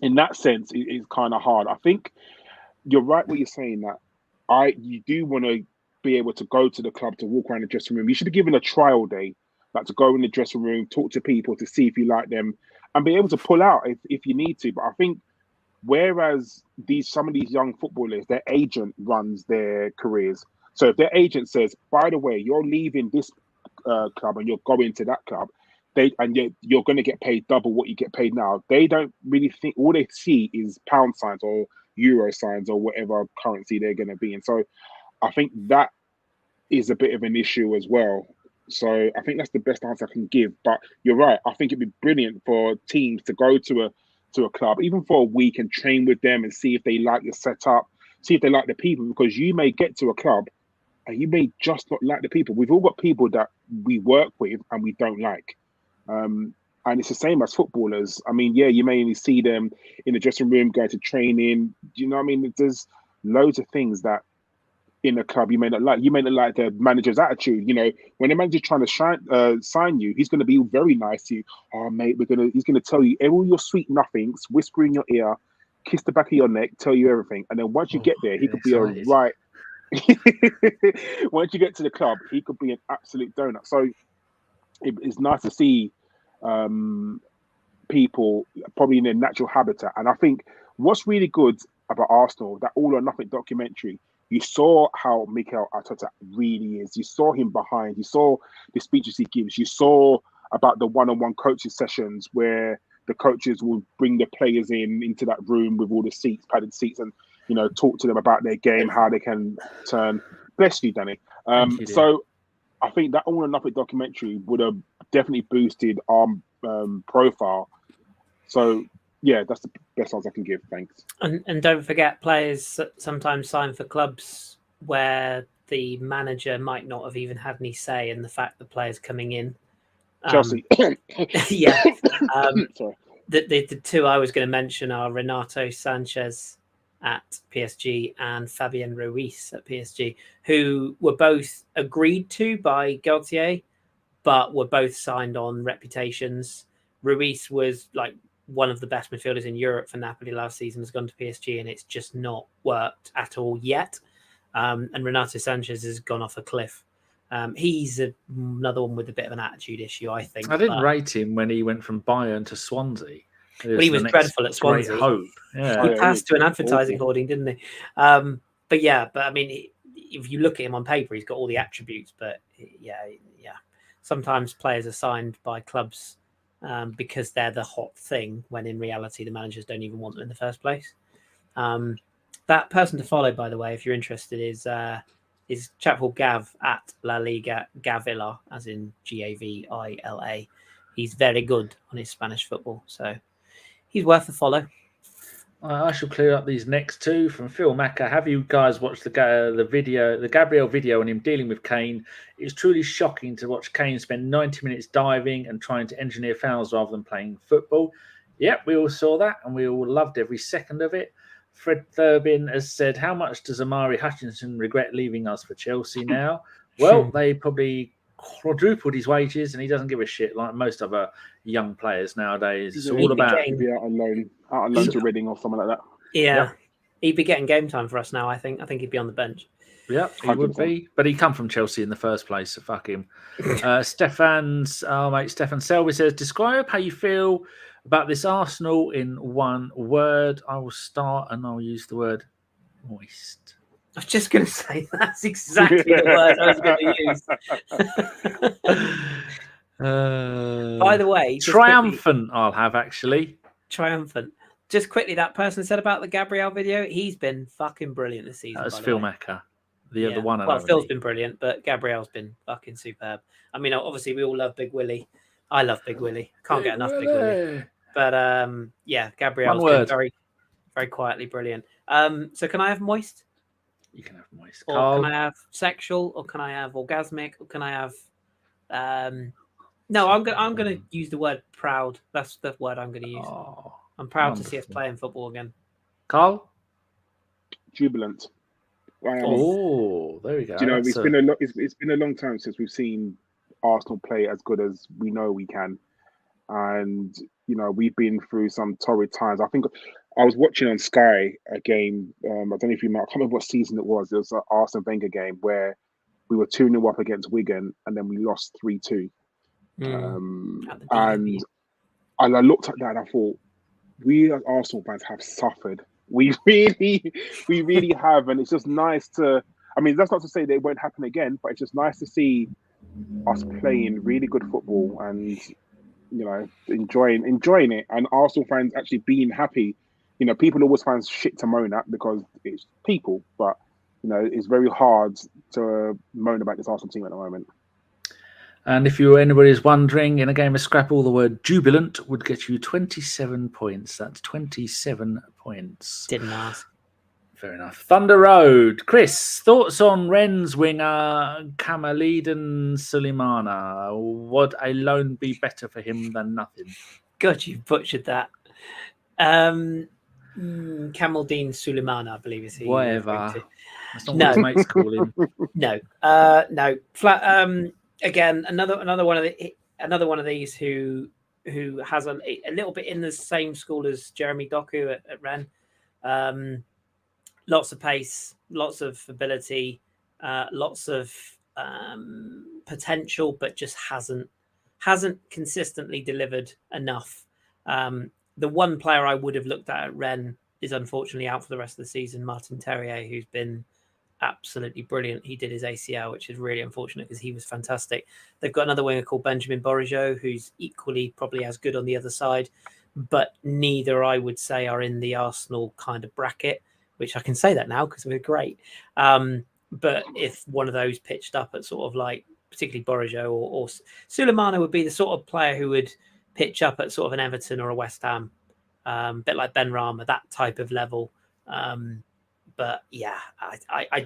in that sense, it's kind of hard. I think you're right what you're saying, that you do want to be able to go to the club, to walk around the dressing room. You should be given a trial day, like to go in the dressing room, talk to people to see if you like them, and be able to pull out if you need to. But I think whereas some of these young footballers, their agent runs their careers. So if their agent says, by the way, you're leaving this club and you're going to that club, you're going to get paid double what you get paid now. They don't really think, all they see is pound signs or euro signs or whatever currency they're going to be in. So I think that is a bit of an issue as well. So I think that's the best answer I can give. But you're right. I think it'd be brilliant for teams to go to a club, even for a week, and train with them and see if they like the setup, see if they like the people, because you may get to a club and you may just not like the people. We've all got people that we work with and we don't like. And it's the same as footballers. I mean, yeah, you may only see them in the dressing room, going to training. Do you know what I mean? There's loads of things that in a club you may not like. You may not like the manager's attitude. When the manager's trying to sign you, he's going to be very nice to you. Oh, mate, he's going to tell you all your sweet nothings, whisper in your ear, kiss the back of your neck, tell you everything. And then once you get there, he could be right. Once you get to the club, he could be an absolute donut. So it's nice to see people probably in their natural habitat. And I think what's really good about Arsenal, that All or Nothing documentary, you saw how Mikel Arteta really is. You saw him behind. You saw the speeches he gives. You saw about the one-on-one coaching sessions where the coaches will bring the players into that room with all the seats, padded seats, and talk to them about their game, how they can turn. Bless you, Danny. So I think that All or Nothing documentary would have definitely boosted our profile. So yeah, that's the best answer I can give. Thanks. And don't forget, players sometimes sign for clubs where the manager might not have even had any say in the fact the player's coming in. Chelsea. Yeah. Sorry. The two I was going to mention are Renato Sanchez at PSG and Fabian Ruiz at PSG, who were both agreed to by Gaultier, but were both signed on reputations. Ruiz was like one of the best midfielders in Europe for Napoli last season, has gone to PSG, and it's just not worked at all yet. And Renato Sanchez has gone off a cliff. He's another one with a bit of an attitude issue, I think. I didn't rate him when he went from Bayern to Swansea. Well, he was dreadful at Swansea. Great hope. Yeah. He passed to an advertising hoarding, didn't he? But I mean, if you look at him on paper, he's got all the attributes. But yeah. Sometimes players are signed by clubs because they're the hot thing, when in reality the managers don't even want them in the first place. That person to follow, by the way, if you're interested, is chap called Gav at La Liga Gavila, as in Gavila. He's very good on his Spanish football, so he's worth a follow. I shall clear up these next two from Phil Macker. Have you guys watched the video, the Gabriel video on him dealing with Kane? It's truly shocking to watch Kane spend 90 minutes diving and trying to engineer fouls rather than playing football. Yep, we all saw that and we all loved every second of it. Fred Thurbin has said, how much does Amari Hutchinson regret leaving us for Chelsea now? Well, they probably quadrupled his wages and he doesn't give a shit like most other young players nowadays. It's all about out on loan to Reading or something like that. Yeah. He'd be getting game time for us now, I think. I think he'd be on the bench. Yeah, he 100%. Would be. But he come from Chelsea in the first place, so fuck him. Stefan Selby says, describe how you feel about this Arsenal in one word. I will start and I'll use the word moist. I was just going to say that's exactly the word I was going to use. By the way, triumphant. I'll have actually triumphant. Just quickly, that person said about the Gabriel video. He's been fucking brilliant this season. That's Phil Macker, the one. Well, Phil's been brilliant, but Gabriel's been fucking superb. I mean, obviously we all love Big Willie. I love Big Willie. Can't get enough Big Willie. But yeah, Gabriel's One been word. very, very quietly brilliant. So can I have moist? You can have moist. Or Karl? can I have sexual? Or can I have orgasmic? Or can I have? No, I'm gonna use the word proud. That's the word I'm gonna use. Oh, I'm proud to wonderful. see us playing football again. Karl? Jubilant. Oh, there we go. Do you know, That's it's been a long time since we've seen Arsenal play as good as we know we can, and you know we've been through some torrid times. I think I was watching on Sky a game. I don't know if you might. I can't remember what season it was. It was an Arsene Wenger game where we were 2-0 up against Wigan, and then we lost 3-2. And I looked at that and I thought, we as Arsenal fans have suffered. We really have, and it's just nice to. I mean, that's not to say that it won't happen again, but it's just nice to see us playing really good football and enjoying it, and Arsenal fans actually being happy. You know, people always find shit to moan at because it's people, but it's very hard to moan about this Arsenal team at the moment. And if anybody's wondering, in a game of Scrabble, the word jubilant would get you 27 points. That's 27 points. Didn't ask. Fair enough. Thunder Road. Kris, thoughts on Rennes winger Kamaldeen Sulemana? Would a loan be better for him than nothing? God, you butchered that. Kamaldeen Sulemana, I believe is he. Whatever. That's not what his mates call him. No. No. Flat. Again, another one of these who has a little bit in the same school as Jeremy Doku at Rennes. Lots of pace, lots of ability, lots of potential, but just hasn't consistently delivered enough. The one player I would have looked at Rennes is unfortunately out for the rest of the season, Martin Terrier, who's been absolutely brilliant. He did his ACL, which is really unfortunate because he was fantastic. They've got another winger called Benjamin Bourigeaud, who's equally probably as good on the other side, but neither, I would say, are in the Arsenal kind of bracket, which I can say that now because we're great. But if one of those pitched up at sort of like, particularly Bourigeaud or Sulemana would be the sort of player who would pitch up at sort of an Everton or a West Ham, a bit like Ben Rama, that type of level. But yeah, I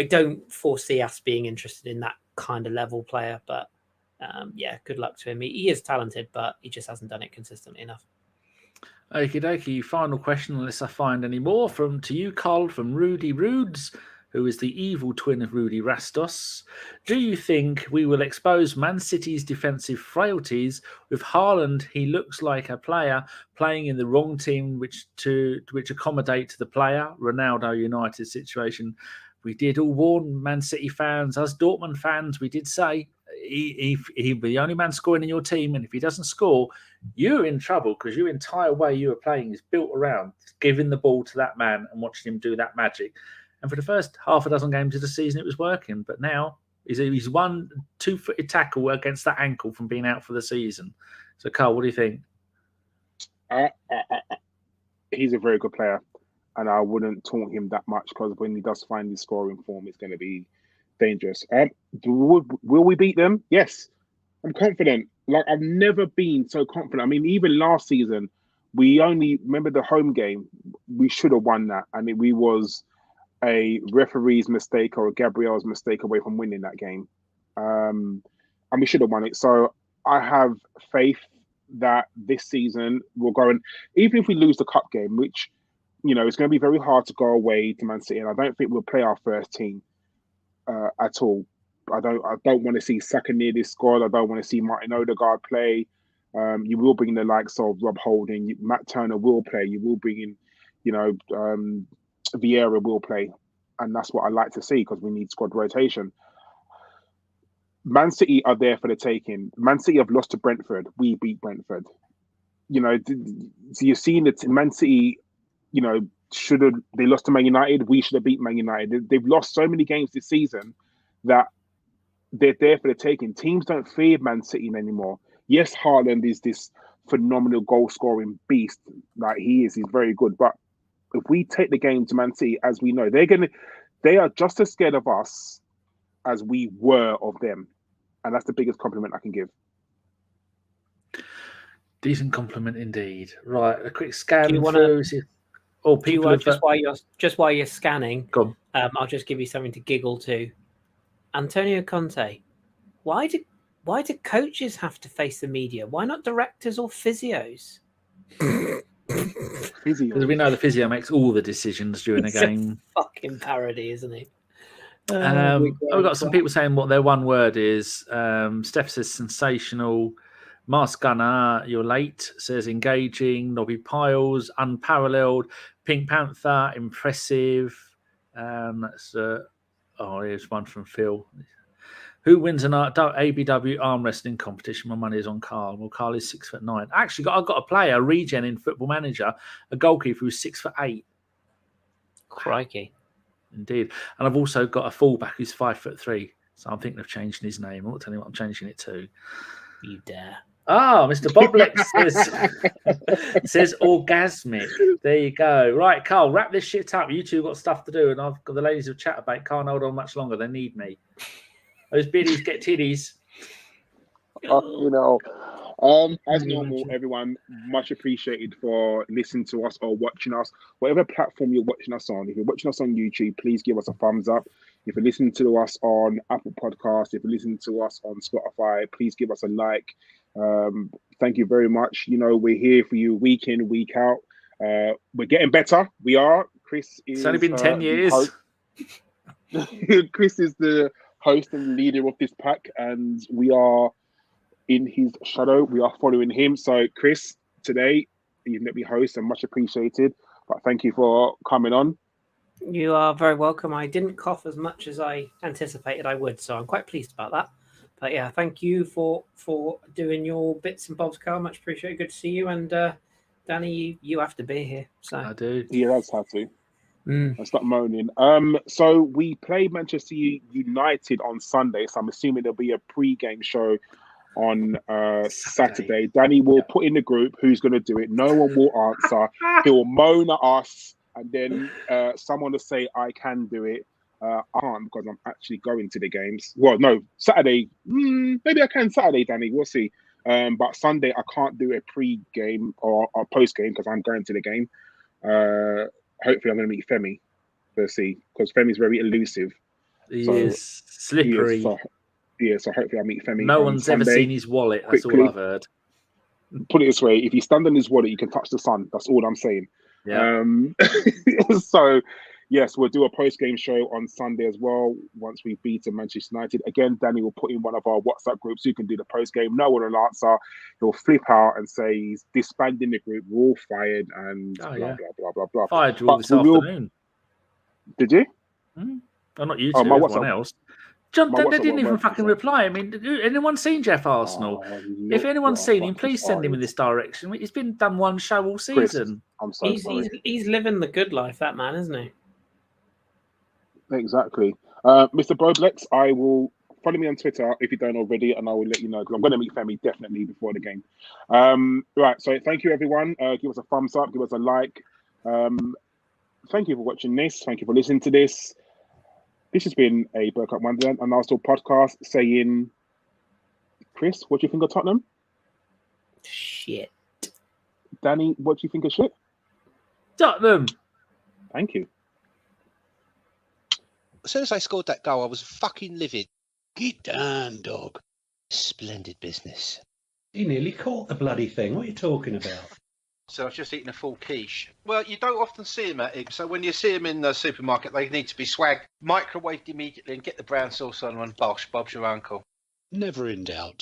don't foresee us being interested in that kind of level player. But yeah, good luck to him. He is talented, but he just hasn't done it consistently enough. Okie dokie. Final question, unless I find any more, to you, Karl, from Rudy Rudes, who is the evil twin of Rudy Rastos. Do you think we will expose Man City's defensive frailties with Haaland? He looks like a player playing in the wrong team, which accommodate the player. Ronaldo United situation. We did all warn Man City fans, as Dortmund fans, we did say he'll be the only man scoring in your team, and if he doesn't score, you're in trouble because your entire way you are playing is built around giving the ball to that man and watching him do that magic. And for the first half a dozen games of the season, it was working. But now he's one two-footed tackle against that ankle from being out for the season. So, Karl, what do you think? He's a very good player, and I wouldn't taunt him that much because when he does find his scoring form, it's going to be dangerous. Will we beat them? Yes, I'm confident. Like, I've never been so confident. I mean, even last season, we only remember the home game. We should have won that, and we was a referee's mistake or a Gabriel's mistake away from winning that game. And we should have won it. So I have faith that this season we'll go, and even if we lose the cup game, which, it's going to be very hard to go away to Man City, and I don't think we'll play our first team at all. I don't want to see Saka near this squad. I don't want to see Martin Odegaard play. You will bring the likes of Rob Holding, Matt Turner will play. You will bring in, Vieira will play, and that's what I like to see because we need squad rotation. Man City are there for the taking. Man City have lost to Brentford. We beat Brentford. So you're seeing that Man City, they lost to Man United. We should have beat Man United. They've lost so many games this season that they're there for the taking. Teams don't fear Man City anymore. Yes, Haaland is this phenomenal goal-scoring beast. Like he is. He's very good, but if we take the game to Man City, as we know, they are just as scared of us as we were of them. And that's the biggest compliment I can give. Decent compliment indeed. Right, a quick scan Do you wanna- through. Oh, Do you people want have... just while you're scanning? Go on. I'll just give you something to giggle to. Antonio Conte. Why do coaches have to face the media? Why not directors or physios? Because we know the physio makes all the decisions during a game. Fucking parody, isn't it? We've got some people saying what their one word is. Steph says sensational. Mars Gunner, you're late, says engaging. Nobby Piles, unparalleled. Pink Panther, impressive. Here's one from Phil. Who wins an ABW arm wrestling competition? My money is on Karl. Well, Karl is 6'9". Actually, I've got a player, a regen in Football Manager, a goalkeeper who's 6'8". Crikey. Indeed. And I've also got a fullback who's 5'3". So I'm thinking of changing his name. I won't tell you what I'm changing it to. You dare. Mr. Boblex says orgasmic. There you go. Right, Karl, wrap this shit up. You two got stuff to do, and I've got the ladies of Chatterbait. Can't hold on much longer. They need me. Those biddies get titties. As normal, everyone, much appreciated for listening to us or watching us. Whatever platform you're watching us on, if you're watching us on YouTube, please give us a thumbs up. If you're listening to us on Apple Podcasts, if you're listening to us on Spotify, please give us a like. Thank you very much. We're here for you week in, week out. We're getting better. We are. Chris is. It's only been 10 years. Chris is the host and leader of this pack, and we are in his shadow. We are following him. So, Chris, today you've let me host, and much appreciated. But thank you for coming on. You are very welcome. I didn't cough as much as I anticipated I would, so I'm quite pleased about that. But yeah, thank you for doing your bits and bobs, Karl. Much appreciated. Good to see you. And Danny, you have to be here. So I do. He does have to. Let's stop moaning. So we play Manchester United on Sunday. So I'm assuming there'll be a pre-game show on Saturday. Danny will put in the group who's going to do it. No one will answer. He'll moan at us, and then someone will say, "I can do it." I can't because I'm actually going to the games. Well, no, Saturday. Maybe I can Saturday, Danny. We'll see. But Sunday I can't do a pre-game or post-game because I'm going to the game. Hopefully I'm going to meet Femi. We'll see, because Femi's very elusive. He is slippery. So hopefully I meet Femi. No one's ever seen his wallet. That's all I've heard. Put it this way: if you stand on his wallet, you can touch the sun. That's all I'm saying. Yeah. So, yes, we'll do a post-game show on Sunday as well once we've beaten Manchester United. Again, Danny will put in one of our WhatsApp groups who can do the post-game. No one will answer. He'll flip out and say he's disbanding the group. We're all fired and blah, blah, blah, blah, blah. Fired you all this afternoon. Did you? Well, not you two, everyone else. John, they didn't even fucking reply. I mean, anyone seen Jeff Arsenal? If anyone's seen him, please send him in this direction. He's been done one show all season. I'm so sorry. He's living the good life, that man, isn't he? Exactly. Mr. Boblex, I will follow me on Twitter if you don't already, and I will let you know, because I'm going to meet Femi definitely before the game. Right, so thank you, everyone. Give us a thumbs up, give us a like. Thank you for watching this. Thank you for listening to this. This has been a Bergkamp Wonderland and Arsenal podcast saying, Chris, what do you think of Tottenham? Shit. Danny, what do you think of shit? Tottenham. Thank you. As soon as I scored that goal, I was fucking livid. Get down, dog. Splendid business. He nearly caught the bloody thing. What are you talking about? So I was just eating a full quiche. Well, you don't often see them at Ibs, so when you see them in the supermarket, they need to be swagged, microwaved immediately, and get the brown sauce on and bosh, Bob's your uncle. Never in doubt.